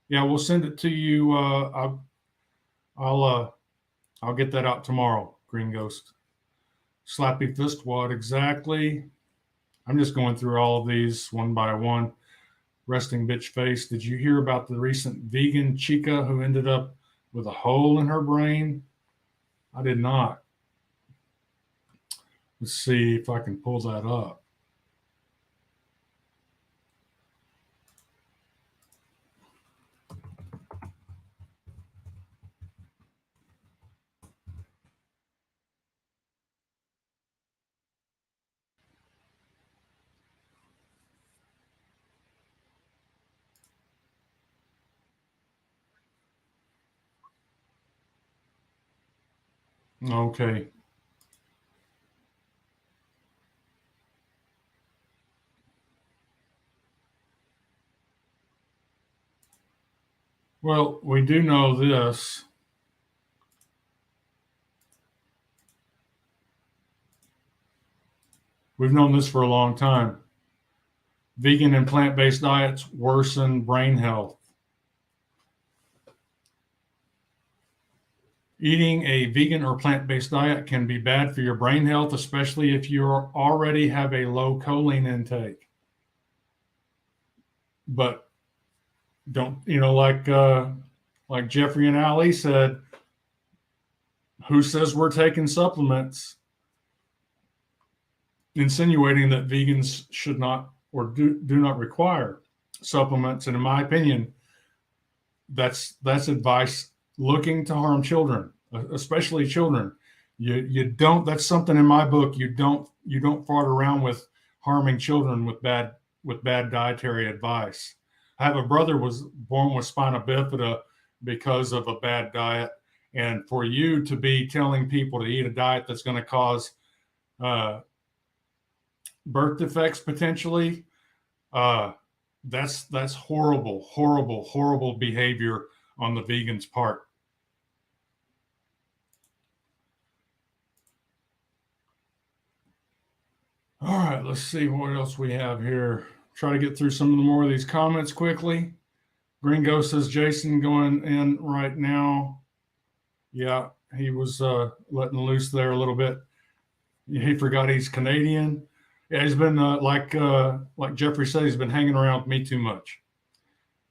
Yeah, we'll send it to you. I'll get that out tomorrow, Green Ghost. Slappy Fistwad, exactly. I'm just going through all of these one by one. Resting bitch face. Did you hear about the recent vegan chica who ended up with a hole in her brain? I did not. Let's see if I can pull that up. Okay. Well, we do know this. We've known this for a long time. Vegan and plant-based diets worsen brain health. Eating a vegan or plant-based diet can be bad for your brain health, especially if you already have a low choline intake. But don't, like Jeffrey and Ali said, who says we're taking supplements, insinuating that vegans should not or do not require supplements? And in my opinion, that's advice looking to harm children, especially children. You don't. That's something in my book. You don't fart around with harming children with bad dietary advice. I have a brother was born with spina bifida because of a bad diet, and for you to be telling people to eat a diet that's going to cause birth defects potentially, That's horrible, horrible, horrible behavior on the vegan's part. All right, let's see what else we have here. Try to get through some of the more of these comments quickly. Gringo says, Jason going in right now. Yeah, he was letting loose there a little bit. He forgot he's Canadian. Yeah, he's been like Jeffrey said, he's been hanging around with me too much.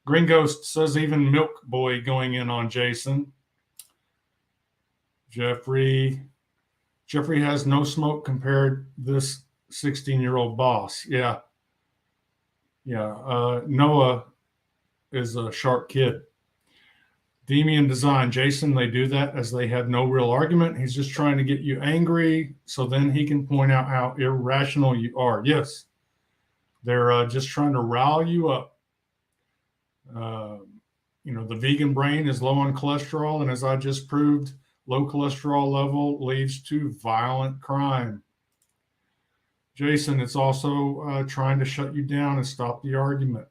Green Ghost says even Milk Boy going in on Jason. Jeffrey has no smoke compared this 16-year-old boss. Yeah. Noah is a sharp kid. Demian Design, Jason, they do that as they have no real argument. He's just trying to get you angry so then he can point out how irrational you are. Yes, they're just trying to rile you up. The vegan brain is low on cholesterol, and as I just proved, low cholesterol level leads to violent crime. Jason, it's also trying to shut you down and stop the argument.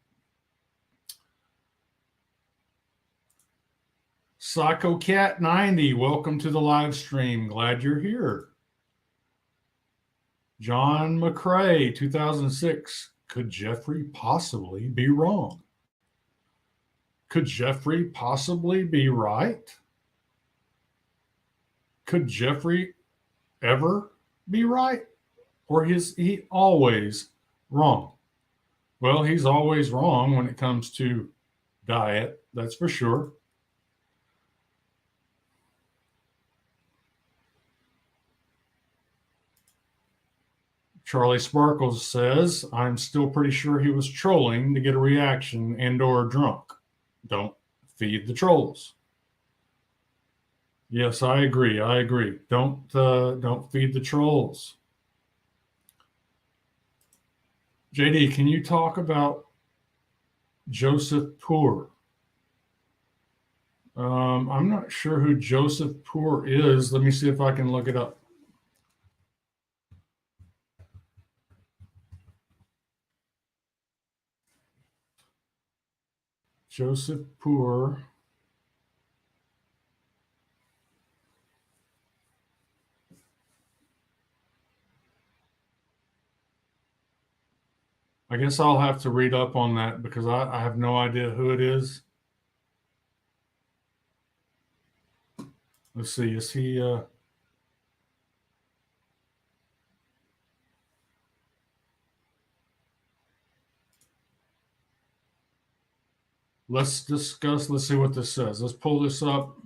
PsychoCat90, welcome to the live stream. Glad you're here. John McCrae, 2006. Could Jeffrey possibly be wrong? Could Jeffrey possibly be right? Could Jeffrey ever be right? Or is he always wrong? Well, he's always wrong when it comes to diet, that's for sure. Charlie Sparkles says, I'm still pretty sure he was trolling to get a reaction and or drunk. Don't feed the trolls. Yes, I agree. Don't feed the trolls. JD, can you talk about Joseph Poor? I'm not sure who Joseph Poor is. Let me see if I can look it up. Joseph Poor. I guess I'll have to read up on that because I have no idea who it is. Let's see. Is he... Let's discuss. Let's see what this says. Let's pull this up.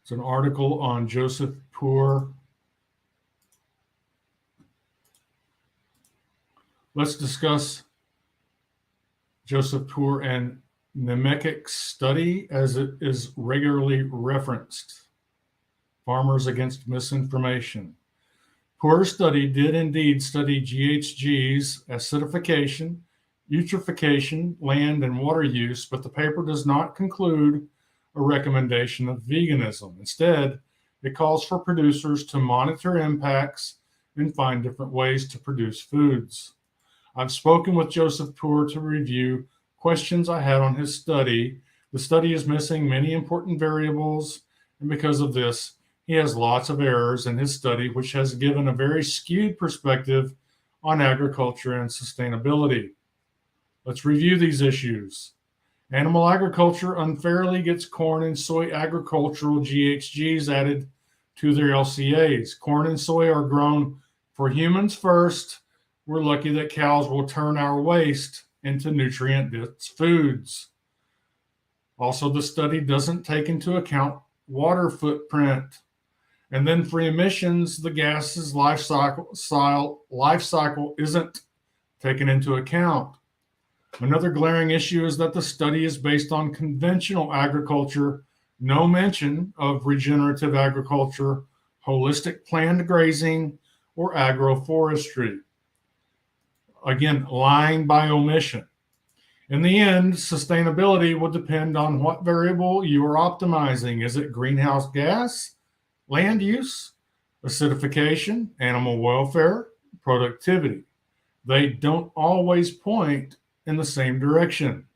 It's an article on Joseph Poor. Let's discuss Joseph Poor and Nemekek's study as it is regularly referenced. Farmers Against Misinformation. Poor's study did indeed study GHGs, acidification, eutrophication, land and water use, but the paper does not conclude a recommendation of veganism. Instead, it calls for producers to monitor impacts and find different ways to produce foods. I've spoken with Joseph Poor to review questions I had on his study. The study is missing many important variables, and because of this, he has lots of errors in his study, which has given a very skewed perspective on agriculture and sustainability. Let's review these issues. Animal agriculture unfairly gets corn and soy agricultural GHGs added to their LCAs. Corn and soy are grown for humans first. We're lucky that cows will turn our waste into nutrient-dense foods. Also, the study doesn't take into account water footprint. And then for emissions, the gas's life cycle isn't taken into account. Another glaring issue is that the study is based on conventional agriculture, no mention of regenerative agriculture, holistic planned grazing, or agroforestry. Again, lying by omission. In the end, sustainability will depend on what variable you are optimizing. Is it greenhouse gas, land use, acidification, animal welfare, productivity? they don't always point in the same direction.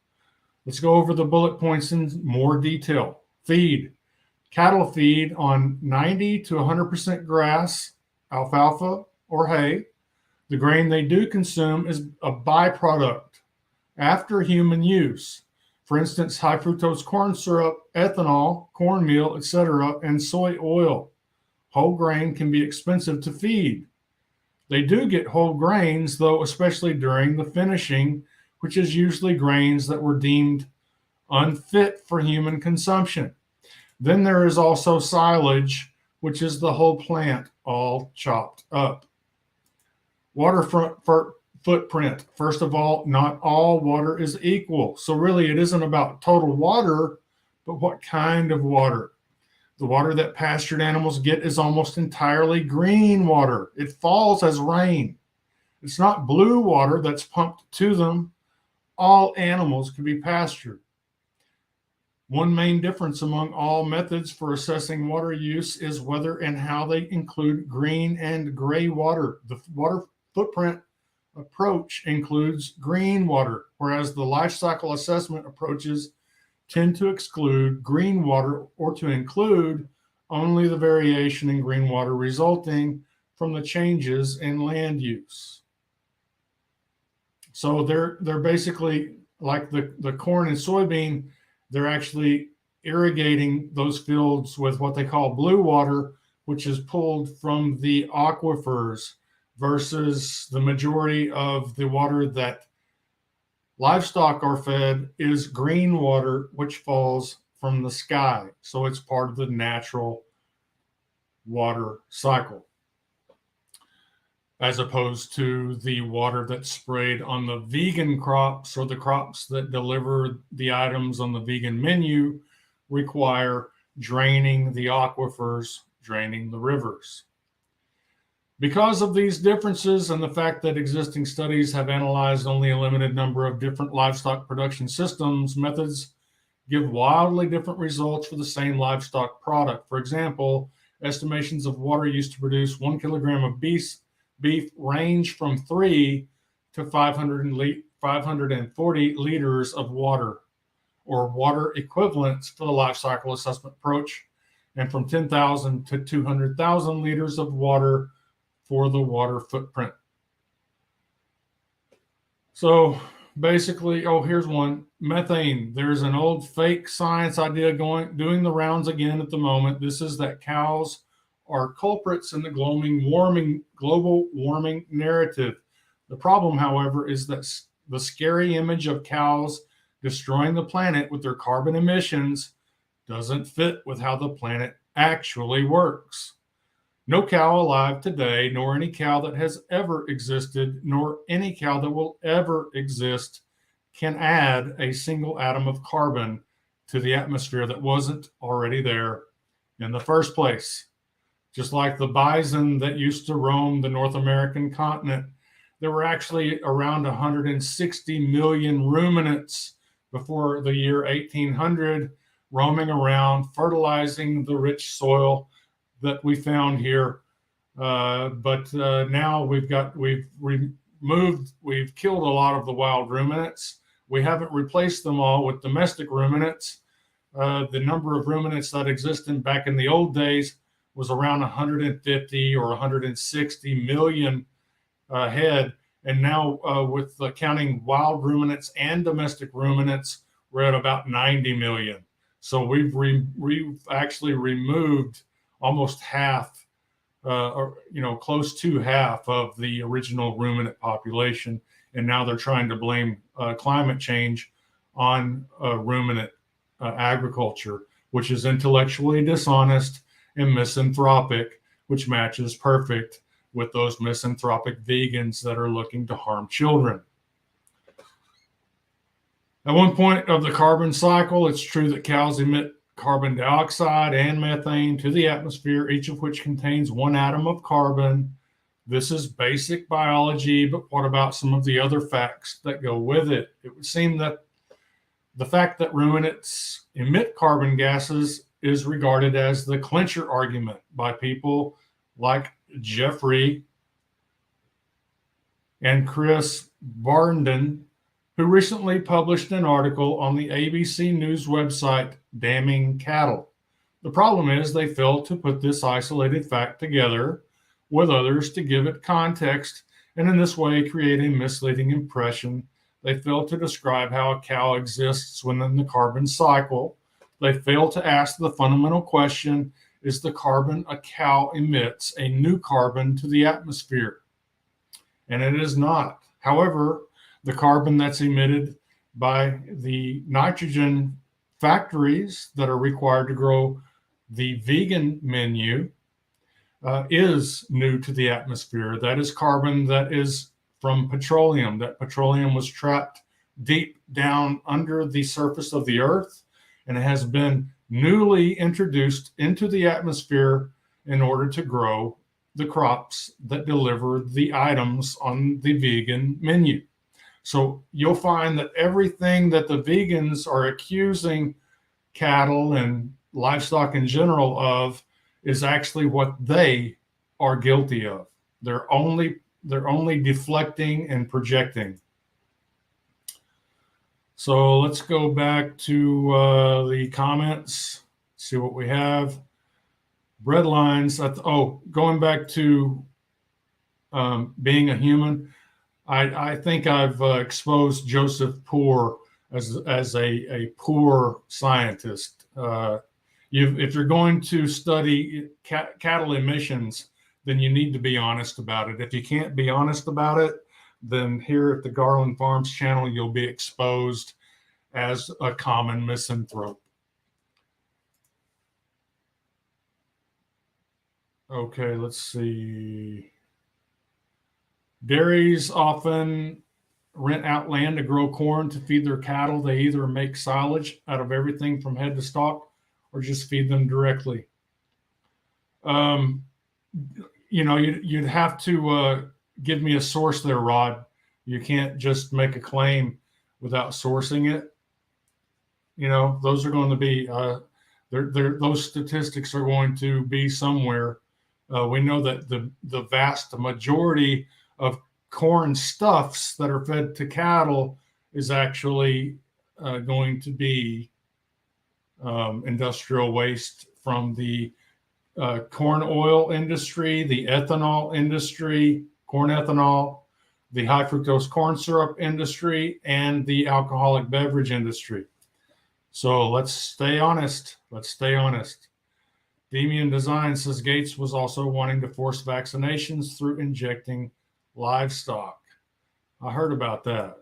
Let's go over the bullet points in more detail. Feed. Cattle feed on 90 to 100% grass, alfalfa, or hay. The grain they do consume is a byproduct after human use. For instance, high fructose corn syrup, ethanol, cornmeal, etc., and soy oil. Whole grain can be expensive to feed. They do get whole grains, though, especially during the finishing, which is usually grains that were deemed unfit for human consumption. Then there is also silage, which is the whole plant all chopped up. Waterfront footprint. First of all, not all water is equal. So really it isn't about total water, but what kind of water. The water that pastured animals get is almost entirely green water. It falls as rain. It's not blue water that's pumped to them. All animals can be pastured. One main difference among all methods for assessing water use is whether and how they include green and gray water. The water footprint approach includes green water, whereas the life cycle assessment approaches tend to exclude green water or to include only the variation in green water resulting from the changes in land use. So they're basically like the corn and soybean, they're actually irrigating those fields with what they call blue water, which is pulled from the aquifers, versus the majority of the water that livestock are fed is green water, which falls from the sky. So it's part of the natural water cycle, as opposed to the water that's sprayed on the vegan crops, or the crops that deliver the items on the vegan menu require draining the aquifers, draining the rivers. Because of these differences and the fact that existing studies have analyzed only a limited number of different livestock production systems, methods give wildly different results for the same livestock product. For example, estimations of water used to produce 1 kilogram of beef range from 3 to 540 liters of water, or water equivalents for the life cycle assessment approach, and from 10,000 to 200,000 liters of water for the water footprint. So basically, here's one. Methane. There's an old fake science idea doing the rounds again at the moment. This is that cows are culprits in the global warming narrative. The problem, however, is that the scary image of cows destroying the planet with their carbon emissions doesn't fit with how the planet actually works. No cow alive today, nor any cow that has ever existed, nor any cow that will ever exist, can add a single atom of carbon to the atmosphere that wasn't already there in the first place. Just like the bison that used to roam the North American continent, there were actually around 160 million ruminants before the year 1800 roaming around, fertilizing the rich soil that we found here. But now we've killed a lot of the wild ruminants. We haven't replaced them all with domestic ruminants. The number of ruminants that existed back in the old days was around 150 or 160 million head. And now with counting wild ruminants and domestic ruminants, we're at about 90 million. So we've actually removed almost half, or close to half of the original ruminant population. And now they're trying to blame climate change on ruminant agriculture, which is intellectually dishonest and misanthropic, which matches perfect with those misanthropic vegans that are looking to harm children. At one point of the carbon cycle, it's true that cows emit carbon dioxide and methane to the atmosphere, each of which contains 1 atom of carbon. This is basic biology, but what about some of the other facts that go with it? It would seem that the fact that ruminants emit carbon gases is regarded as the clincher argument by people like Jeffrey and Chris Barnden, who recently published an article on the ABC News website damning cattle. The problem is they failed to put this isolated fact together with others to give it context, and in this way create a misleading impression. They failed to describe how a cow exists within the carbon cycle. They failed to ask the fundamental question, is the carbon a cow emits a new carbon to the atmosphere? And it is not. However, the carbon that's emitted by the nitrogen factories that are required to grow the vegan menu is new to the atmosphere. That is carbon that is from petroleum. That petroleum was trapped deep down under the surface of the earth, and it has been newly introduced into the atmosphere in order to grow the crops that deliver the items on the vegan menu. So you'll find that everything that the vegans are accusing cattle and livestock in general of is actually what they are guilty of. They're only deflecting and projecting. So let's go back to the comments, see what we have. Breadlines. Going back to being a human. I think I've exposed Joseph Poor as a poor scientist. If you're going to study cattle emissions, then you need to be honest about it. If you can't be honest about it, then here at the Garland Farms channel, you'll be exposed as a common misanthrope. Okay, let's see. Dairies often rent out land to grow corn to feed their cattle. They either make silage out of everything from head to stalk or just feed them directly. You'd have to give me a source there, Rod. You can't just make a claim without sourcing it. Those are going to be, those statistics are going to be somewhere. We know that the vast majority of corn stuffs that are fed to cattle is actually going to be industrial waste from the corn oil industry, the ethanol industry, corn ethanol, the high fructose corn syrup industry, and the alcoholic beverage industry. So let's stay honest. Demian Design says Gates was also wanting to force vaccinations through injecting livestock. I heard about that.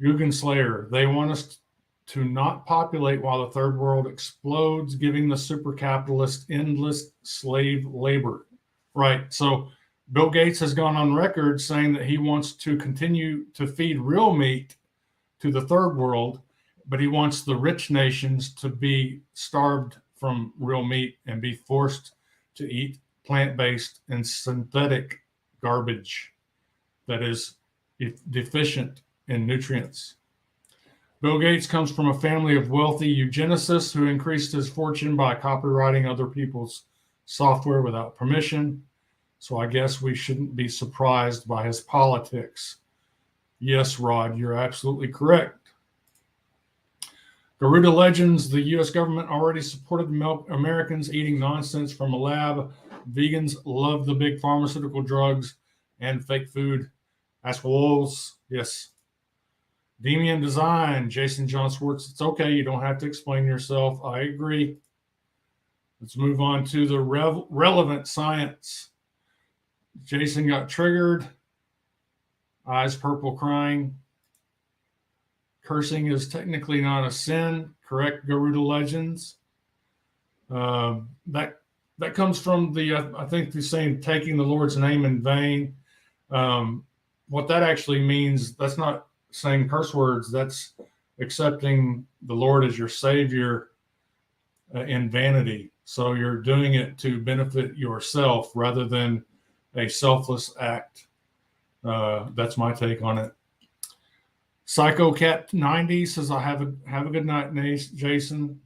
Guggen Slayer, they want us to not populate while the third world explodes, giving the super capitalist endless slave labor. Right. So Bill Gates has gone on record saying that he wants to continue to feed real meat to the third world, but he wants the rich nations to be starved from real meat and be forced to eat plant-based and synthetic garbage that is deficient in nutrients. Bill Gates comes from a family of wealthy eugenicists who increased his fortune by copywriting other people's software without permission. So I guess we shouldn't be surprised by his politics. Yes, Rod, you're absolutely correct. Garuda Legends, the U.S. government already supported Americans eating nonsense from a lab. Vegans love the big pharmaceutical drugs and fake food. Ask Wolves, yes. Demian Design, Jason John Swartz, it's okay. You don't have to explain yourself. I agree. Let's move on to the relevant science. Jason got triggered. Eyes purple crying. Cursing is technically not a sin. Correct, Garuda Legends. That comes from I think the saying, taking the Lord's name in vain. What that actually means, that's not saying curse words. That's accepting the Lord as your Savior in vanity. So you're doing it to benefit yourself rather than a selfless act. That's my take on it. Psycho Cat 90 says, I have a good night, Jason.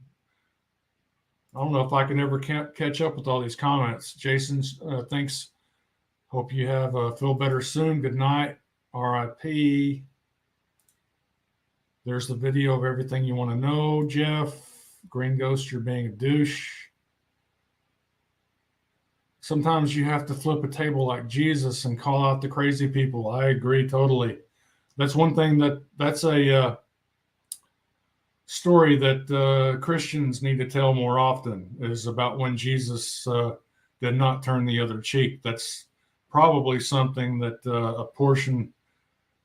I don't know if I can ever catch up with all these comments. Jason thinks Hope you have feel better soon. Good night. RIP. There's the video of everything you want to know, Jeff. Green Ghost, you're being a douche. Sometimes you have to flip a table like Jesus and call out the crazy people. I agree totally. That's one thing that's a story that Christians need to tell more often, is about when Jesus did not turn the other cheek. That's probably something that a portion,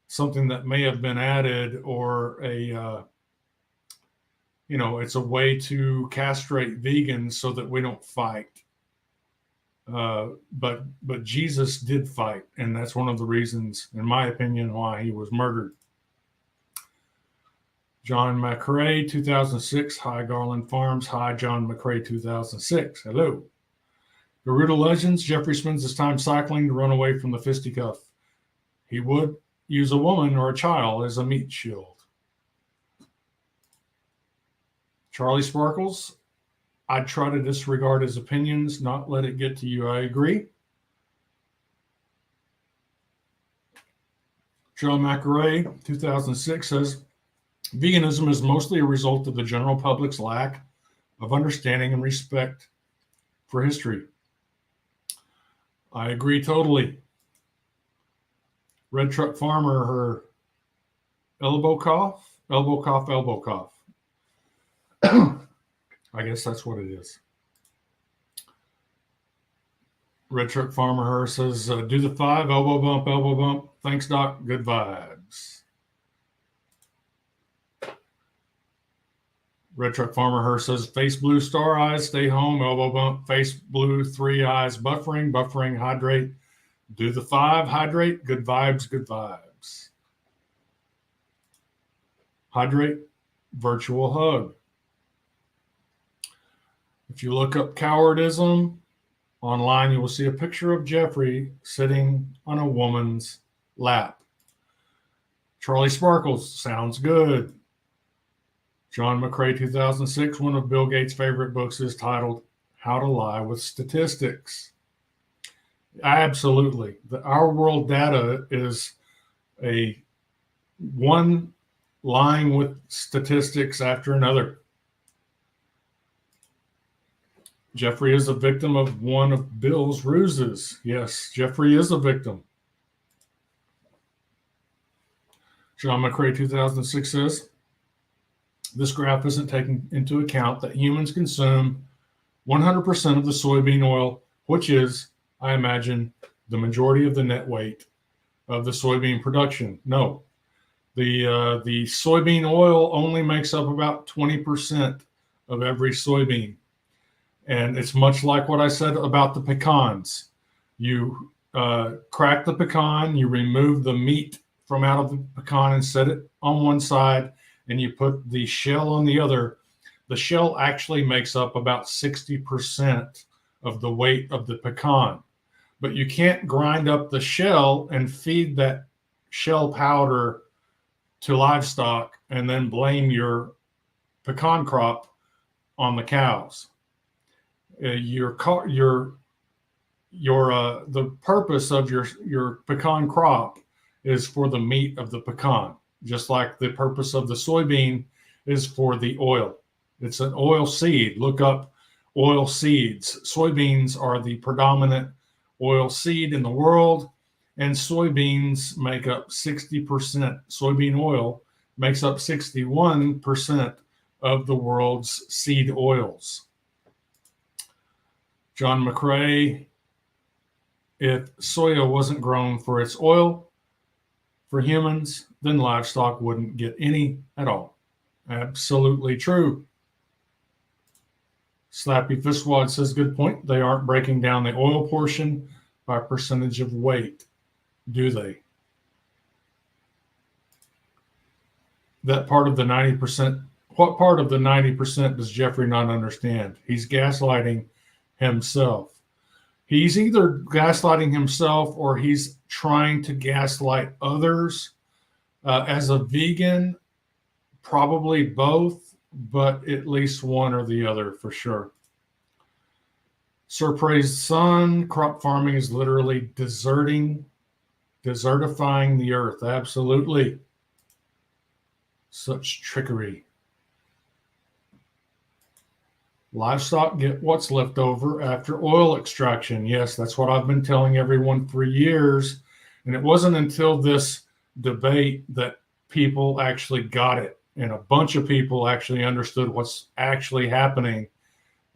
something that may have been added, or it's a way to castrate vegans so that we don't fight. But Jesus did fight, and that's one of the reasons, in my opinion, why he was murdered. John McRae, 2006. Hi, Garland Farms. Hi, John McRae, 2006. Hello. Garuda Legends. Jeffrey spends his time cycling to run away from the fisticuff. He would use a woman or a child as a meat shield. Charlie Sparkles. I'd try to disregard his opinions, not let it get to you. I agree. John McRae, 2006, says, veganism is mostly a result of the general public's lack of understanding and respect for history. I agree totally. Red Truck Farmer, her elbow cough. I guess that's what it is. Red Truck Farmer, her says, do the 5, elbow bump. Thanks, Doc. Good vibes. Red Truck Farmer, her says, face blue, star eyes, stay home, elbow bump, face blue, 3 eyes, buffering, hydrate. Do the 5, hydrate, good vibes. Hydrate, virtual hug. If you look up cowardism online, you will see a picture of Jeffrey sitting on a woman's lap. Charlie Sparkles, sounds good. John McRae, 2006, one of Bill Gates' favorite books is titled How to Lie with Statistics. Absolutely. Our world data is a one lying with statistics after another. Jeffrey is a victim of one of Bill's ruses. Yes, Jeffrey is a victim. John McRae, 2006 says, this graph isn't taking into account that humans consume 100% of the soybean oil, which is, I imagine, the majority of the net weight of the soybean production. No, the soybean oil only makes up about 20% of every soybean. And it's much like what I said about the pecans. You crack the pecan, you remove the meat from out of the pecan and set it on one side, and you put the shell on the other. The shell actually makes up about 60% of the weight of the pecan. But you can't grind up the shell and feed that shell powder to livestock and then blame your pecan crop on the cows. The purpose of your pecan crop is for the meat of the pecan, just like the purpose of the soybean is for the oil. It's an oil seed. Look up oil seeds. Soybeans are the predominant oil seed in the world, and soybeans make up 60%. Soybean oil makes up 61% of the world's seed oils. John McRae, if soya wasn't grown for its oil for humans, then livestock wouldn't get any at all. Absolutely true. Slappy Fistwad says, good point. They aren't breaking down the oil portion by percentage of weight, do they? That part of the 90%, what part of the 90% does Jeffrey not understand? He's gaslighting himself. He's either gaslighting himself or he's trying to gaslight others. As a vegan, probably both, but at least one or the other for sure. Sir Praise Sun, crop farming is literally desertifying the earth. Absolutely. Such trickery. Livestock get what's left over after oil extraction. Yes, that's what I've been telling everyone for years. And it wasn't until this debate that people actually got it. And a bunch of people actually understood what's actually happening.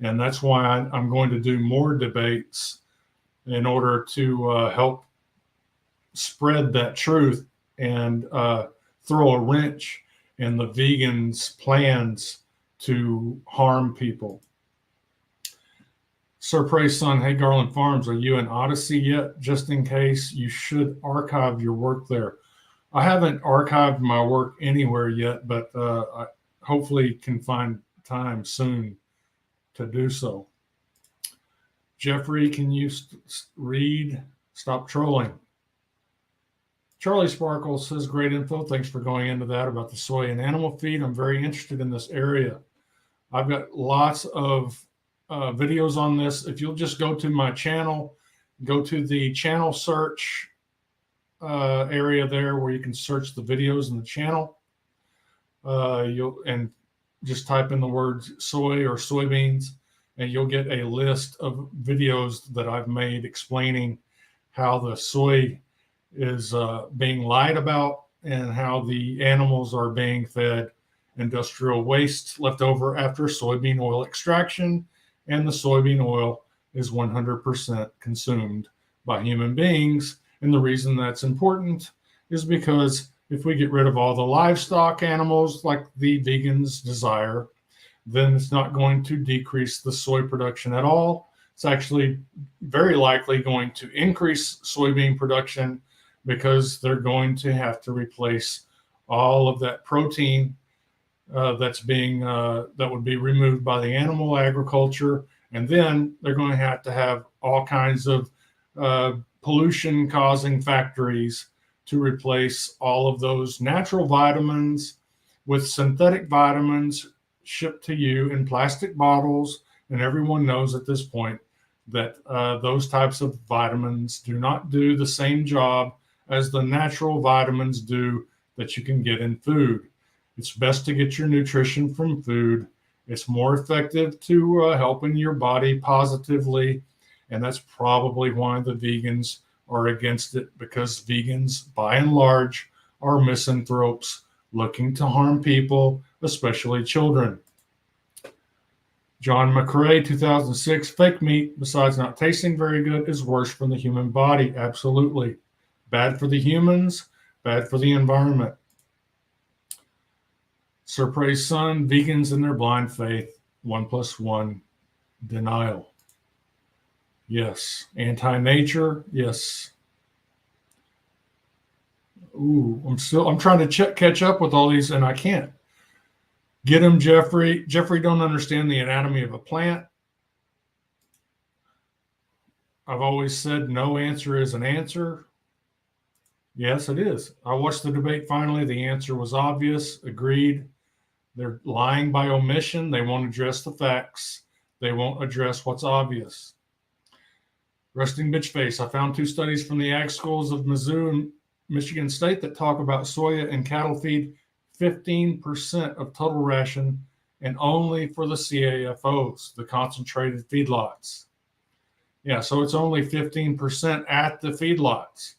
And that's why I'm going to do more debates in order to help spread that truth and throw a wrench in the vegans' plans to harm people. Sir Praise Son, hey Garland Farms, are you in Odyssey yet? Just in case, you should archive your work there. I haven't archived my work anywhere yet, but I hopefully can find time soon to do so. Jeffrey, can you read? Stop trolling. Charlie Sparkle says, great info. Thanks for going into that about the soy and animal feed. I'm very interested in this area. I've got lots of videos on this. If you'll just go to my channel, go to the channel search area there where you can search the videos in the channel. And just type in the words soy or soybeans, and you'll get a list of videos that I've made explaining how the soy is being lied about and how the animals are being fed industrial waste left over after soybean oil extraction, and the soybean oil is 100% consumed by human beings. And the reason that's important is because if we get rid of all the livestock animals like the vegans desire, then it's not going to decrease the soy production at all. It's actually very likely going to increase soybean production because they're going to have to replace all of that protein that would be removed by the animal agriculture. And then they're going to have all kinds of pollution causing factories to replace all of those natural vitamins with synthetic vitamins shipped to you in plastic bottles. And everyone knows at this point that those types of vitamins do not do the same job as the natural vitamins do that you can get in food. It's best to get your nutrition from food. It's more effective to helping your body positively. And that's probably why the vegans are against it, because vegans, by and large, are misanthropes looking to harm people, especially children. John McRae, 2006, fake meat, besides not tasting very good, is worse for the human body. Absolutely. Bad for the humans, bad for the environment. Sir Praise Son, vegans in their blind faith, 1+1, denial. Yes. Anti-nature, yes. Ooh, I'm trying to catch up with all these, and I can't. Get him, Jeffrey. Jeffrey don't understand the anatomy of a plant. I've always said no answer is an answer. Yes, it is. I watched the debate finally. The answer was obvious. Agreed. They're lying by omission. They won't address the facts. They won't address what's obvious. Resting bitch face. I found 2 studies from the ag schools of Mizzou and Michigan State that talk about soya and cattle feed 15% of total ration, and only for the CAFOs, the concentrated feedlots. Yeah, so it's only 15% at the feedlots.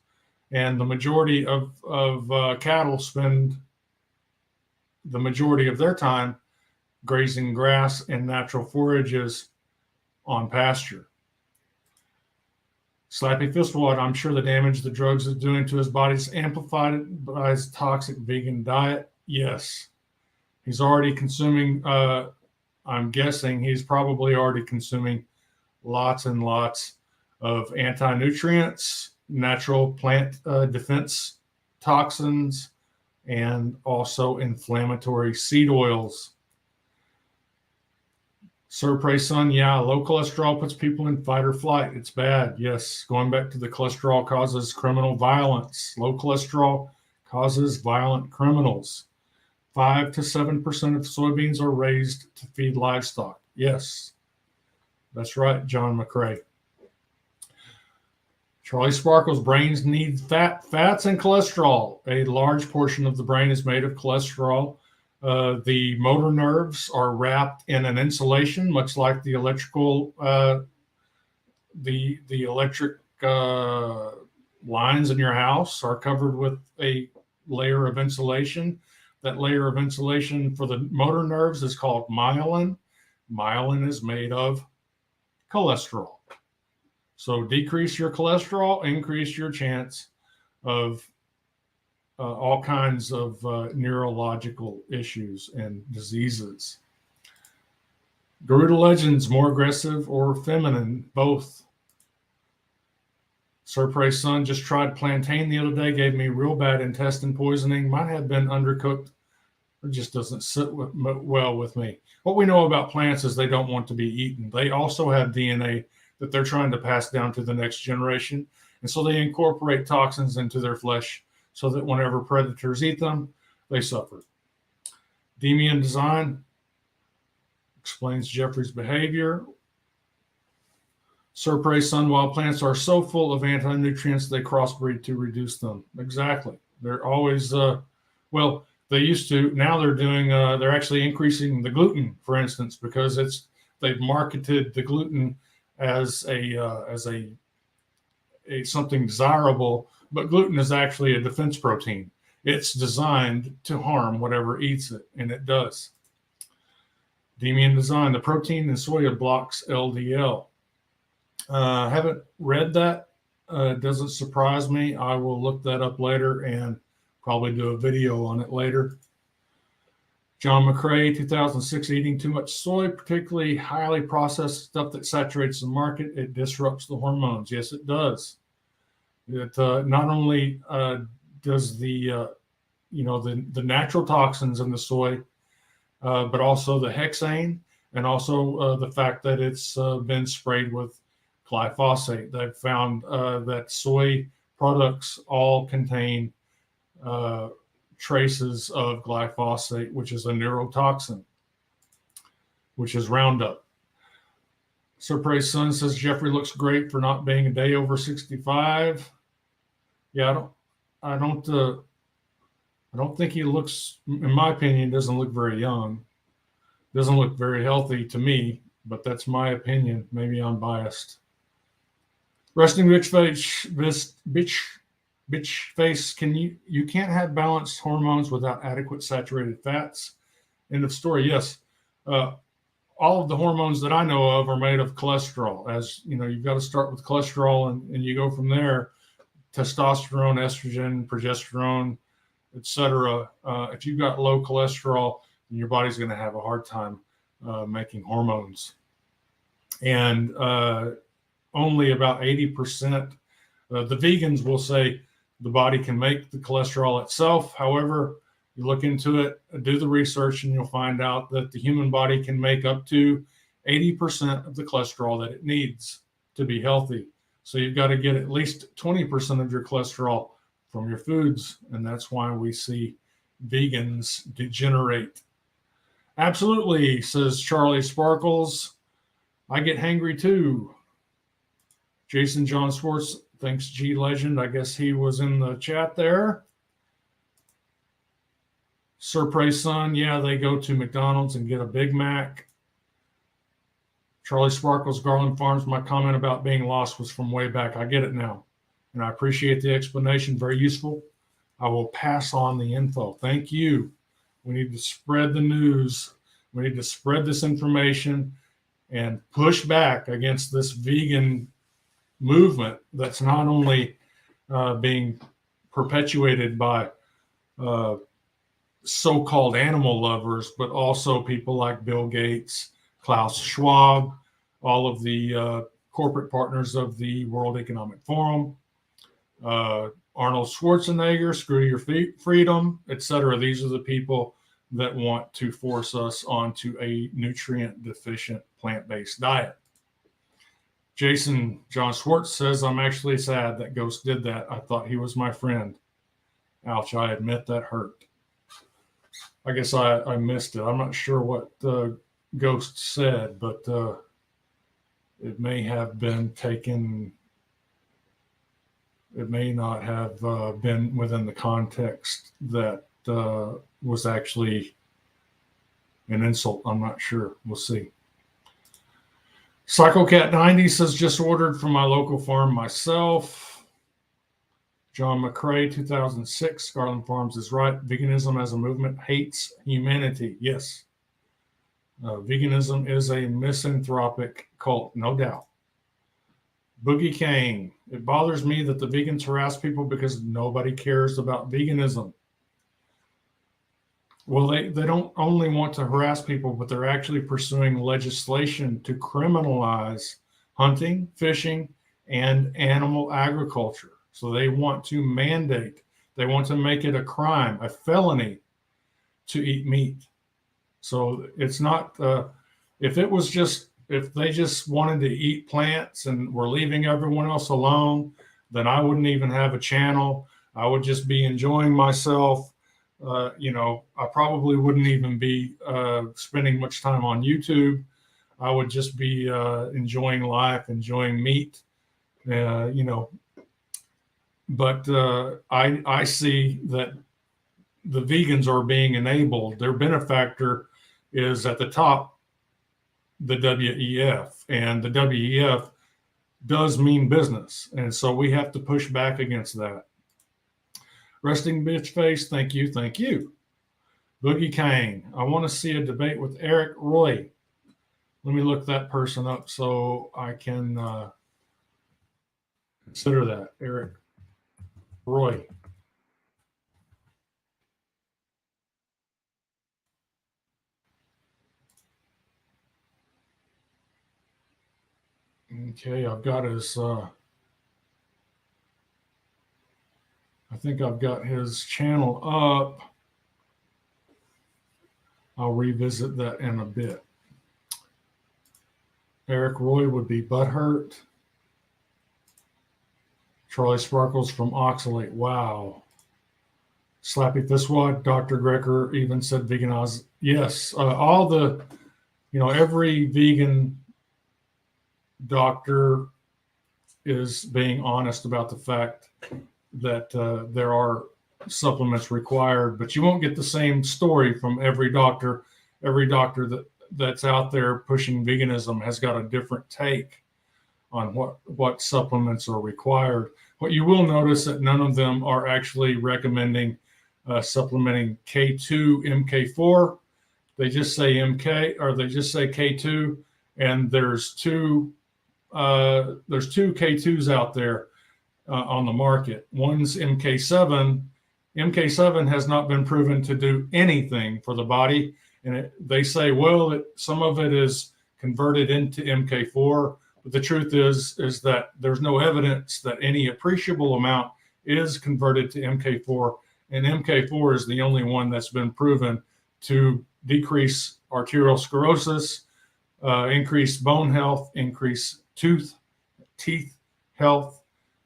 And the majority of cattle spend the majority of their time grazing grass and natural forages on pasture. Slappy Fistwad, I'm sure the damage the drugs is doing to his body is amplified by his toxic vegan diet. Yes. He's already consuming, I'm guessing he's probably already consuming lots and lots of anti-nutrients, natural plant defense toxins, and also inflammatory seed oils. Sir Praise Son, yeah, low cholesterol puts people in fight or flight. It's bad. Yes, going back to the cholesterol causes criminal violence. Low cholesterol causes violent criminals. 5 to 7% of soybeans are raised to feed livestock. Yes, That's right, John McCrae. Charlie Sparkle's brains need fats, and cholesterol. A large portion of the brain is made of cholesterol. The motor nerves are wrapped in an insulation, much like the electrical, the electric lines in your house are covered with a layer of insulation. That layer of insulation for the motor nerves is called myelin. Myelin is made of cholesterol. So decrease your cholesterol, increase your chance of all kinds of neurological issues and diseases. Garuda Legends, more aggressive or feminine? Both. Surprey's son just tried plantain the other day, gave me real bad intestine poisoning. Might have been undercooked. It just doesn't sit well with me. What we know about plants is they don't want to be eaten. They also have DNA that they're trying to pass down to the next generation. And so they incorporate toxins into their flesh so that whenever predators eat them, they suffer. Demian Design explains Jeffrey's behavior. Surprey's sun wild plants are so full of anti-nutrients they crossbreed to reduce them. Exactly. They're always, well, they used to. Now they're doing, they're actually increasing the gluten, for instance, because they've marketed the gluten as a something desirable, but gluten is actually a defense protein. It's designed to harm whatever eats it, and it does. Demian Design, the protein in soya blocks LDL. Haven't read that. Doesn't surprise me. I will look that up later and probably do a video on it later. John McCrae, 2006, eating too much soy, particularly highly processed stuff that saturates the market. It disrupts the hormones. Yes, it does. It not only does the natural toxins in the soy, but also the hexane, and also the fact that it's been sprayed with glyphosate. They've found that soy products all contain traces of glyphosate, which is a neurotoxin, which is Roundup. Surprey's son says Jeffrey looks great for not being a day over 65. Yeah, I don't think he looks, in my opinion, doesn't look very young. Doesn't look very healthy to me, but that's my opinion. Maybe I'm biased. Resting bitch face, you can't have balanced hormones without adequate saturated fats. End of story. Yes. All of the hormones that I know of are made of cholesterol. As you know, you've got to start with cholesterol and you go from there. Testosterone, estrogen, progesterone, etc. If you've got low cholesterol, then your body's going to have a hard time making hormones. And only about 80%, the vegans will say the body can make the cholesterol itself. However, you look into it, do the research, and you'll find out that the human body can make up to 80% of the cholesterol that it needs to be healthy. So you've got to get at least 20% of your cholesterol from your foods, and that's why we see vegans degenerate. Absolutely, says Charlie Sparkles. I get hangry too. Jason John Swartz thanks G Legend. I guess he was in the chat there. Surprey's son, yeah, they go to McDonald's and get a Big Mac. Charlie Sparkles, Garland Farms, my comment about being lost was from way back. I get it now. And I appreciate the explanation. Very useful. I will pass on the info. Thank you. We need to spread the news. We need to spread this information and push back against this vegan movement that's not only being perpetuated by so-called animal lovers, but also people like Bill Gates, Klaus Schwab, all of the corporate partners of the World Economic Forum, Arnold Schwarzenegger, Screw Your Freedom, etc. These are the people that want to force us onto a nutrient-deficient plant-based diet. Jason John Schwartz says, I'm actually sad that Ghost did that. I thought he was my friend. Ouch, I admit that hurt. I guess I missed it. I'm not sure what Ghost said, but It may have been taken, it may not have been within the context that was actually an insult. I'm not sure. We'll see. PsychoCat90 says, just ordered from my local farm myself. John McCrae, 2006, Garland Farms is right. Veganism as a movement hates humanity. Yes. Veganism is a misanthropic cult, no doubt. Boogie Kane, it bothers me that the vegans harass people because nobody cares about veganism. Well, they don't only want to harass people, but they're actually pursuing legislation to criminalize hunting, fishing, and animal agriculture. So they want to mandate, they want to make it a crime, a felony to eat meat. So it's not, if they just wanted to eat plants and were leaving everyone else alone, then I wouldn't even have a channel. I would just be enjoying myself. I probably wouldn't even be spending much time on YouTube. I would just be enjoying life, enjoying meat, But I see that the vegans are being enabled. Their benefactor is at the top, the WEF, and the WEF does mean business. And so we have to push back against that. Resting bitch face, thank you, thank you. Boogie Kane, I want to see a debate with Eric Roy. Let me look that person up so I can consider that. Eric Roy. Okay, I've got his, I think I've got his channel up. I'll revisit that in a bit. Eric Roy would be butthurt. Charlie Sparkles from Oxalate. Wow. Slappy Fiswad, Dr. Grecker even said veganize. Yes, all the, every vegan doctor is being honest about the fact that there are supplements required, but you won't get the same story from every doctor. Every doctor that's out there pushing veganism has got a different take on what supplements are required. What you will notice that none of them are actually recommending supplementing K2, MK4. They just say MK, or they just say K2, and there's two K2s out there on the market. One's MK7. MK7 has not been proven to do anything for the body, and they say, well, some of it is converted into MK4, but the truth is that there's no evidence that any appreciable amount is converted to MK4, and MK4 is the only one that's been proven to decrease arterial sclerosis, increase bone health, increase teeth health.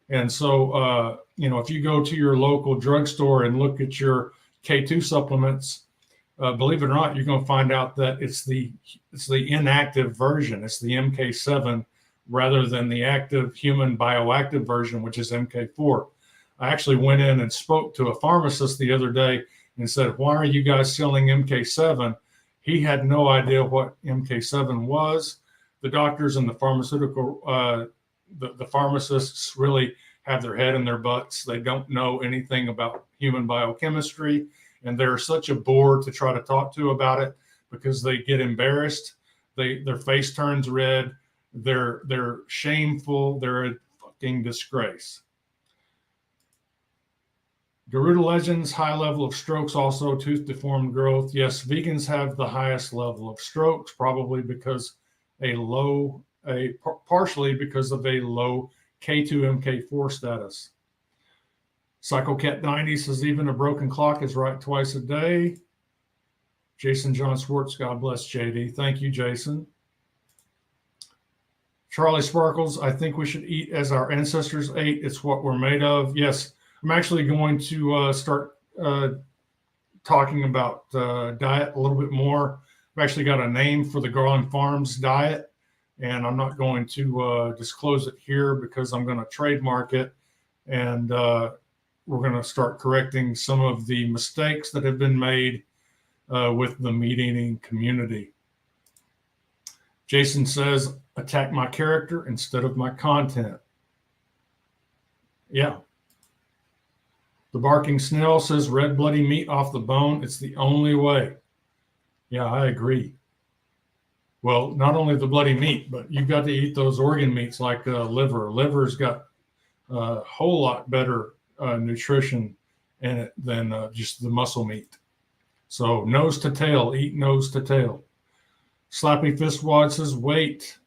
And so, if you go to your local drugstore and look at your K2 supplements, believe it or not, you're going to find out that it's the inactive version. It's the MK7 rather than the active human bioactive version, which is MK4. I actually went in and spoke to a pharmacist the other day and said, why are you guys selling MK7? He had no idea what MK7 was. The doctors and the pharmaceutical, the pharmacists really have their head in their butts. They don't know anything about human biochemistry, and they're such a bore to try to talk to about it because they get embarrassed. Their face turns red. They're shameful. They're a fucking disgrace. Garuda Legends, high level of strokes, also tooth deformed growth. Yes, vegans have the highest level of strokes, probably because partially because of a low K2 MK4 status. PsychoCat90 says even a broken clock is right twice a day. Jason John Swartz, God bless JD. Thank you, Jason. Charlie Sparkles, I think we should eat as our ancestors ate. It's what we're made of. Yes, I'm actually going to start talking about diet a little bit more. I've actually got a name for the Garland Farms diet. and I'm not going to disclose it here because I'm going to trademark it, and we're going to start correcting some of the mistakes that have been made with the meat eating community. Jason says, attack my character instead of my content. Yeah. The Barking Snail says, red bloody meat off the bone. It's the only way. Yeah, I agree. Well, not only the bloody meat, but you've got to eat those organ meats like liver. Liver's got a whole lot better nutrition in it than just the muscle meat. So nose to tail, eat nose to tail. Slappy Fistwad says, wait,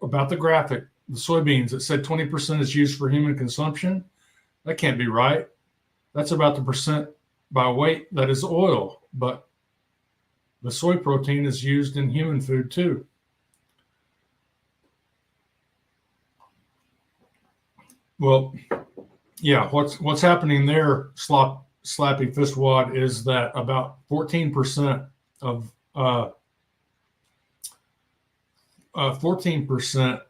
about the graphic, the soybeans, it said 20% is used for human consumption. That can't be right. That's about the percent by weight that is oil, but the soy protein is used in human food too. Well, yeah, what's happening there, Slappy Fistwad, is that about 14% of 14%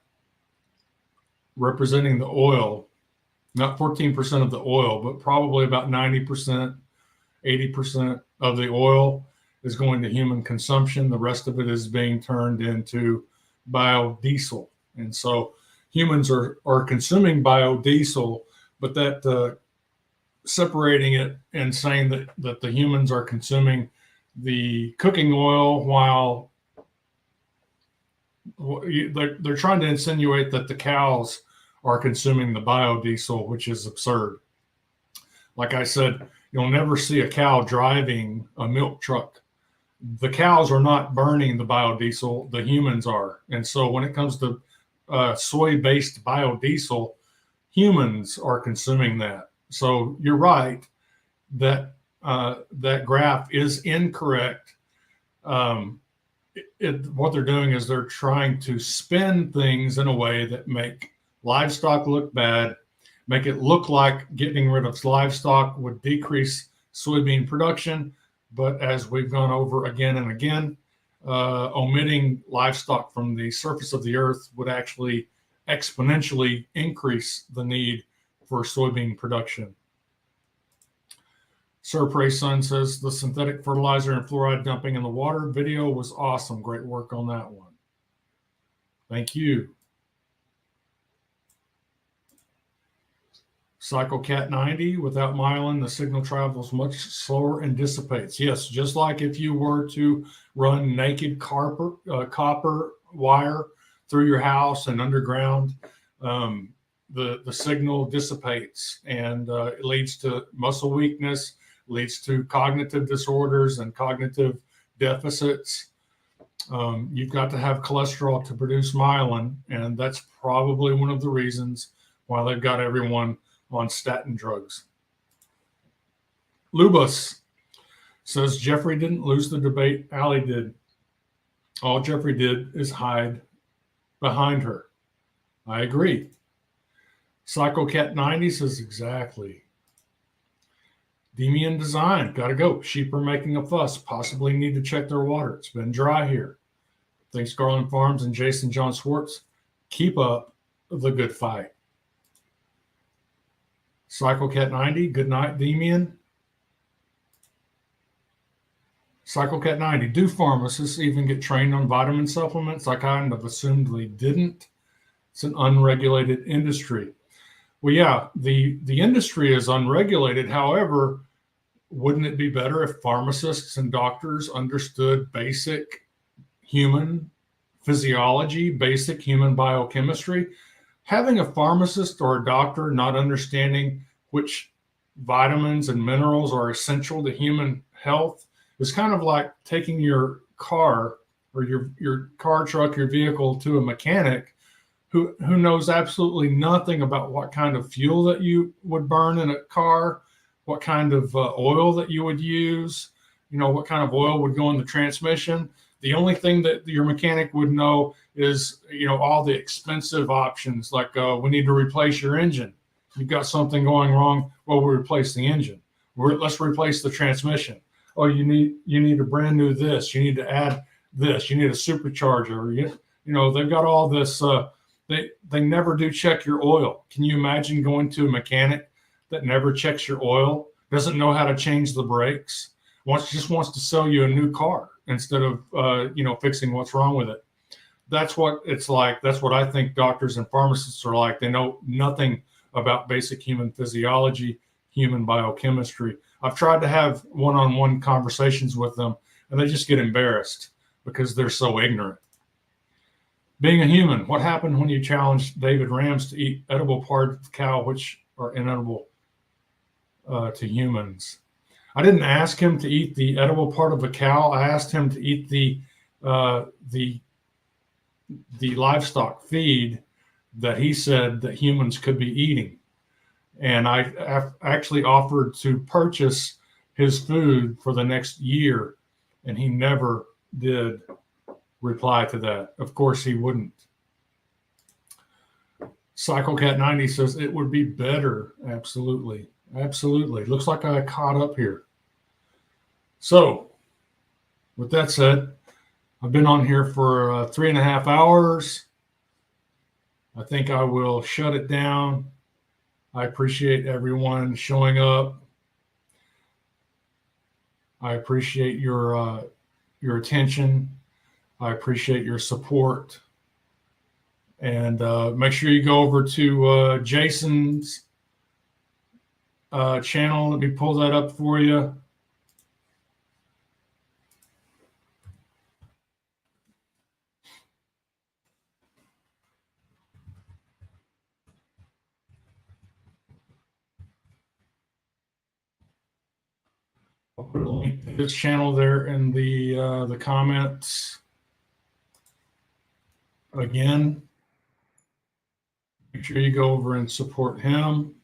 representing the oil, not 14% of the oil, but probably about 90%, 80% of the oil is going to human consumption. The rest of it is being turned into biodiesel. And so humans are consuming biodiesel, but that separating it and saying that the humans are consuming the cooking oil while they're trying to insinuate that the cows are consuming the biodiesel, which is absurd. Like I said, you'll never see a cow driving a milk truck. The cows are not burning the biodiesel, the humans are. And so when it comes to soy-based biodiesel, humans are consuming that. So you're right that that graph is incorrect. What they're doing is they're trying to spin things in a way that make livestock look bad, make it look like getting rid of livestock would decrease soybean production. But as we've gone over again and again, omitting livestock from the surface of the earth would actually exponentially increase the need for soybean production. Sir Prey Sun says the synthetic fertilizer and fluoride dumping in the water video was awesome. Great work on that one. Thank you. CycleCat 90, without myelin, the signal travels much slower and dissipates. Yes, just like if you were to run naked copper wire through your house and underground, the signal dissipates, and it leads to muscle weakness, leads to cognitive disorders and cognitive deficits. You've got to have cholesterol to produce myelin, and that's probably one of the reasons why they've got everyone on statin drugs. Lubus says Jeffrey didn't lose the debate, Allie did. All Jeffrey did is hide behind her. I agree. PsychoCat 90 says exactly. Demian Design, gotta go. Sheep are making a fuss, possibly need to check their water. It's been dry here. Thanks, Garland Farms and Jason John Schwartz. Keep up the good fight. PsychoCat 90, good night, Demian. PsychoCat 90, do pharmacists even get trained on vitamin supplements? I kind of assumed they didn't. It's an unregulated industry. Well, yeah, the industry is unregulated. However, wouldn't it be better if pharmacists and doctors understood basic human physiology, basic human biochemistry? Having a pharmacist or a doctor not understanding which vitamins and minerals are essential to human health is kind of like taking your car or your car, truck, your vehicle to a mechanic who knows absolutely nothing about what kind of fuel that you would burn in a car, what kind of oil that you would use, what kind of oil would go in the transmission. The only thing that your mechanic would know is, all the expensive options, like we need to replace your engine. You've got something going wrong. Well, we'll replace the engine. Let's replace the transmission. Oh, you need a brand new this. You need to add this. You need a supercharger. You know, they've got all this. They never do check your oil. Can you imagine going to a mechanic that never checks your oil, doesn't know how to change the brakes, just wants to sell you a new car instead of fixing what's wrong with it? That's what it's like. That's what I think doctors and pharmacists are like. They know nothing about basic human physiology, human biochemistry. I've tried to have one-on-one conversations with them, and they just get embarrassed because they're so ignorant. Being a human, what happened when you challenged David Rams to eat edible parts of the cow which are inedible to humans? I didn't ask him to eat the edible part of a cow. I asked him to eat the livestock feed that he said that humans could be eating. And I actually offered to purchase his food for the next year, and he never did reply to that. Of course he wouldn't. CycleCat90 says it would be better. Absolutely. Absolutely. Looks like I caught up here. So with that said, I've been on here for 3.5 hours. I think I will shut it down. I appreciate everyone showing up. I appreciate your attention. I appreciate your support. And make sure you go over to Jason's channel. Let me pull that up for you. I'll put a link to his channel there in the comments. Again, make sure you go over and support him.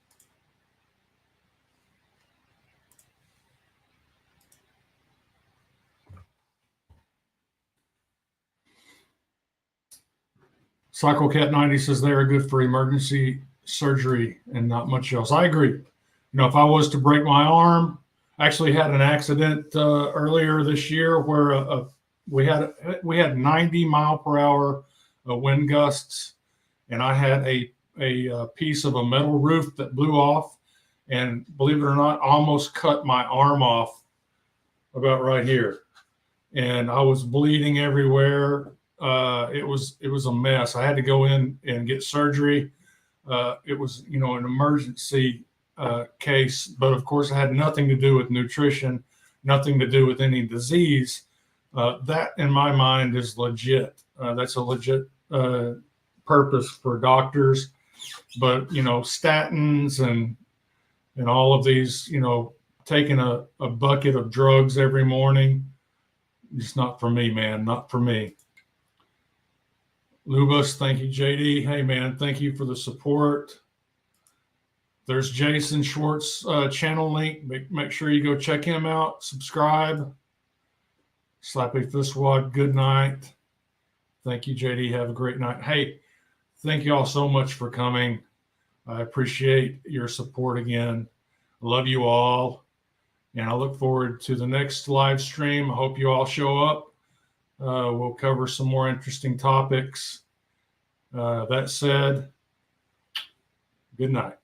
CycleCat90 says they are good for emergency surgery and not much else. I agree. You know, if I was to break my arm, I actually had an accident earlier this year where we had 90 mile per hour wind gusts, and I had a piece of a metal roof that blew off, and believe it or not, almost cut my arm off about right here, and I was bleeding everywhere. It was a mess. I had to go in and get surgery. It was, an emergency case, but of course it had nothing to do with nutrition, nothing to do with any disease. That in my mind is legit. That's a legit purpose for doctors, but statins and all of these, taking a bucket of drugs every morning, it's not for me, man, not for me. Lubus, thank you, JD. Hey, man, thank you for the support. There's Jason Schwartz channel link. Make sure you go check him out. Subscribe. Slappy Fistwad, good night. Thank you, JD. Have a great night. Hey, thank you all so much for coming. I appreciate your support again. I love you all. And I look forward to the next live stream. I hope you all show up. We'll cover some more interesting topics. That said, good night.